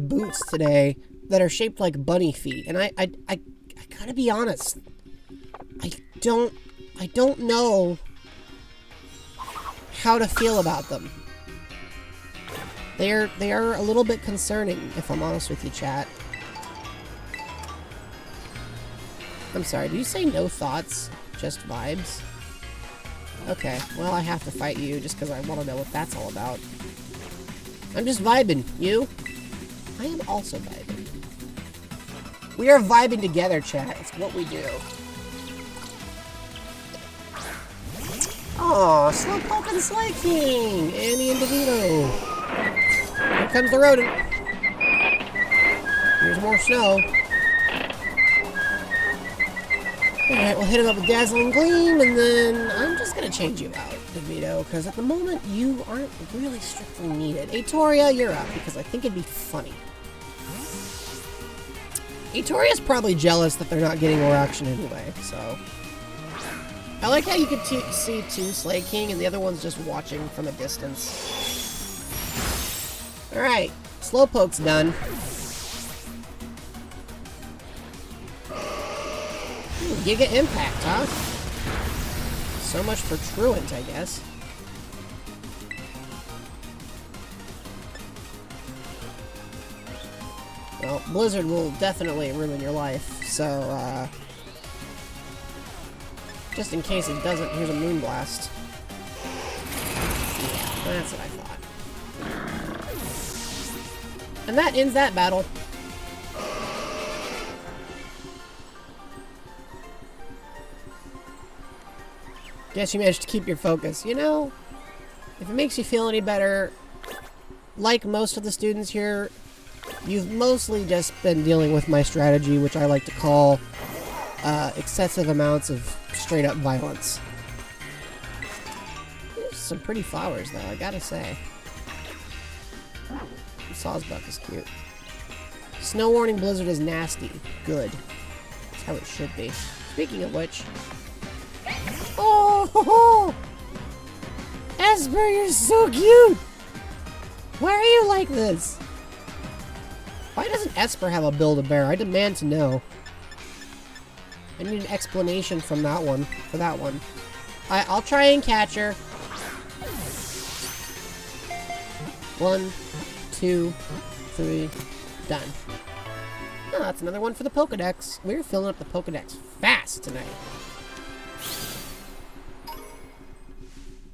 boots today that are shaped like bunny feet, and I gotta be honest. I don't know how to feel about them. They are a little bit concerning, if I'm honest with you, chat. I'm sorry, did you say no thoughts? Just vibes? Okay, well, I have to fight you just because I want to know what that's all about. I'm just vibing. You? I am also vibing. We are vibing together, chat. It's what we do. Aw, Slowpoke and Slaking! Annie and DeVito. Here comes the rodent. Here's more snow. Alright, we'll hit him up with Dazzling Gleam, and then I'm just gonna change you out, DeVito, because at the moment you aren't really strictly needed. Atoria, you're up, because I think it'd be funny. Atoria's probably jealous that they're not getting more action anyway, so... I like how you could see two Slaking and the other one's just watching from a distance. Alright, Slowpoke's done. Ooh, Giga Impact, huh? So much for Truant, I guess. Well, Blizzard will definitely ruin your life, so, just in case it doesn't, here's a Moonblast. Yeah, that's what I thought. And that ends that battle. Guess you managed to keep your focus. You know, if it makes you feel any better, like most of the students here, you've mostly just been dealing with my strategy, which I like to call excessive amounts of straight-up violence. There's some pretty flowers, though, I gotta say. Sawsbuck is cute. Snow Warning Blizzard is nasty. Good. That's how it should be. Speaking of which... Oh! Ho, ho. Esper, you're so cute! Why are you like this? Why doesn't Esper have a Build-A-Bear? I demand to know. I need an explanation from that one. For that one. I'll try and catch her. 1, 2, 3, done. Oh, that's another one for the Pokedex. We're filling up the Pokedex fast tonight.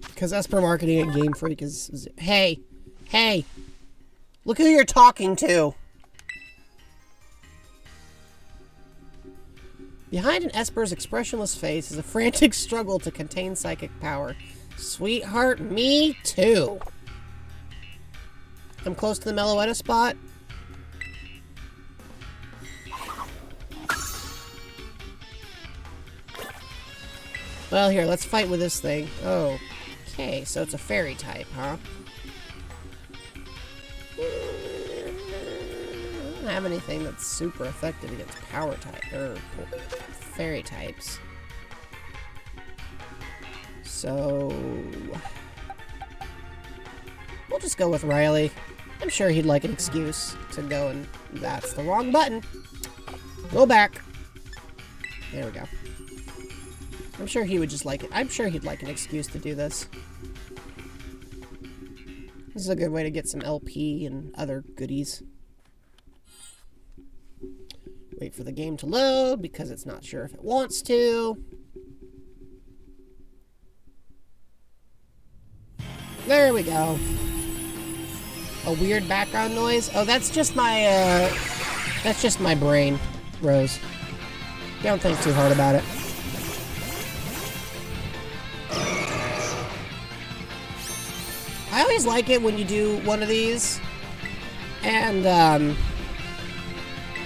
Because Esper marketing at Game Freak is... Hey! Hey! Look who you're talking to! Behind an Esper's expressionless face is a frantic struggle to contain psychic power. Sweetheart, me too! I'm close to the Meloetta spot. Well, here, let's fight with this thing. Oh, okay, so it's a fairy type, huh? I don't have anything that's super effective against power type, or fairy types. So... we'll just go with Riley. I'm sure he'd like an excuse to go and... That's the wrong button. Go back. There we go. I'm sure he would just like it. I'm sure he'd like an excuse to do this. This is a good way to get some LP and other goodies. Wait for the game to load because it's not sure if it wants to. There we go. A weird background noise? Oh, that's just my brain, Rose. Don't think too hard about it. I always like it when you do one of these, and,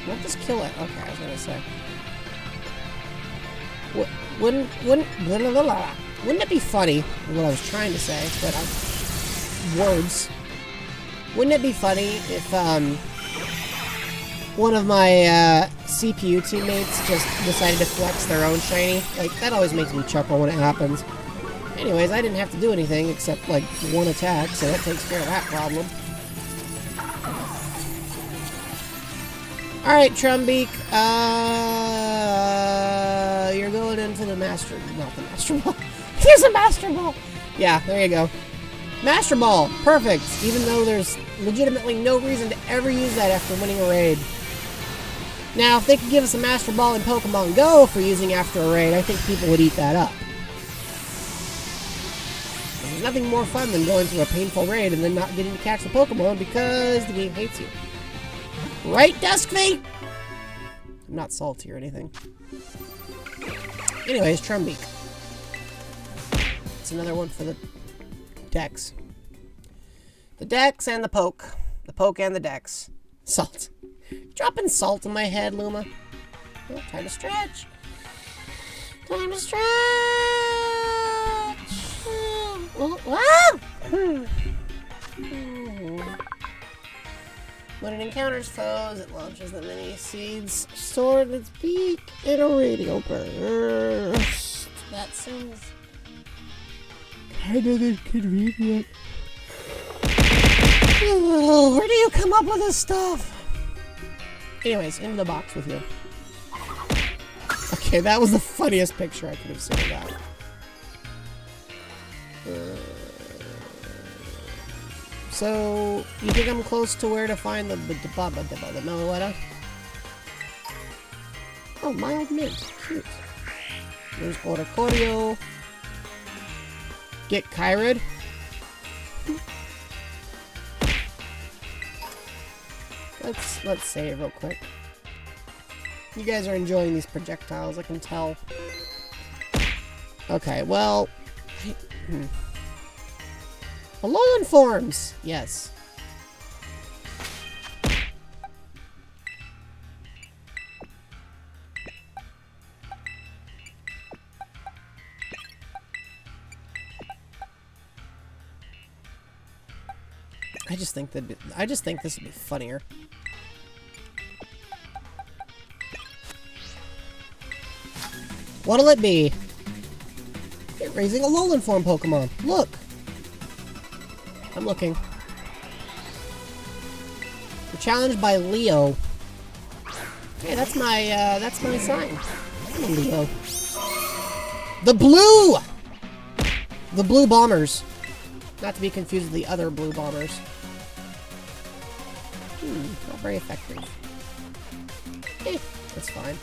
won't this kill it? Okay, I was gonna say. Wouldn't it be funny, what I was trying to say, but words. Wouldn't it be funny if, one of my, CPU teammates just decided to flex their own shiny? Like, that always makes me chuckle when it happens. Anyways, I didn't have to do anything except, like, one attack, so that takes care of that problem. Alright, Trumbeak, you're going into the Master... not the Master Ball. Here's a Master Ball! Yeah, there you go. Master Ball! Perfect! Even though there's legitimately no reason to ever use that after winning a raid. Now, if they could give us a Master Ball in Pokemon Go for using after a raid, I think people would eat that up. There's nothing more fun than going through a painful raid and then not getting to catch the Pokemon because the game hates you. Right, Duskfeet? I'm not salty or anything. Anyways, Trumbeak. That's another one for the Dex. The Dex and the Poke. The Poke and the Dex. Salt. Dropping salt in my head, Luma. Oh, time to stretch. Time to stretch. When it encounters foes, it launches the mini seeds stored in its beak in a radial burst. That seems kind of inconvenient. Oh, where do you come up with this stuff? Anyways, into the box with you. Okay, that was the funniest picture I could have seen of that. So, you think I'm close to where to find the Meloetta? Oh, mild mint. Cute. There's Oricorio. Get Kyrid. Let's save real quick. You guys are enjoying these projectiles, I can tell. Okay, well... Alolan forms! Yes. I just think this would be funnier. What'll it be? You're raising a Alolan form Pokemon. Look! I'm looking. You're challenged by Leo. Hey, that's my sign. I'm a Leo. The blue! The blue bombers. Not to be confused with the other blue bombers. Not very effective. That's fine.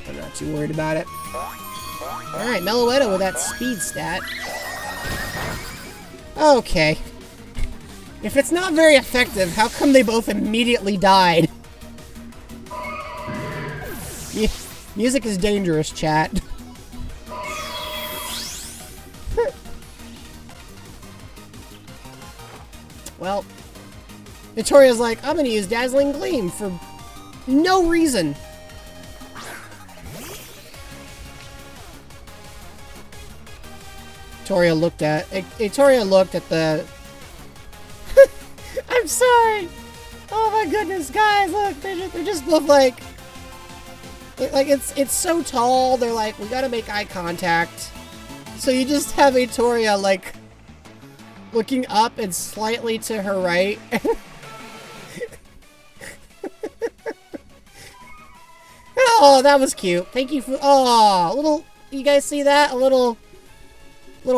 I'm not too worried about it. Alright, Meloetta with that speed stat. Okay. If it's not very effective, how come they both immediately died? Music is dangerous, chat. Well, Victoria's like, I'm gonna use Dazzling Gleam for no reason. Victoria looked at the... I'm sorry! Oh my goodness, guys, look, they just look like it's so tall, they're like, we gotta make eye contact. So you just have Victoria, like, looking up and slightly to her right. Oh, that was cute. Thank you for... Oh, little... You guys see that? A little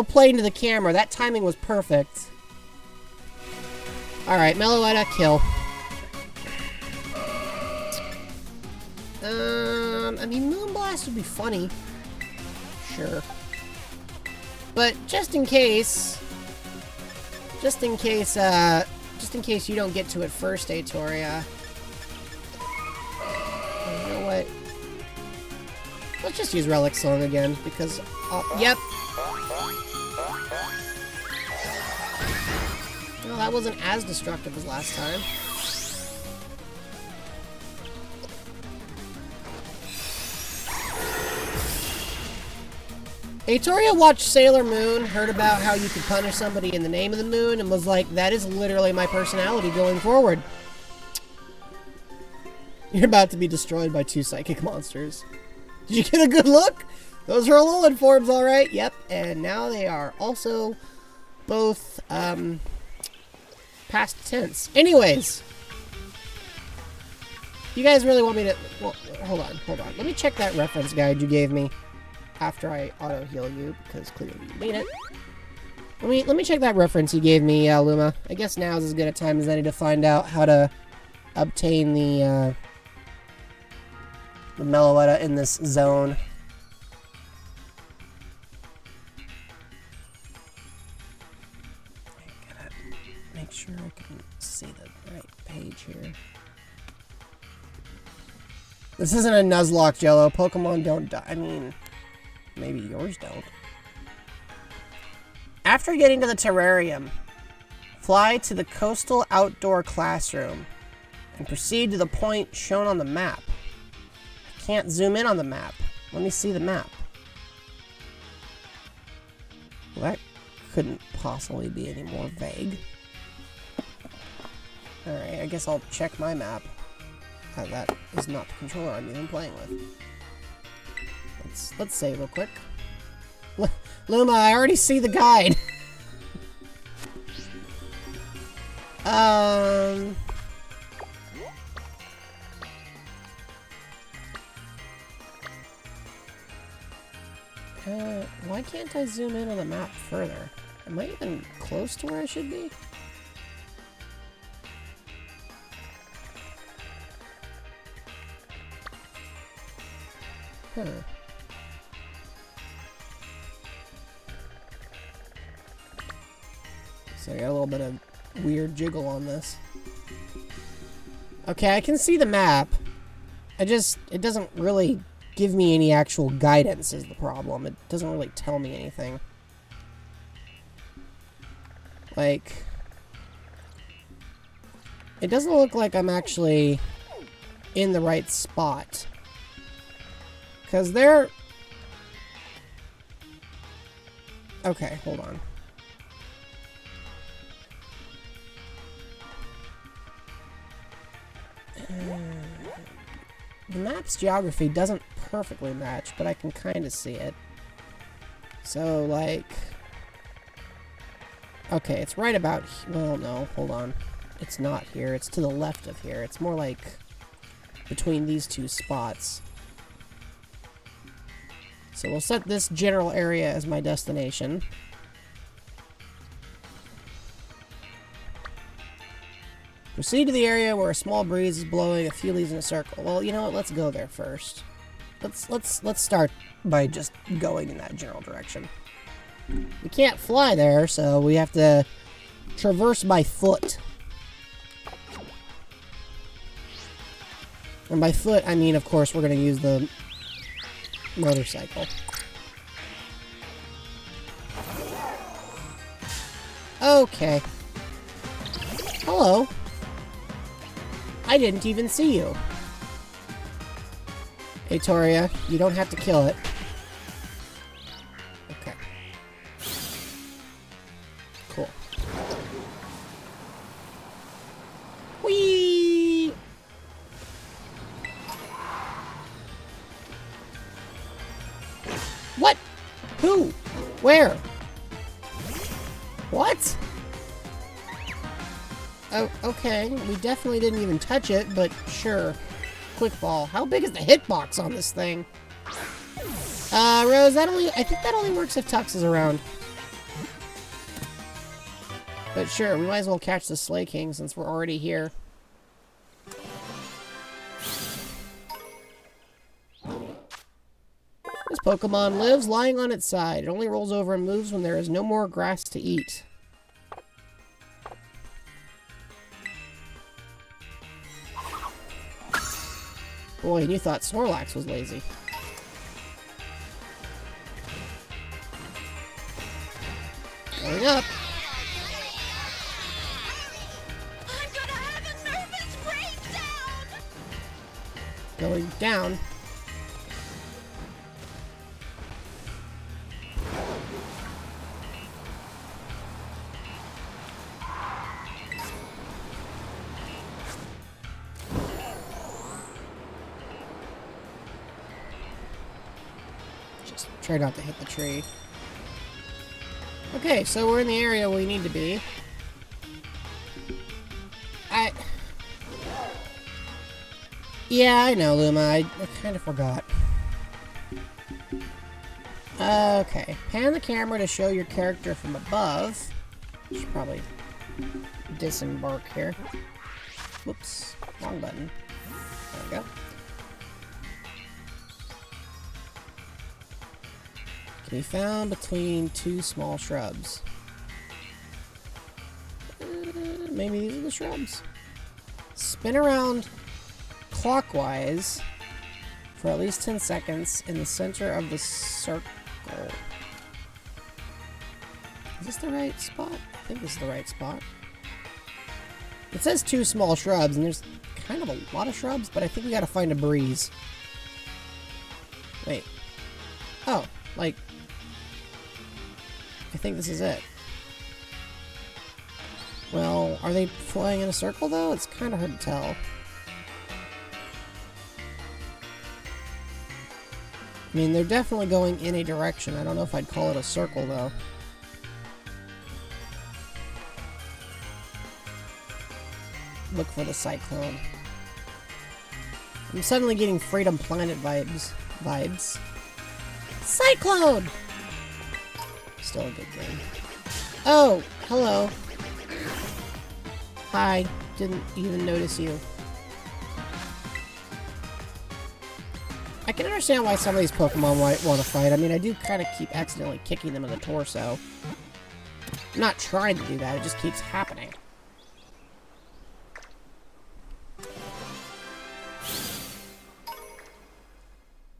play into the camera. That timing was perfect. Alright, Meloetta, kill. I mean, Moonblast would be funny. Sure. But just in case you don't get to it first, Atoria. You know what? Let's just use Relic Song again, because... yep. Well, that wasn't as destructive as last time. Atoria watched Sailor Moon, heard about how you could punish somebody in the name of the moon, and was like, that is literally my personality going forward. You're about to be destroyed by 2 psychic monsters. Did you get a good look? Those are Alolan forms, alright. Yep, and now they are also both, past tense. Anyways. You guys really want me to... Well, hold on. Let me check that reference guide you gave me after I auto-heal you, because clearly you made it. Let me check that reference you gave me, Luma. I guess now is as good a time as any to find out how to obtain the Meloetta in this zone. I gotta make sure I can see the right page here. This isn't a Nuzlocke, Jello. Pokemon don't die. I mean, maybe yours don't. After getting to the terrarium, fly to the coastal outdoor classroom and proceed to the point shown on the map. I can't zoom in on the map. Let me see the map. Well, that couldn't possibly be any more vague. Alright, I guess I'll check my map. That is not the controller I'm even playing with. Let's save real quick. Luma, I already see the guide. Why can't I zoom in on the map further? Am I even close to where I should be? Huh. So I got a little bit of weird jiggle on this. Okay, I can see the map. It doesn't really give me any actual guidance is the problem. It doesn't really tell me anything. Like, it doesn't look like I'm actually in the right spot. Because they're... Okay, hold on. The map's geography doesn't perfectly match, but I can kind of see it. So, like... Okay, it's right about... Well, no, hold on. It's not here. It's to the left of here. It's more like between these two spots. So we'll set this general area as my destination. Proceed to the area where a small breeze is blowing a few leaves in a circle. Well, you know what? Let's go there first. Let's start by just going in that general direction. We can't fly there, so we have to traverse by foot. And by foot, I mean, of course, we're going to use the motorcycle. Okay. Hello. I didn't even see you. Hey, Toria, you don't have to kill it. Okay. Cool. Whee! What? Who? Where? What? Oh, okay. We definitely didn't even touch it, but sure. Quick ball. How big is the hitbox on this thing? Rose, I think that only works if Tux is around. But sure, we might as well catch the Slay King since we're already here. This Pokemon lives lying on its side. It only rolls over and moves when there is no more grass to eat. Boy, and you thought Snorlax was lazy. Going up. I'm gonna have a nervous breakdown! Going down. Try not to hit the tree. Okay, so we're in the area we need to be. Yeah, I know, Luma. I kind of forgot. Okay. Pan the camera to show your character from above. Should probably disembark here. Whoops. Wrong button. There we go. Can be found between two small shrubs. Maybe these are the shrubs. Spin around clockwise for at least 10 seconds in the center of the circle. Is this the right spot? I think this is the right spot. It says 2 small shrubs, and there's kind of a lot of shrubs, but I think we gotta find a breeze. Wait. Oh, like... I think this is it. Well, are they flying in a circle, though? It's kind of hard to tell. I mean, they're definitely going in a direction. I don't know if I'd call it a circle, though. Look for the cyclone. I'm suddenly getting Freedom Planet vibes. Cyclone! Still a good game. Oh, hello. Hi. Didn't even notice you. I can understand why some of these Pokemon might want to fight. I mean, I do kind of keep accidentally kicking them in the torso. I'm not trying to do that, it just keeps happening.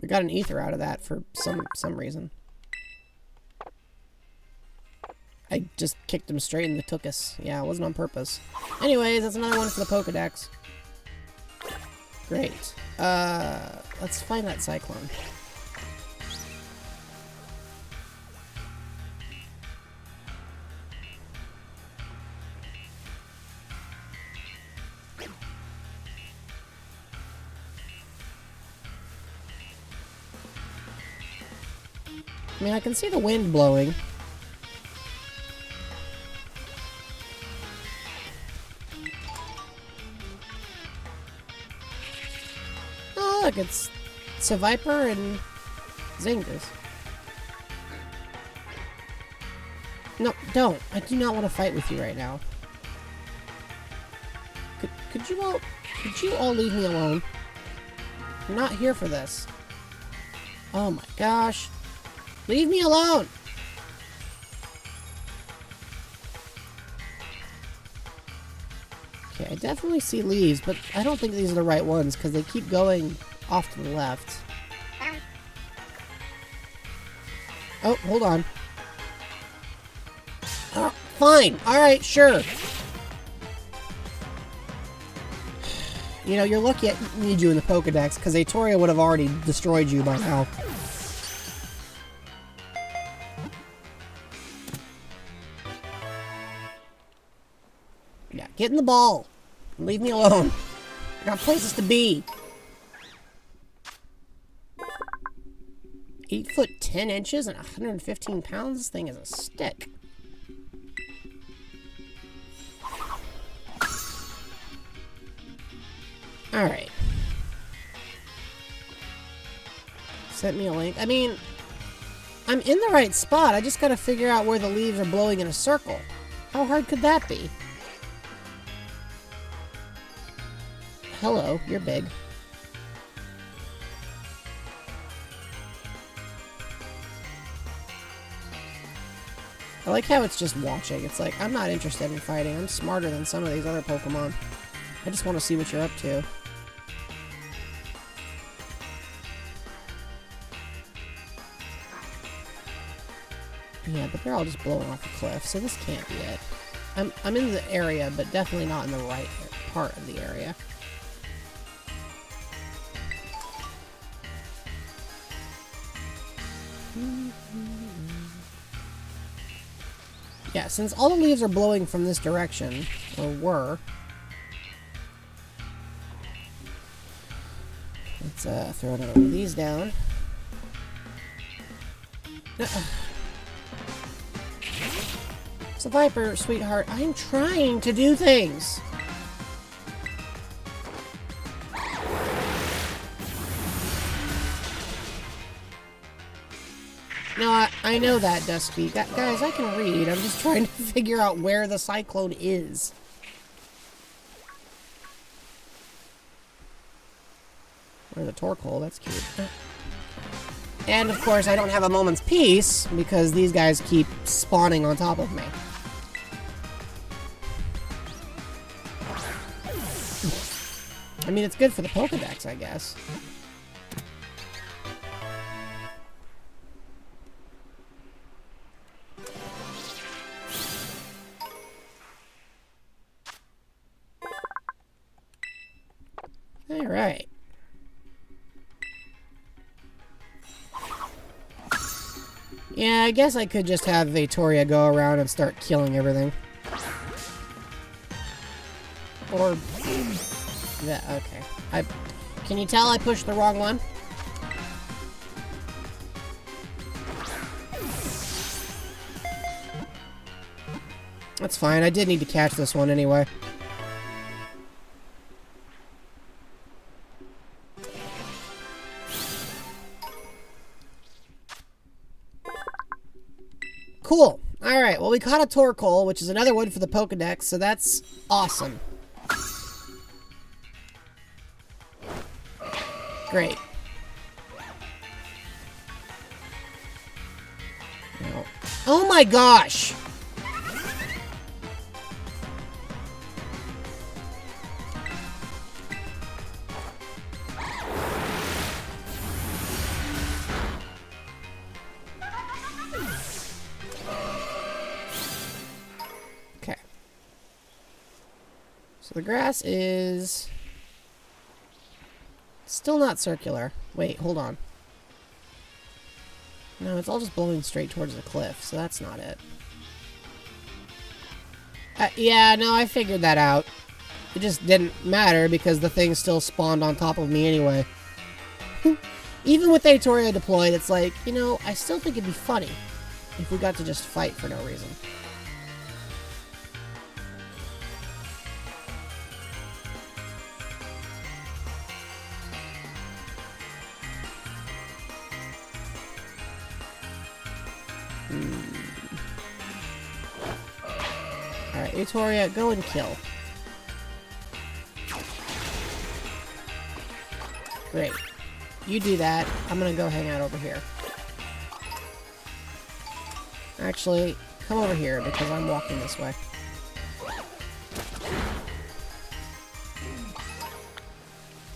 We got an ether out of that for some reason. I just kicked him straight in the tuchus. Yeah, it wasn't on purpose. Anyways, that's another one for the Pokedex. Great. Let's find that Cyclone. I mean, I can see the wind blowing. Oh, look, it's Seviper and Zingers. No, don't. I do not want to fight with you right now. Could you all leave me alone? I'm not here for this. Oh my gosh. Leave me alone! Okay, I definitely see leaves, but I don't think these are the right ones because they keep going off to the left. Oh, hold on. Oh, fine. Alright, sure. You know, you're lucky I need you in the Pokedex because Atoria would have already destroyed you by now. Yeah, get in the ball. Leave me alone. I got places to be. 8 foot 10 inches and 115 pounds? This thing is a stick. Alright. Sent me a link. I mean, I'm in the right spot. I just gotta figure out where the leaves are blowing in a circle. How hard could that be? Hello, you're big. I like how it's just watching. It's like, I'm not interested in fighting. I'm smarter than some of these other Pokemon. I just want to see what you're up to. Yeah, but they're all just blowing off a cliff, so this can't be it. I'm in the area, but definitely not in the right part of the area. Yeah, since all the leaves are blowing from this direction, or were, let's throw another one of these down. Seviper, sweetheart, I'm trying to do things! No, I know that, Dusky. Guys, I can read. I'm just trying to figure out where the Cyclone is. Where's the Torkoal? That's cute. And, of course, I don't have a moment's peace because these guys keep spawning on top of me. I mean, it's good for the Pokedex, I guess. Alright. Yeah, I guess I could just have Victoria go around and start killing everything. Or... yeah, okay. Can you tell I pushed the wrong one? That's fine, I did need to catch this one anyway. Cool. Alright, well we caught a Torkoal, which is another one for the Pokedex, so that's awesome. Great. No. Oh my gosh! Okay. So the grass is... still not circular. Wait, hold on. No, it's all just blowing straight towards the cliff, so that's not it. Yeah, no, I figured that out. It just didn't matter because the thing still spawned on top of me anyway. Even with Atoria deployed, it's like, you know, I still think it'd be funny if we got to just fight for no reason. Alright, Atoria, go and kill. Great. You do that. I'm gonna go hang out over here. Actually, come over here because I'm walking this way.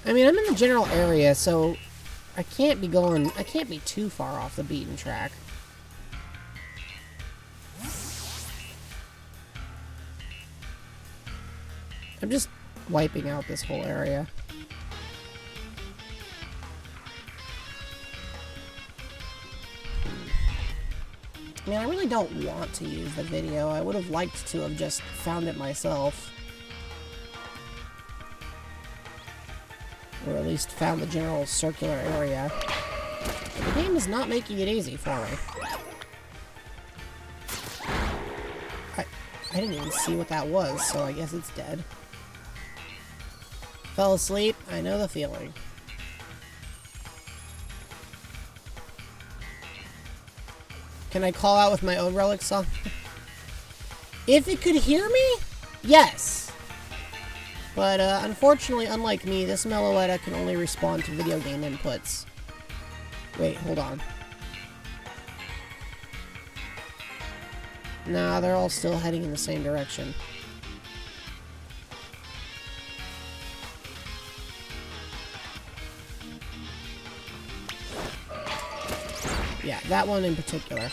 I mean, I'm in the general area, so I can't be too far off the beaten track. I'm just wiping out this whole area. I mean, I really don't want to use the video. I would have liked to have just found it myself. Or at least found the general circular area. But the game is not making it easy for me. I didn't even see what that was, so I guess it's dead. Fell asleep? I know the feeling. Can I call out with my own relic song? If it could hear me? Yes. But unfortunately, unlike me, this Meloetta can only respond to video game inputs. Wait, hold on. Nah, they're all still heading in the same direction. Yeah, that one in particular.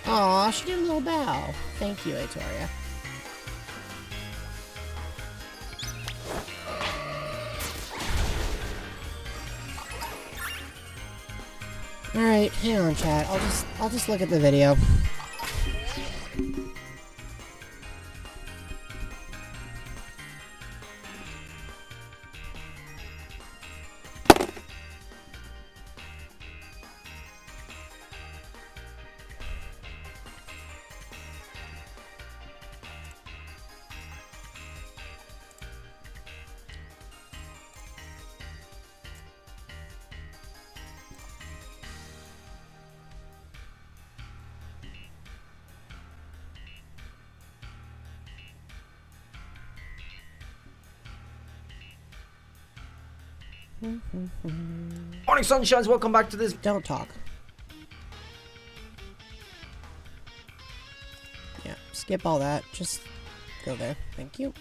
Aw, she did a little bow. Thank you, Atoria. Alright, hang on, chat. I'll just look at the video. Morning, sunshines. Welcome back to this. Don't talk. Yeah, skip all that. Just go there. Thank you.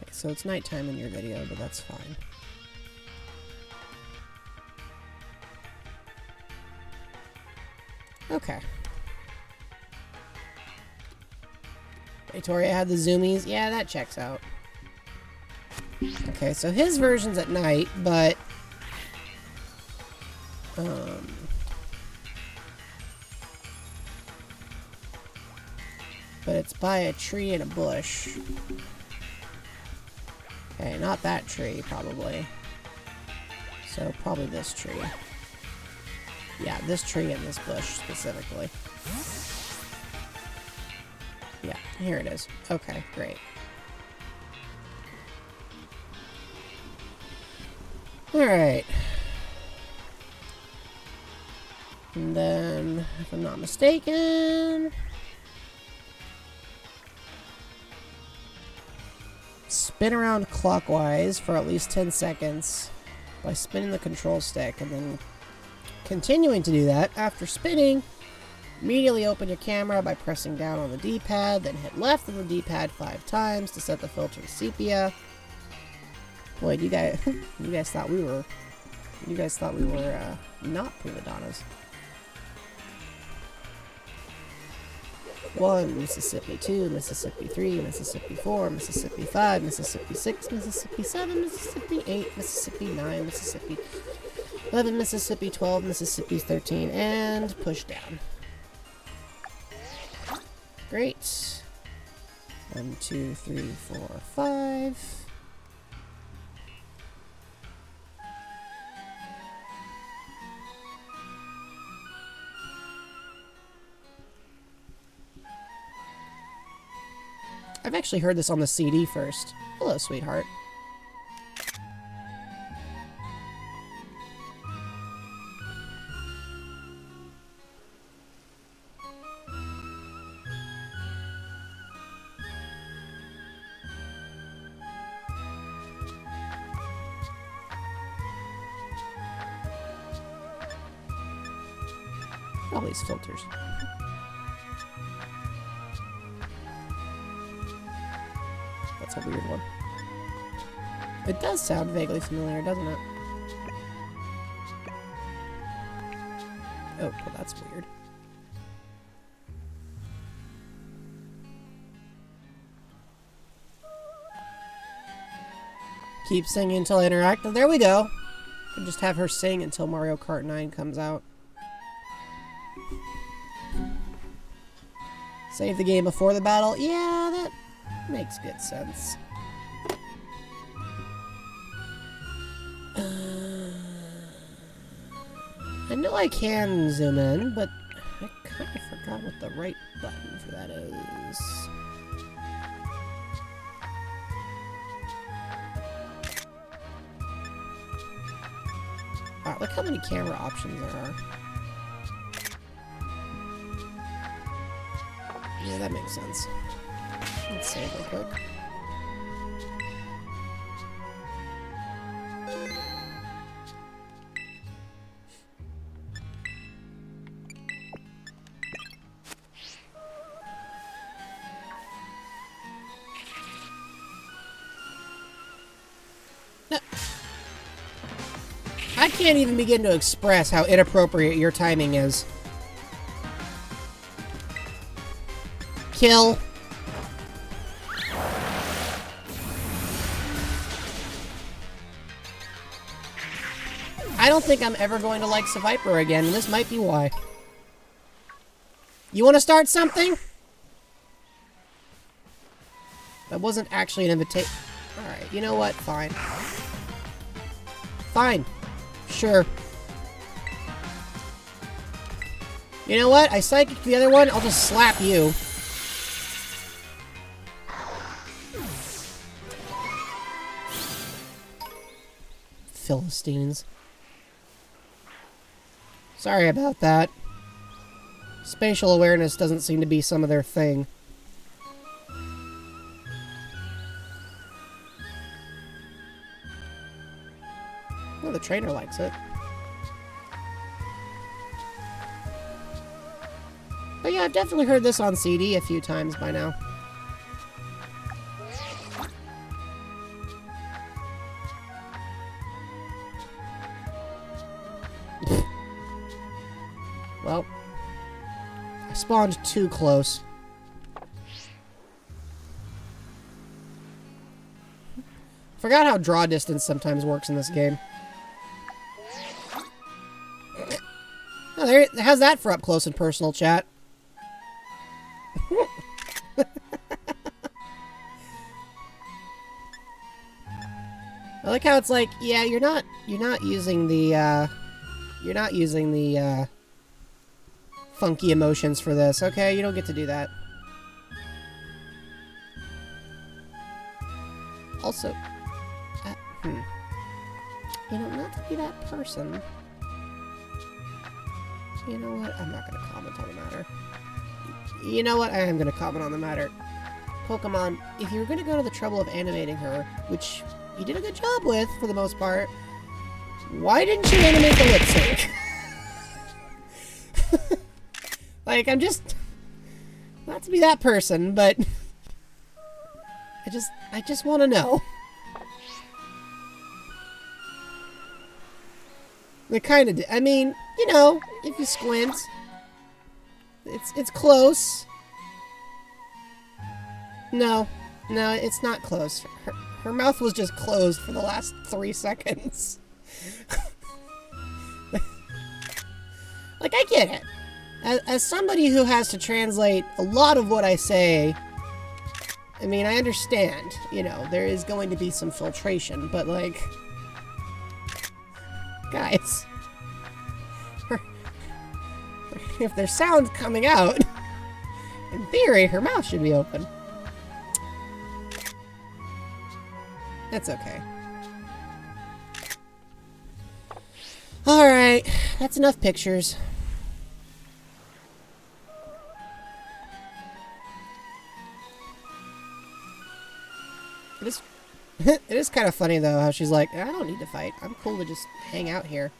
Okay, so it's nighttime in your video, but that's fine. Okay. Victoria had the zoomies. Yeah, that checks out. Okay, so his version's at night, but... but it's by a tree and a bush. Okay, not that tree, probably. So, probably this tree. Yeah, this tree and this bush, specifically. Yeah, here it is. Okay, great. Alright. And then, if I'm not mistaken... spin around clockwise for at least 10 seconds by spinning the control stick, and then continuing to do that after spinning. Immediately open your camera by pressing down on the D-pad, then hit left on the D-pad 5 times to set the filter to sepia. Boy, you guys thought we were not prima donnas. 1, Mississippi 2, Mississippi 3, Mississippi 4, Mississippi 5, Mississippi 6, Mississippi 7, Mississippi 8, Mississippi 9, Mississippi 11, Mississippi 12, Mississippi 13, and push down. Great. 1, 2, 3, 4, 5. I've actually heard this on the CD first. Hello, sweetheart. All these filters. That's a weird one. It does sound vaguely familiar, doesn't it? Oh, well, that's weird. Keep singing until I interact. Oh, there we go. Could just have her sing until Mario Kart 9 comes out. Save the game before the battle. Yeah, that makes good sense. I know I can zoom in, but I kind of forgot what the right button for that is. Alright, look how many camera options there are. Yeah, that makes sense. Let's save real quick. No. I can't even begin to express how inappropriate your timing is. Kill. I don't think I'm ever going to like Seviper again, and this might be why. You want to start something? That wasn't actually an invitation. Alright, you know what? Fine. Fine. Sure. You know what? I psychic the other one. I'll just slap you. Philistines. Sorry about that. Spatial awareness doesn't seem to be some of their thing. Well, the trainer likes it. But yeah, I've definitely heard this on CD a few times by now. Well, I spawned too close. Forgot how draw distance sometimes works in this game. Oh, there, how's that for up close and personal, chat? I like how it's like, yeah, you're not using the funky emotions for this. Okay, you don't get to do that. Also, you know, not to be that person. You know what? I'm not gonna comment on the matter. You know what? I am gonna comment on the matter. Pokemon, if you were gonna go to the trouble of animating her, which you did a good job with, for the most part, why didn't you animate the lip sync? Like, I'm just... Not to be that person, but... I just want to know. They kind of did. I mean, you know, if you squint, it's close. No, it's not close. Her mouth was just closed for the last 3 seconds. Like, I get it. As somebody who has to translate a lot of what I say, I mean, I understand, you know, there is going to be some filtration, but, like, guys, if there's sound coming out, in theory, her mouth should be open. That's okay. Alright, that's enough pictures. It is kind of funny, though, how she's like, I don't need to fight. I'm cool to just hang out here.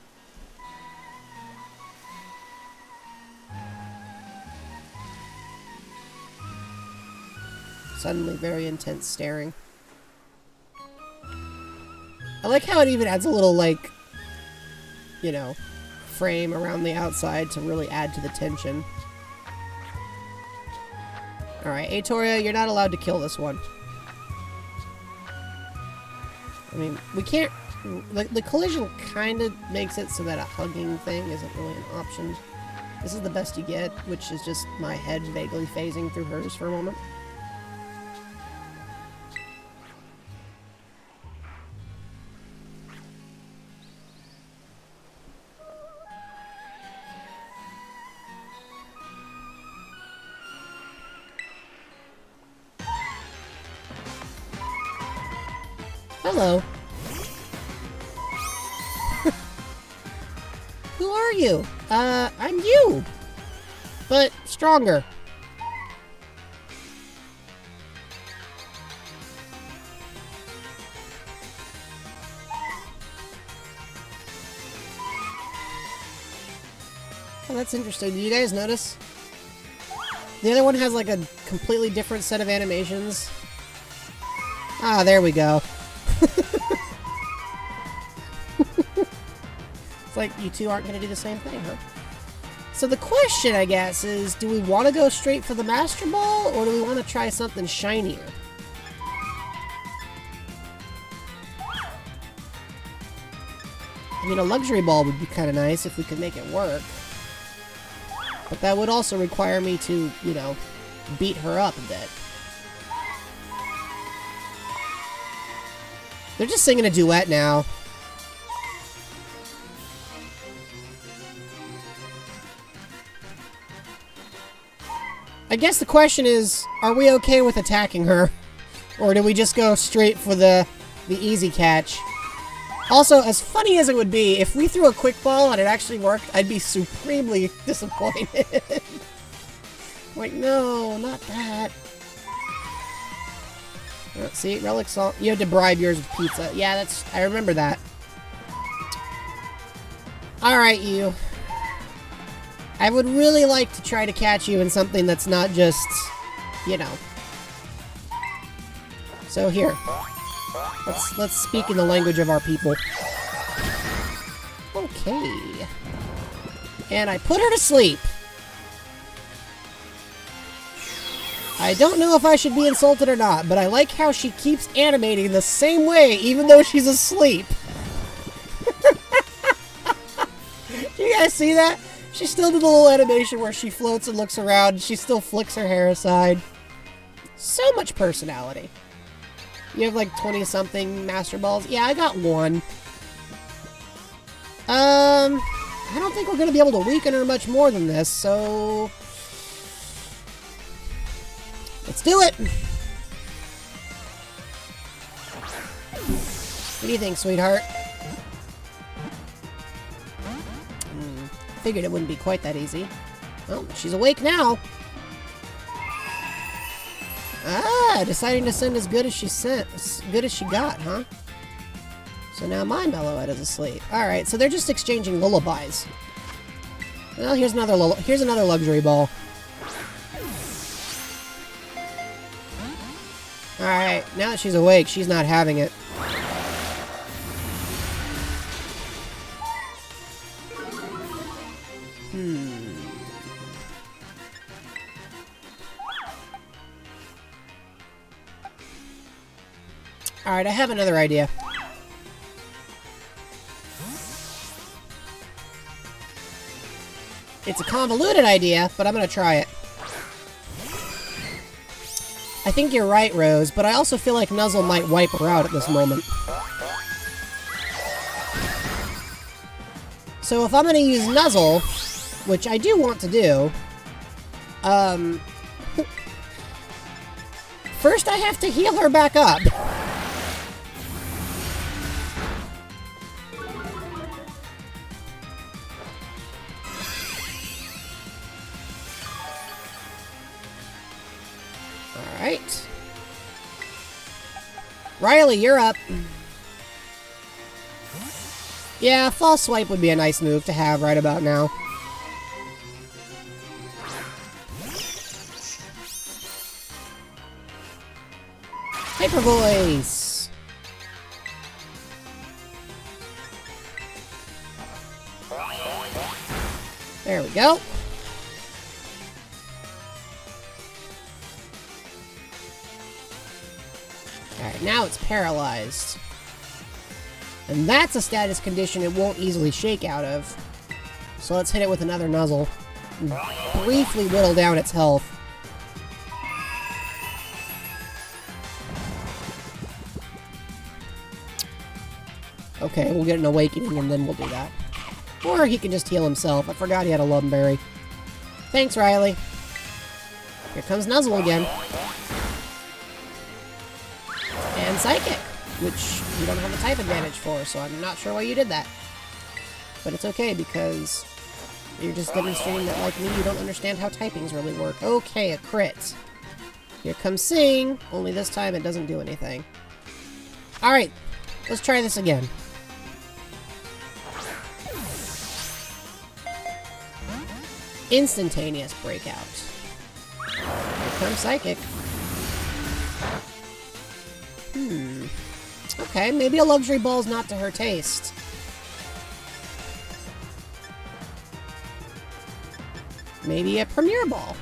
Suddenly very intense staring. I like how it even adds a little, like, you know, frame around the outside to really add to the tension. Alright, Aetoria, you're not allowed to kill this one. I mean, we can't... The collision kind of makes it so that a hugging thing isn't really an option. This is the best you get, which is just my head vaguely phasing through hers for a moment. Hello. Who are you? I'm you. But stronger. Oh, that's interesting. Did you guys notice? The other one has like a completely different set of animations. Ah, there we go. It's like you two aren't going to do the same thing, huh? So the question, I guess, is do we want to go straight for the Master Ball, or do we want to try something shinier? I mean, a Luxury Ball would be kind of nice if we could make it work. But that would also require me to, you know, beat her up a bit. They're just singing a duet now. I guess the question is, are we okay with attacking her? Or do we just go straight for the easy catch? Also, as funny as it would be, if we threw a quick ball and it actually worked, I'd be supremely disappointed. Like, no, not that. See, Relic Salt. You had to bribe yours with pizza. Yeah, that's... I remember that. Alright, you. I would really like to try to catch you in something that's not just... you know. So here. Let's speak in the language of our people. Okay. And I put her to sleep. I don't know if I should be insulted or not, but I like how she keeps animating the same way even though she's asleep. Do you guys see that? She still did the little animation where she floats and looks around. She still flicks her hair aside. So much personality. You have like 20-something Master Balls? Yeah, I got one. I don't think we're going to be able to weaken her much more than this, so... let's do it! What do you think, sweetheart? Figured it wouldn't be quite that easy. Well, she's awake now. Ah, deciding to send as good as she sent, as good as she got, huh? So now my Mellowette is asleep. Alright, so they're just exchanging lullabies. Well, here's another luxury ball. Alright, now that she's awake, she's not having it. Alright, I have another idea. It's a convoluted idea, but I'm gonna try it. I think you're right, Rose, but I also feel like Nuzzle might wipe her out at this moment. So if I'm gonna use Nuzzle, which I do want to do, first I have to heal her back up. Alright. Riley, you're up. Yeah, False Swipe would be a nice move to have right about now. Hyper Voice! There we go. Alright, now it's paralyzed. And that's a status condition it won't easily shake out of. So let's hit it with another Nuzzle. And briefly whittle down its health. Okay, we'll get an Awakening and then we'll do that. Or he can just heal himself. I forgot he had a Lumberry. Thanks, Riley. Here comes Nuzzle again. And Psychic, which you don't have a type advantage for, so I'm not sure why you did that. But it's okay, because you're just demonstrating that, like me, you don't understand how typings really work. Okay, a crit. Here comes Sing, only this time it doesn't do anything. Alright, let's try this again. Instantaneous Breakout. Here comes Psychic. Okay, maybe a Luxury Ball's not to her taste. Maybe a Premier Ball.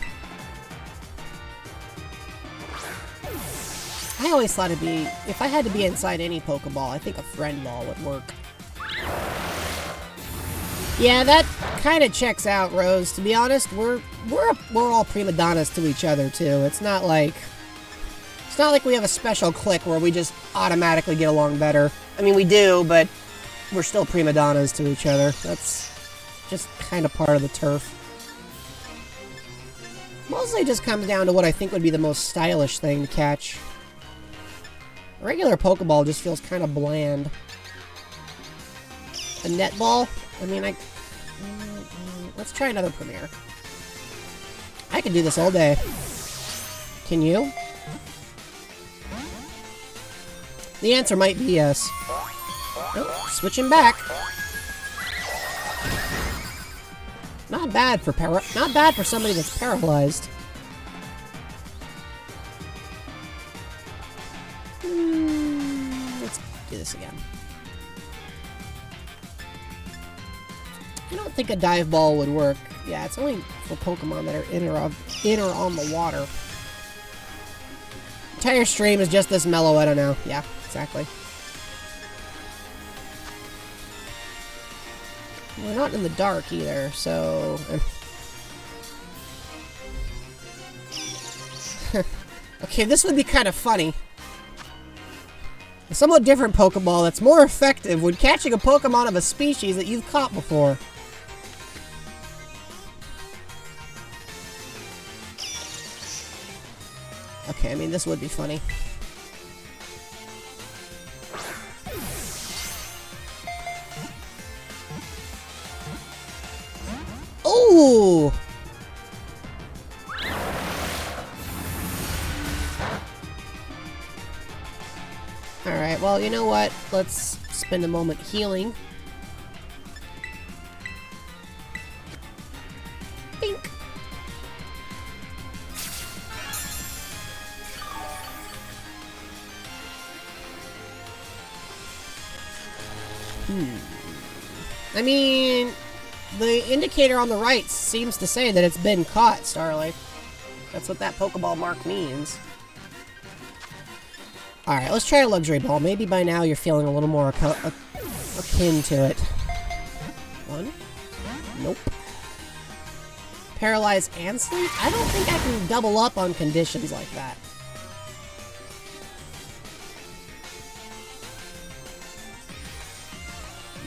I always thought it'd be, if I had to be inside any Pokeball, I think a Friend Ball would work. Yeah, that kind of checks out, Rose. To be honest, we're all prima donnas to each other too. It's not like we have a special clique where we just automatically get along better. I mean, we do, but we're still prima donnas to each other. That's just kind of part of the turf. Mostly just comes down to what I think would be the most stylish thing to catch. A regular Pokeball just feels kind of bland. A Netball? I mean, let's try another Premier. I could do this all day. Can you? The answer might be yes. Oh, switching back. Not bad for somebody that's paralyzed. Let's do this again. I don't think a Dive Ball would work. Yeah, it's only for Pokemon that are in or on the water. Entire stream is just this Meloetta now. Yeah, exactly. We're not in the dark either, so... Okay, this would be kind of funny. A somewhat different Pokeball that's more effective when catching a Pokemon of a species that you've caught before. Okay, I mean, this would be funny. Ooh! Alright, well, you know what? Let's spend a moment healing. Bink! I mean, the indicator on the right seems to say that it's been caught, Starlight. That's what that Pokeball mark means. Alright, let's try a Luxury Ball. Maybe by now you're feeling a little more akin to it. One. Nope. Paralyze and sleep? I don't think I can double up on conditions like that.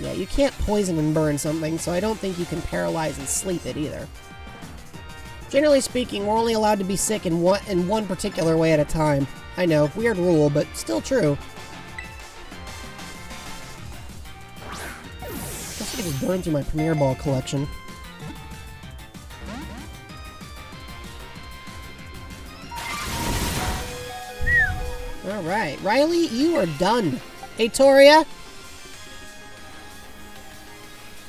Yeah, you can't poison and burn something, so I don't think you can paralyze and sleep it either. Generally speaking, we're only allowed to be sick in one particular way at a time. I know, weird rule, but still true. I guess I could just burn through my Premier Ball collection. Alright, Riley, you are done. Hey, Toria.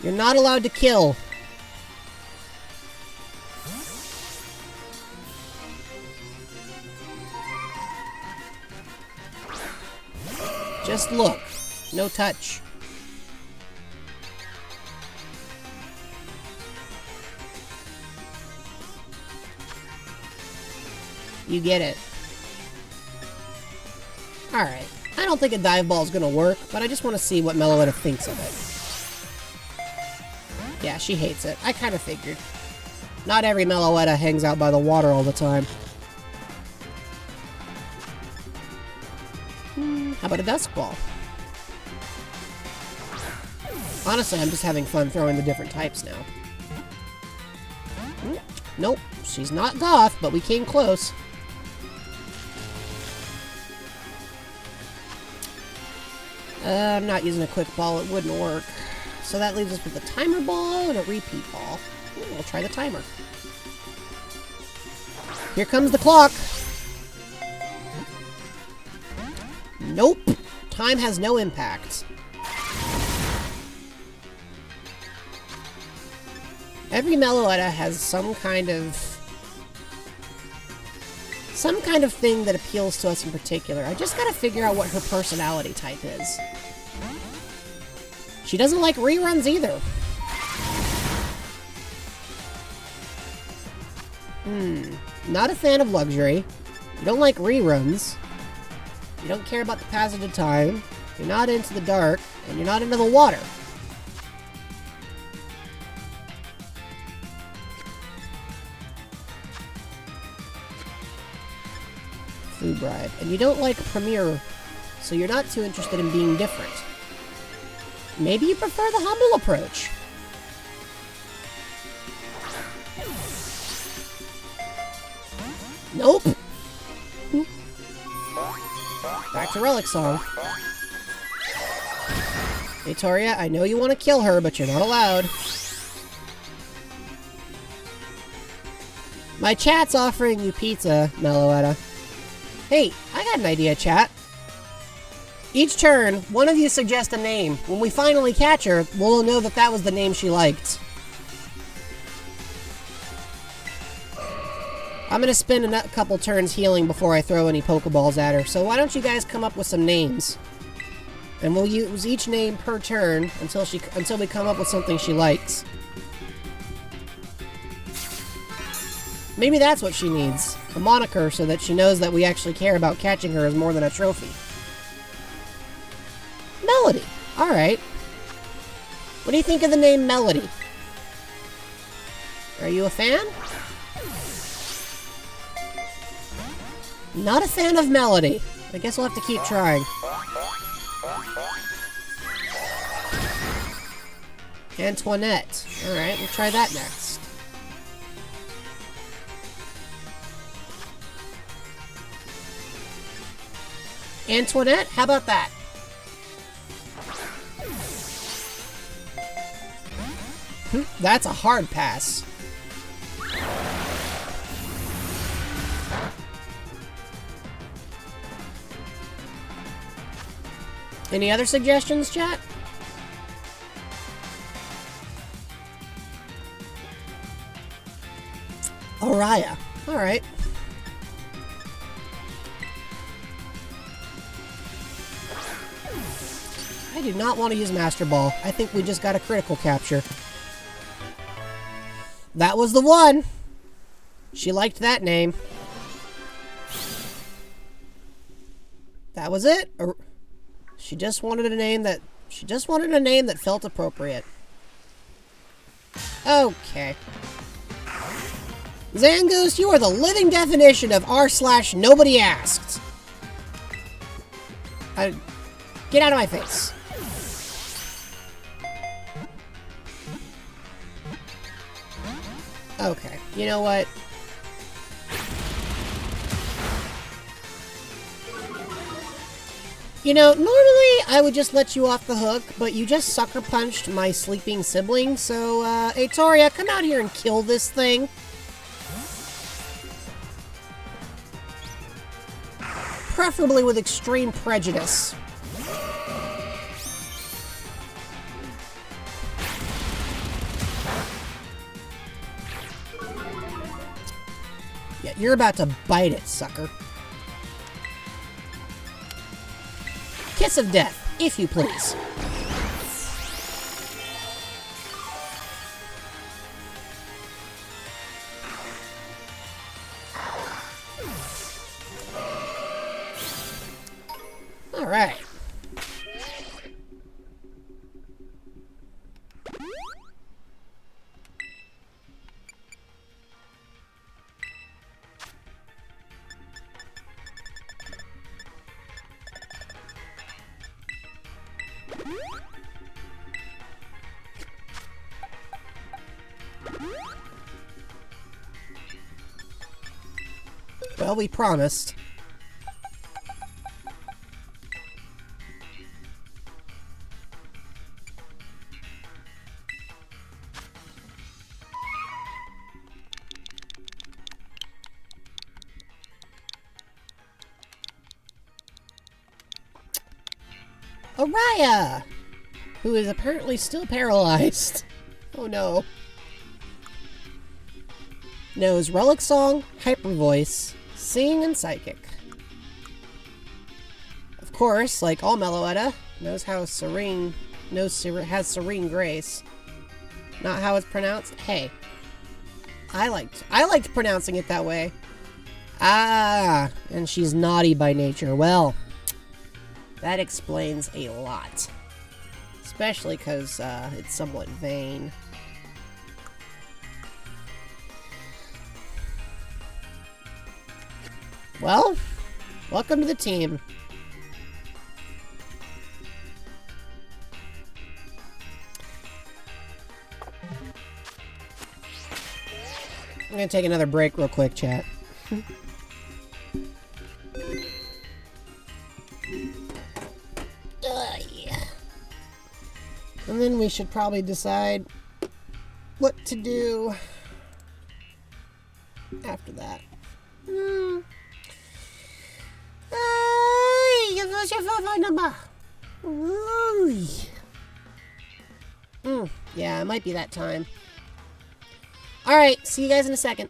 You're not allowed to kill. Just look. No touch. You get it. Alright. I don't think a dive ball is gonna work, but I just want to see what Meloetta thinks of it. Yeah, she hates it. I kind of figured. Not every Meloetta hangs out by the water all the time. How about a Dusk Ball? Honestly, I'm just having fun throwing the different types now. Nope, she's not Goth, but we came close. I'm not using a Quick Ball, it wouldn't work. So that leaves us with a Timer Ball and a Repeat Ball. We'll try the Timer. Here comes the clock! Nope! Time has no impact. Every Meloetta has some kind of thing that appeals to us in particular. I just gotta figure out what her personality type is. She doesn't like reruns either. Not a fan of luxury. You don't like reruns. You don't care about the passage of time. You're not into the dark, and you're not into the water. Food bribe. And you don't like Premier, so you're not too interested in being different. Maybe you prefer the humble approach. Nope. Back to Relic Song. Hey, Toria, I know you want to kill her, but you're not allowed. My chat's offering you pizza, Meloetta. Hey, I got an idea, chat. Each turn, one of you suggest a name. When we finally catch her, we'll know that that was the name she liked. I'm gonna spend a couple turns healing before I throw any Pokeballs at her, so why don't you guys come up with some names? And we'll use each name per turn until we come up with something she likes. Maybe that's what she needs. A moniker so that she knows that we actually care about catching her as more than a trophy. Melody. Alright. What do you think of the name Melody? Are you a fan? Not a fan of Melody. I guess we'll have to keep trying. Antoinette. Alright, we'll try that next. Antoinette, how about that? That's a hard pass. Any other suggestions, chat? Araya. Alright. I do not want to use Master Ball. I think we just got a critical capture. That was the one! She liked that name. That was it? Or she just wanted a name that... She just wanted a name that felt appropriate. Okay. Zangoose, you are the living definition of r/nobody asked. Get out of my face. Okay, you know what? You know, normally I would just let you off the hook, but you just sucker punched my sleeping sibling, so, Aetoria, come out here and kill this thing. Preferably with extreme prejudice. Yeah, you're about to bite it, sucker. Kiss of death, if you please. All right. Well, we promised. Araya! Who is apparently still paralyzed. Oh no. Knows Relic Song, Hyper Voice, Sing, and Psychic. Of course, like all Meloetta, knows how serene, has serene grace. Not how it's pronounced. Hey, I liked pronouncing it that way. Ah, and she's naughty by nature. Well, that explains a lot. Especially because it's somewhat vain. Well, welcome to the team. I'm gonna take another break real quick, chat. Yeah. And then we should probably decide what to do after that. Yeah, it might be that time. Alright, see you guys in a second.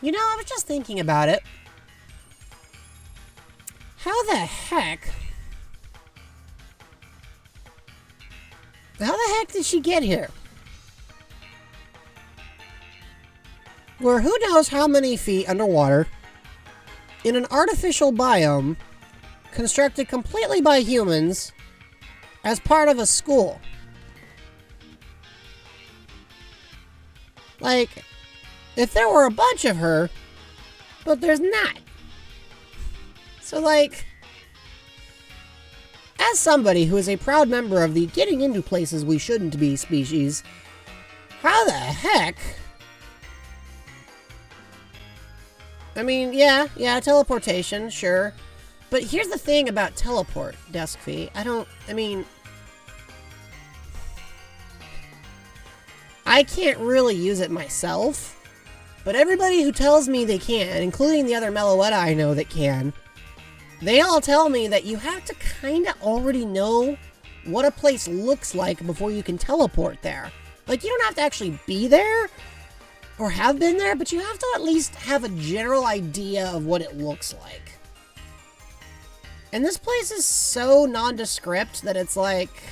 You know, I was just thinking about it. How the heck did she get here? We're who knows how many feet underwater in an artificial biome constructed completely by humans as part of a school. Like, if there were a bunch of her, but there's not. So, like, as somebody who is a proud member of the getting into places we shouldn't be species, how the heck? I mean, yeah, teleportation, sure. But here's the thing about teleport, Deskfee. I can't really use it myself, but everybody who tells me they can, including the other Meloetta I know that can, they all tell me that you have to kinda already know what a place looks like before you can teleport there. Like, you don't have to actually be there, or have been there, but you have to at least have a general idea of what it looks like. And this place is so nondescript that it's like...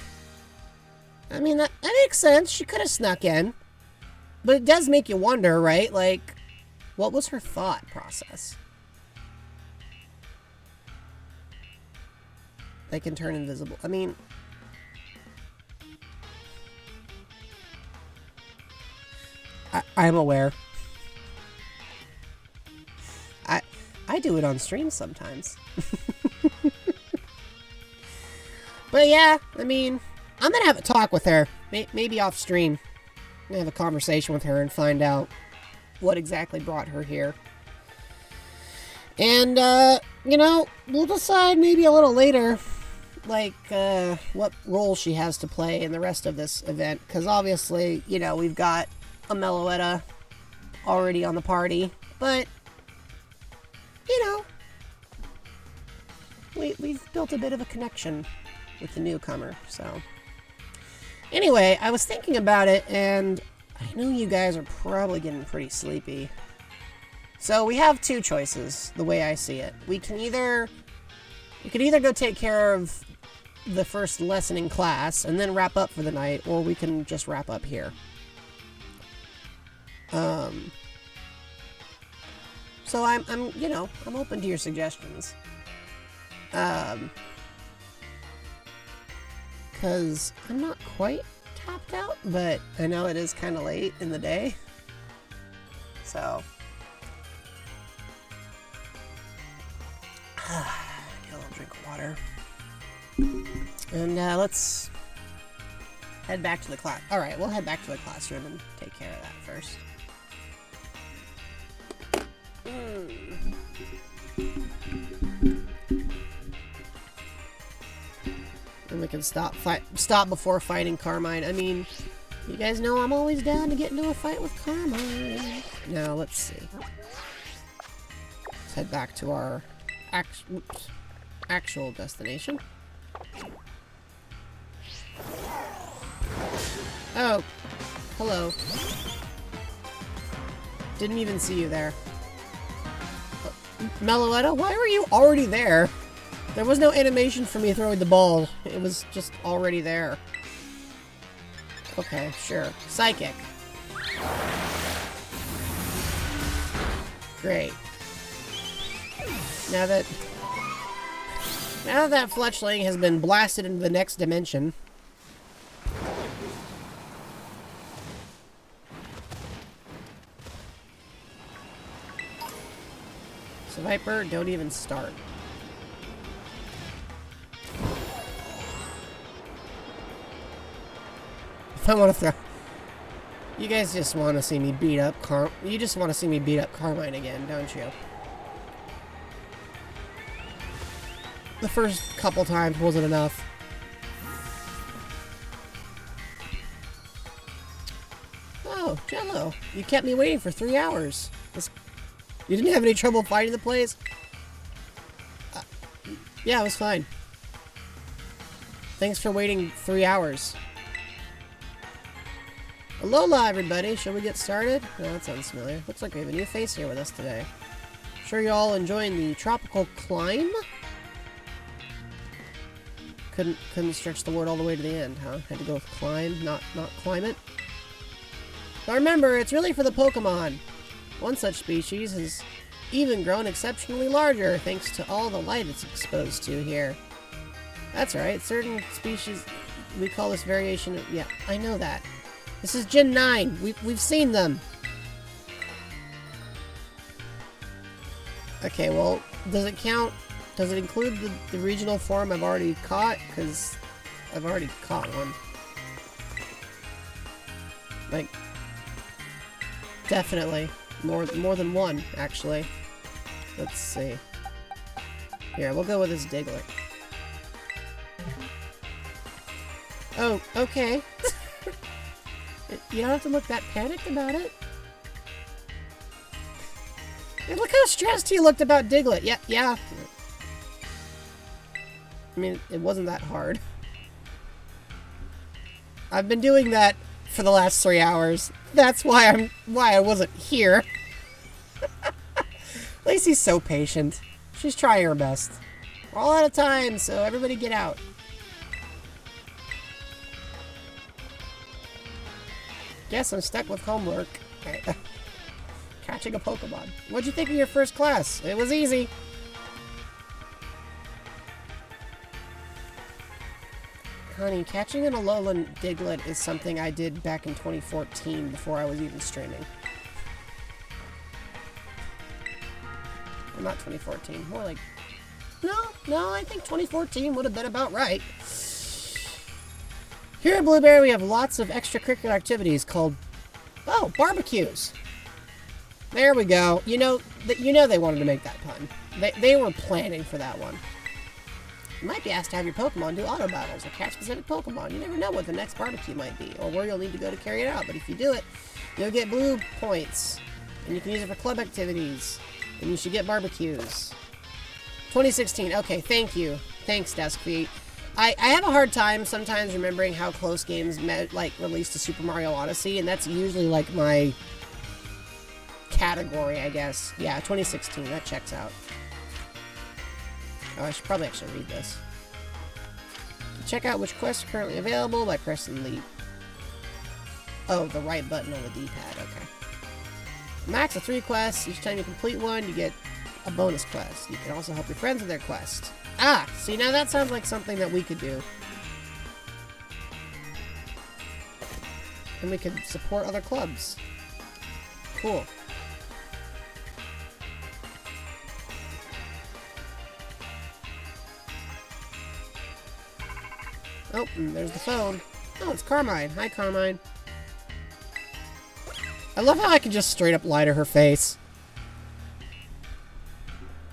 I mean, that makes sense. She could have snuck in. But it does make you wonder, right? Like, what was her thought process? They can turn invisible. I mean... I'm aware. I do it on stream sometimes. But yeah, I mean, I'm gonna have a talk with her. Maybe off stream. I'm gonna have a conversation with her and find out what exactly brought her here. And, you know, we'll decide maybe a little later, like, what role she has to play in the rest of this event. Because obviously, you know, we've got a Meloetta already on the party, but, you know, we've built a bit of a connection with the newcomer, so. Anyway, I was thinking about it, and I know you guys are probably getting pretty sleepy. So we have two choices, the way I see it. We can either go take care of the first lesson in class and then wrap up for the night, or we can just wrap up here. So I'm you know, I'm open to your suggestions. Cause I'm not quite tapped out, but I know it is kind of late in the day. So, get a little drink of water. And let's head back to the class. Alright, we'll head back to the classroom and take care of that first. And we can stop before fighting Carmine. I mean, you guys know I'm always down to get into a fight with Carmine. Now, let's see. Let's head back to our actual destination. Oh, hello. Didn't even see you there. Meloetta, why were you already there? There was no animation for me throwing the ball. It was just already there. Okay, sure. Psychic. Great. Now that fletchling has been blasted into the next dimension. So Viper, don't even start. I want to throw... You guys just want to see me beat up You just want to see me beat up Carmine again, don't you? The first couple times wasn't enough. Oh, Jello. You kept me waiting for 3 hours. You didn't have any trouble finding the place? Yeah, it was fine. Thanks for waiting 3 hours. Alola, everybody. Shall we get started? No, that sounds familiar. Looks like we have a new face here with us today. Sure you all enjoying the tropical climb? Couldn't stretch the word all the way to the end, huh? Had to go with climb, not climate. But remember, it's really for the Pokemon. One such species has even grown exceptionally larger thanks to all the light it's exposed to here. That's right, certain species, we call this variation of, yeah, I know that. This is Gen 9. We've seen them. Okay, well, does it count? Does it include the regional form I've already caught? Because I've already caught one. Like, definitely. More than one, actually. Let's see. Here, we'll go with this Diglett. Oh, okay. You don't have to look that panicked about it. And look how stressed he looked about Diglett. Yeah. I mean, it wasn't that hard. I've been doing that for the last 3 hours. That's why I wasn't here. Lacey's so patient. She's trying her best. We're all out of time, so everybody get out. Guess I'm stuck with homework. Catching a Pokemon. What'd you think of your first class? It was easy. Honey, catching an Alolan Diglett is something I did back in 2014 before I was even streaming. Well, not 2014. More like... No, I think 2014 would have been about right. Here at Blueberry, we have lots of extracurricular activities called, barbecues. There we go. You know they wanted to make that pun. They were planning for that one. You might be asked to have your Pokemon do auto battles or catch specific Pokemon. You never know what the next barbecue might be, or where you'll need to go to carry it out. But if you do it, you'll get blue points, and you can use it for club activities, and you should get barbecues. 2016. Okay, thank you. Thanks, Deskfeet. I have a hard time sometimes remembering how close games released to Super Mario Odyssey, and that's usually like my category, I guess. Yeah, 2016. That checks out. Oh, I should probably actually read this. Check out which quests are currently available by pressing the right button on the D-pad. Okay. Max of 3 quests. Each time you complete one, you get a bonus quest. You can also help your friends with their quest. Ah, see, now that sounds like something that we could do. And we could support other clubs. Cool. Oh, and there's the phone. Oh, it's Carmine. Hi, Carmine. I love how I can just straight up lie to her face.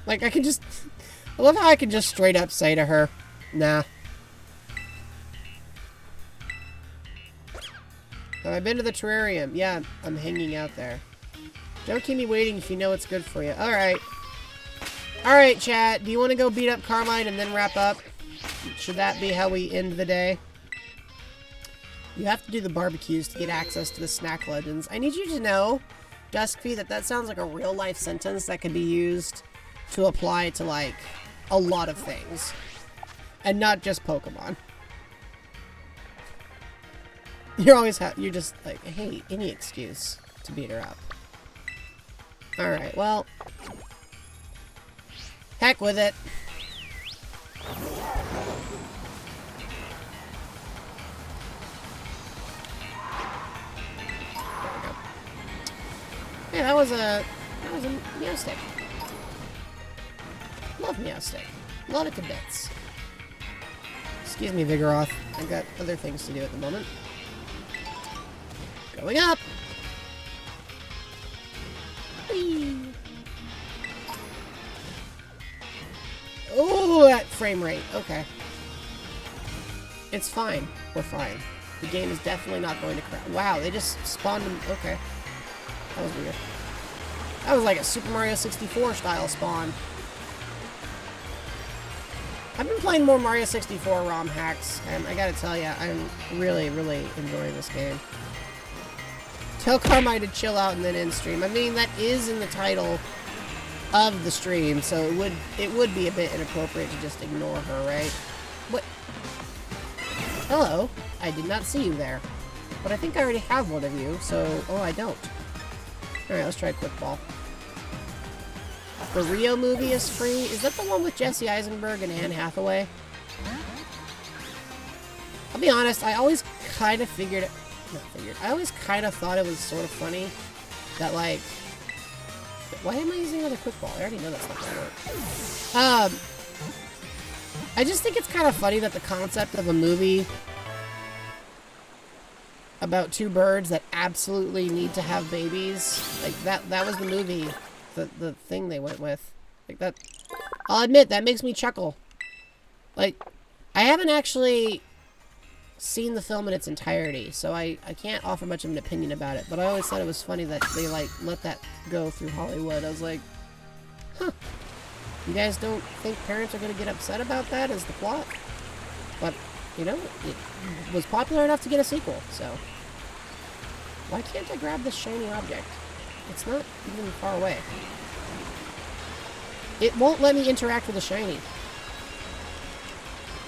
Like, I love how I can just straight up say to her, nah. Have I been to the terrarium? Yeah, I'm hanging out there. Don't keep me waiting if you know it's good for you. Alright. Alright, chat. Do you want to go beat up Carmine and then wrap up? Should that be how we end the day? You have to do the barbecues to get access to the snack legends. I need you to know, Duskfeet, that sounds like a real-life sentence that could be used to apply to, like, a lot of things. And not just Pokemon. You're just like, hey, any excuse to beat her up. Alright, well. Heck with it. Yeah, that was a Meowstic. Love Meowstic. Love it to bits. Excuse me, Vigoroth. I've got other things to do at the moment. Going up! Whee! Oh, that frame rate. Okay. It's fine. We're fine. The game is definitely not going to crash. Wow, they just spawned them. Okay. That was weird. That was like a Super Mario 64 style spawn. I've been playing more Mario 64 ROM hacks, and I gotta tell you, I'm really, really enjoying this game. Tell Carmine to chill out and then end stream. I mean, that is in the title of the stream, so it would be a bit inappropriate to just ignore her, right? What? Hello. I did not see you there. But I think I already have one of you, so... Oh, I don't. Alright, let's try Quick Ball. The Rio movie is free. Is that the one with Jesse Eisenberg and Anne Hathaway? I'll be honest, I always kind of I always kind of thought it was sort of funny that, like... Why am I using another Quick Ball? I already know that's not gonna work. I just think it's kind of funny that the concept of a movie about two birds that absolutely need to have babies, like, that was the movie, the thing they went with. Like, that... I'll admit, that makes me chuckle. Like, I haven't actually seen the film in its entirety, so I can't offer much of an opinion about it, but I always thought it was funny that they, like, let that go through Hollywood. I was like, huh. You guys don't think parents are going to get upset about that as the plot? But, you know, it was popular enough to get a sequel, so... Why can't I grab this shiny object? It's not even far away. It won't let me interact with the shiny.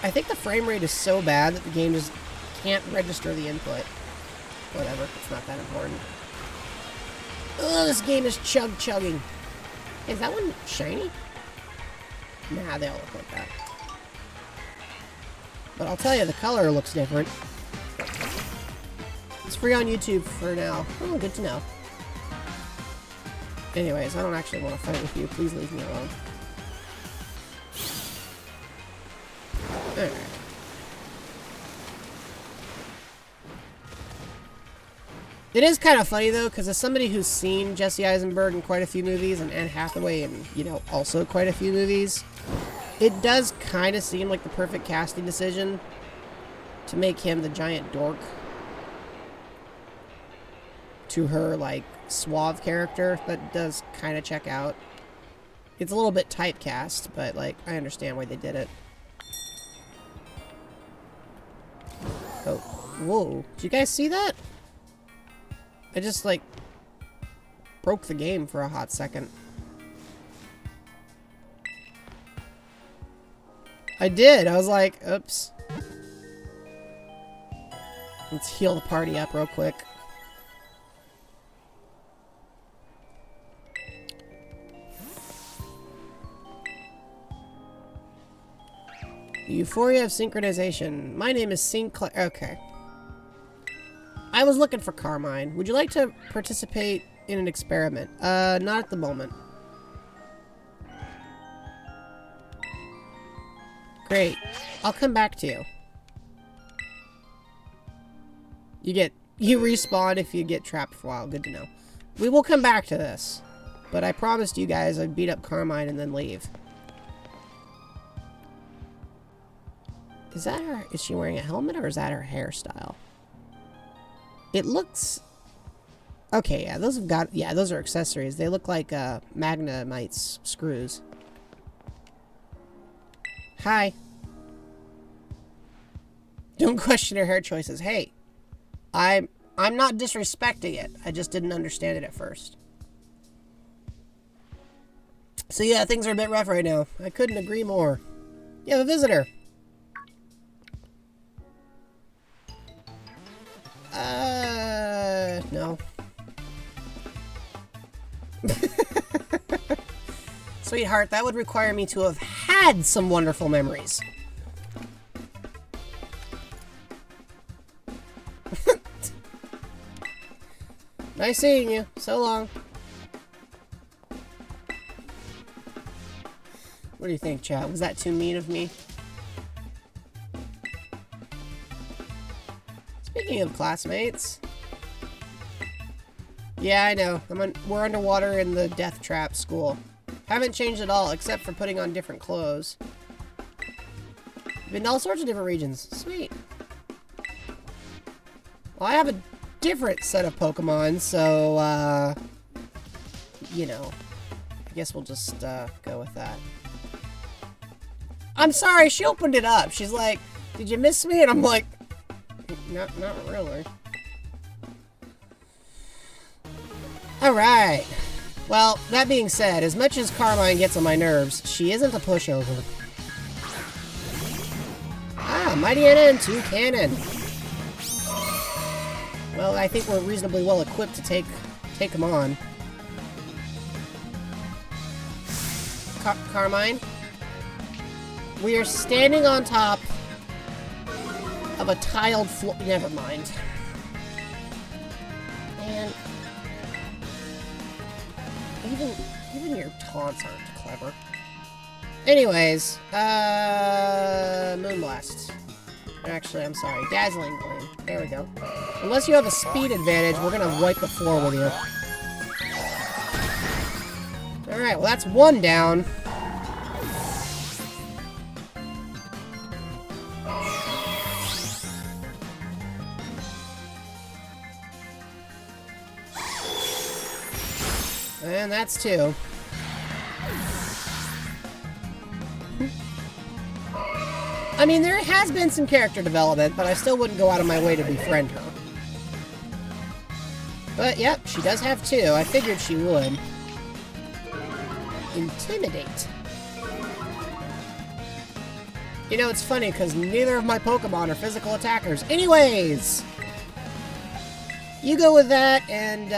I think the frame rate is so bad that the game just can't register the input. Whatever, it's not that important. Ugh, this game is chugging. Hey, is that one shiny? Nah, they all look like that. But I'll tell you, the color looks different. It's free on YouTube for now. Oh, good to know. Anyways, I don't actually want to fight with you. Please leave me alone. Alright. It is kind of funny, though, because as somebody who's seen Jesse Eisenberg in quite a few movies, and Anne Hathaway in, you know, also quite a few movies, it does kind of seem like the perfect casting decision to make him the giant dork to her, like, suave character. That does kind of check out. It's a little bit typecast, but, like, I understand why they did it. Oh, whoa. Did you guys see that? I just, like, broke the game for a hot second. I did. I was like, oops. Let's heal the party up real quick. The Euphoria of Synchronization. My name is Sinclair. Okay. I was looking for Carmine. Would you like to participate in an experiment? Not at the moment. Great. I'll come back to you. You respawn if you get trapped for a while. Good to know. We will come back to this. But I promised you guys I'd beat up Carmine and then leave. Is that her? Is she wearing a helmet or is that her hairstyle? It looks... Okay, yeah, those have got... Yeah, those are accessories. They look like, Magnemite's screws. Hi. Don't question her hair choices. Hey, I'm not disrespecting it. I just didn't understand it at first. So yeah, things are a bit rough right now. I couldn't agree more. You have a visitor. No. Sweetheart, that would require me to have had some wonderful memories. Nice seeing you. So long. What do you think, chat? Was that too mean of me? Speaking of classmates. Yeah, I know. We're underwater in the Death Trap school. Haven't changed at all, except for putting on different clothes. Been to all sorts of different regions. Sweet. Well, I have a different set of Pokemon, so, you know. I guess we'll just, go with that. I'm sorry, she opened it up. She's like, did you miss me? And I'm like, not really. Alright. Well, that being said, as much as Carmine gets on my nerves, she isn't a pushover. Ah, Mighty N 2 cannon. Well, I think we're reasonably well equipped to take him on. Carmine? We are standing on top of a tiled floor. Never mind. Man. Even your taunts aren't clever. Anyways, Moonblast. Actually, I'm sorry. Dazzling Gleam. There we go. Unless you have a speed advantage, we're gonna wipe the floor with you. Alright, well that's one down. And that's two. I mean, there has been some character development, but I still wouldn't go out of my way to befriend her. But, yep, she does have two. I figured she would. Intimidate. You know, it's funny, because neither of my Pokemon are physical attackers. Anyways! You go with that, and,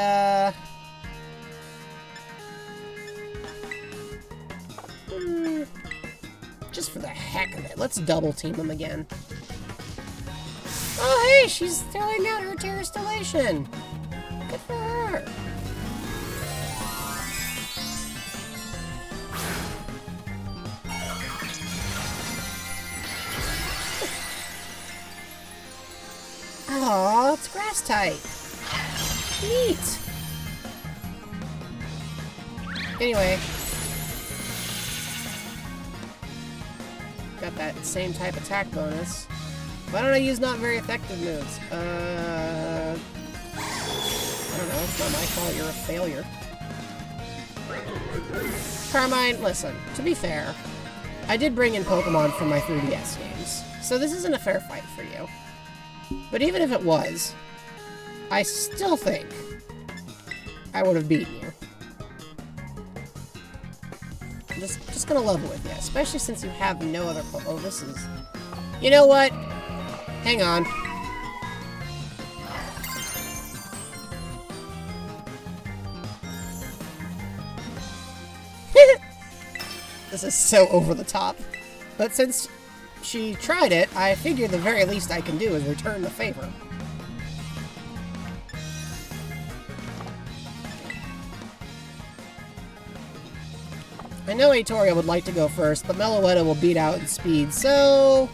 just for the heck of it, let's double team him again. Oh, hey, she's throwing out her Terrastallation. Good for her. Aw, it's grass type. Neat. Anyway. Got that same type attack bonus. Why don't I use not very effective moves? I don't know, it's not my fault, you're a failure. Carmine, listen, to be fair, I did bring in Pokemon from my 3DS games, so this isn't a fair fight for you. But even if it was, I still think I would have beaten you. I'm just gonna level with you, especially since you have no other oh, this is... You know what? Hang on. This is so over the top. But since she tried it, I figure the very least I can do is return the favor. I know Aetoria would like to go first, but Meloetta will beat out in speed, so...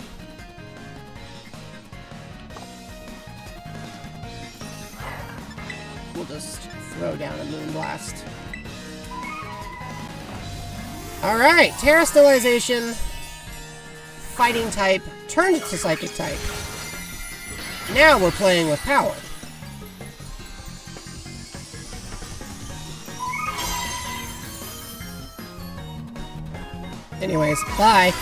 we'll just throw down a Moonblast. Alright, Terrastallization, Fighting type, turned to Psychic type. Now we're playing with power. Anyways, bye.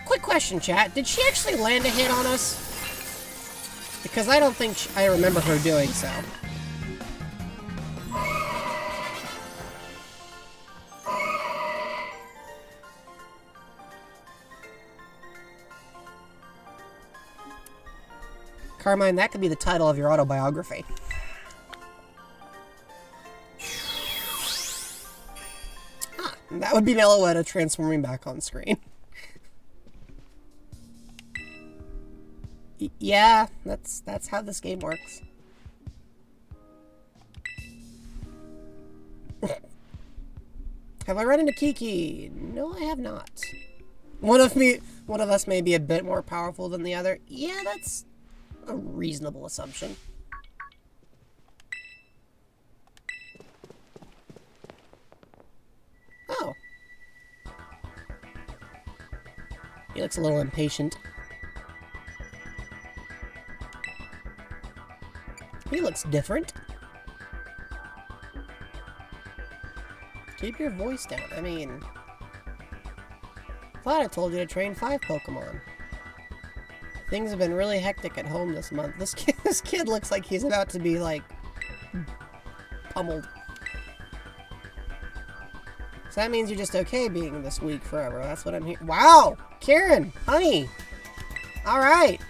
Quick question, chat. Did she actually land a hit on us? Because I don't think I remember her doing so. Carmine, that could be the title of your autobiography. Ah, that would be Meloetta transforming back on screen. Yeah, that's how this game works. Have I run into Kiki? No, I have not. One of us may be a bit more powerful than the other. Yeah, that's a reasonable assumption. Oh. He looks a little impatient. He looks different. Keep your voice down. I mean... thought I told you to train 5 Pokemon. Things have been really hectic at home this month. This kid looks like he's about to be, like, pummeled. So that means you're just okay being this weak forever. That's what I'm hearing. Wow! Karen! Honey! Alright!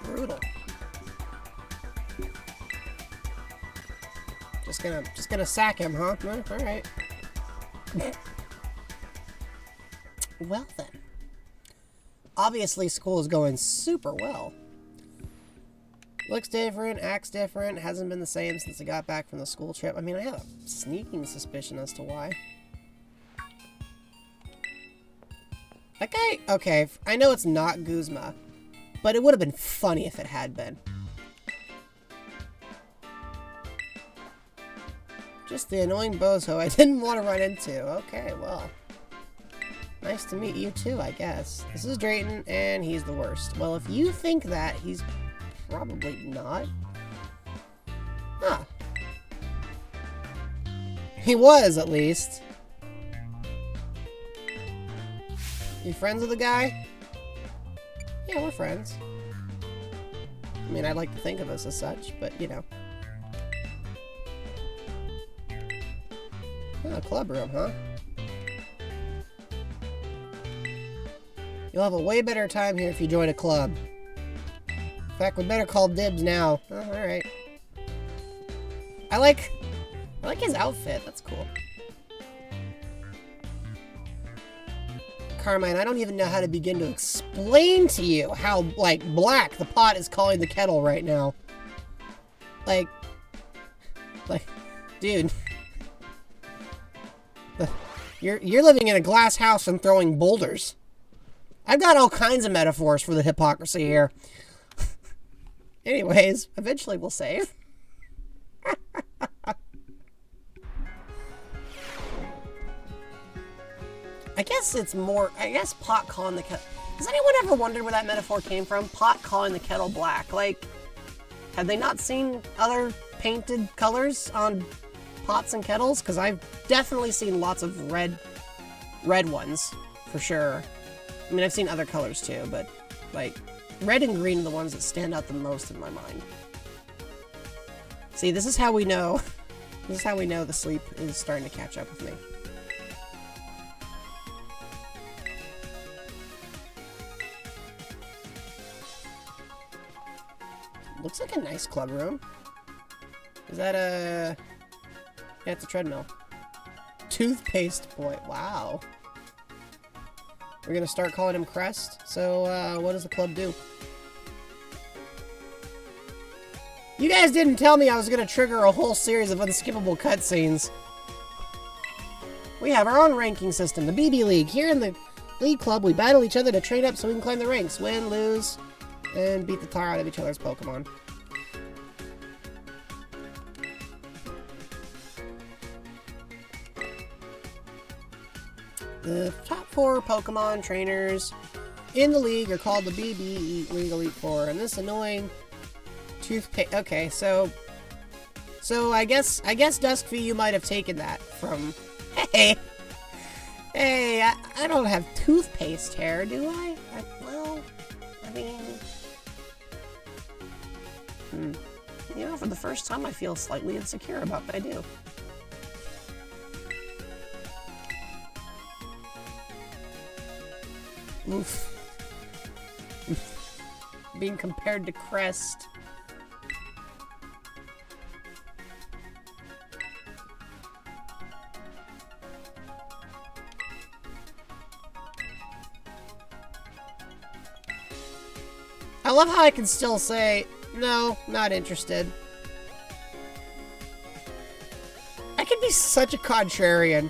Brutal. Just gonna sack him, huh? Alright. Well then. Obviously school is going super well. Looks different, acts different, hasn't been the same since I got back from the school trip. I mean, I have a sneaking suspicion as to why. That guy, okay, I know it's not Guzma, but it would have been funny if it had been. Just the annoying bozo I didn't want to run into. Okay, well. Nice to meet you too, I guess. This is Drayton, and he's the worst. Well, if you think that, he's probably not. Huh. He was, at least. You friends with the guy? Yeah, we're friends. I mean, I'd like to think of us as such, but, you know. Oh, club room, huh? You'll have a way better time here if you join a club. In fact, we better call dibs now. Oh, alright. I like his outfit. That's cool. Carmine, I don't even know how to begin to explain to you how, like, black the pot is calling the kettle right now. Like, dude. You're living in a glass house and throwing boulders. I've got all kinds of metaphors for the hypocrisy here. Anyways, eventually we'll save. I guess pot calling the kettle. Has anyone ever wondered where that metaphor came from? Pot calling the kettle black. Like, have they not seen other painted colors on pots and kettles? Because I've definitely seen lots of red ones, for sure. I mean, I've seen other colors too, but, like, red and green are the ones that stand out the most in my mind. See, this is how we know. This is how we know the sleep is starting to catch up with me. Looks like a nice club room. Is that a... Yeah, it's a treadmill. Toothpaste boy. Wow. We're gonna start calling him Crest. So, what does the club do? You guys didn't tell me I was gonna trigger a whole series of unskippable cutscenes. We have our own ranking system, the BB League. Here in the League Club, we battle each other to trade up so we can climb the ranks. Win, lose, and beat the tar out of each other's Pokemon. The top 4 Pokemon trainers in the league are called the BB League Elite Four, and this annoying toothpaste. Okay, so I guess Duskfy, you might have taken that from. Hey, I don't have toothpaste hair, do I? Well, I mean, you know, for the first time, I feel slightly insecure about what I do. Oof. Being compared to Crest. I love how I can still say, no, not interested. I can be such a contrarian.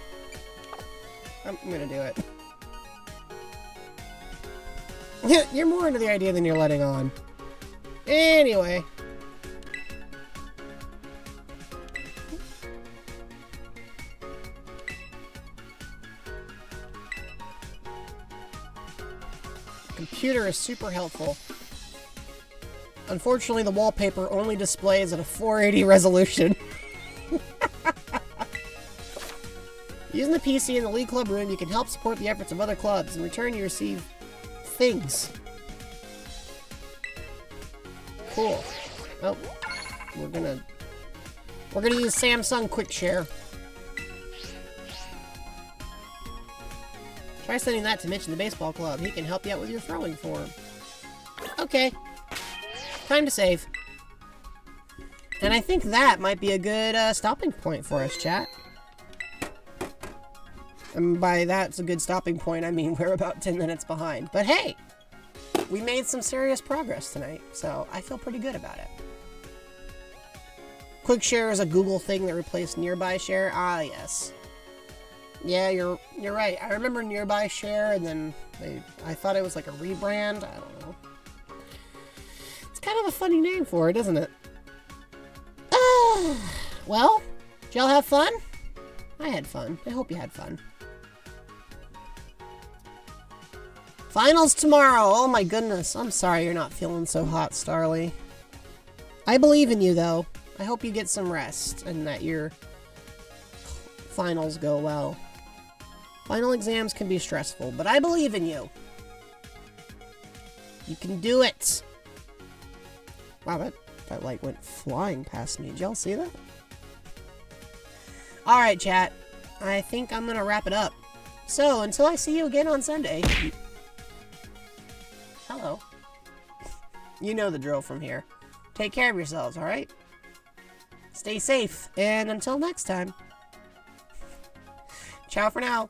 I'm gonna do it. You're more into the idea than you're letting on. Anyway. Computer is super helpful. Unfortunately, the wallpaper only displays at a 480 resolution. Using the PC in the League Club room, you can help support the efforts of other clubs. In return, you receive things. Cool. Oh, we're gonna use Samsung Quick Share. Try sending that to Mitch in the baseball club. He can help you out with your throwing form. Okay. Time to save. And I think that might be a good stopping point for us, chat. And by that's a good stopping point, I mean we're about 10 minutes behind. But hey, we made some serious progress tonight, so I feel pretty good about it. Quick Share is a Google thing that replaced Nearby Share. Ah, yes. Yeah, you're right. I remember Nearby Share, and then I thought it was like a rebrand. I don't know. It's kind of a funny name for it, isn't it? Well, did y'all have fun? I had fun. I hope you had fun. Finals tomorrow. Oh my goodness. I'm sorry you're not feeling so hot, Starly. I believe in you, though. I hope you get some rest and that your finals go well. Final exams can be stressful, but I believe in you. You can do it. Wow, that light went flying past me. Did y'all see that? Alright, chat. I think I'm gonna wrap it up. So, until I see you again on Sunday... Hello. You know the drill from here. Take care of yourselves, alright? Stay safe, and until next time. Ciao for now.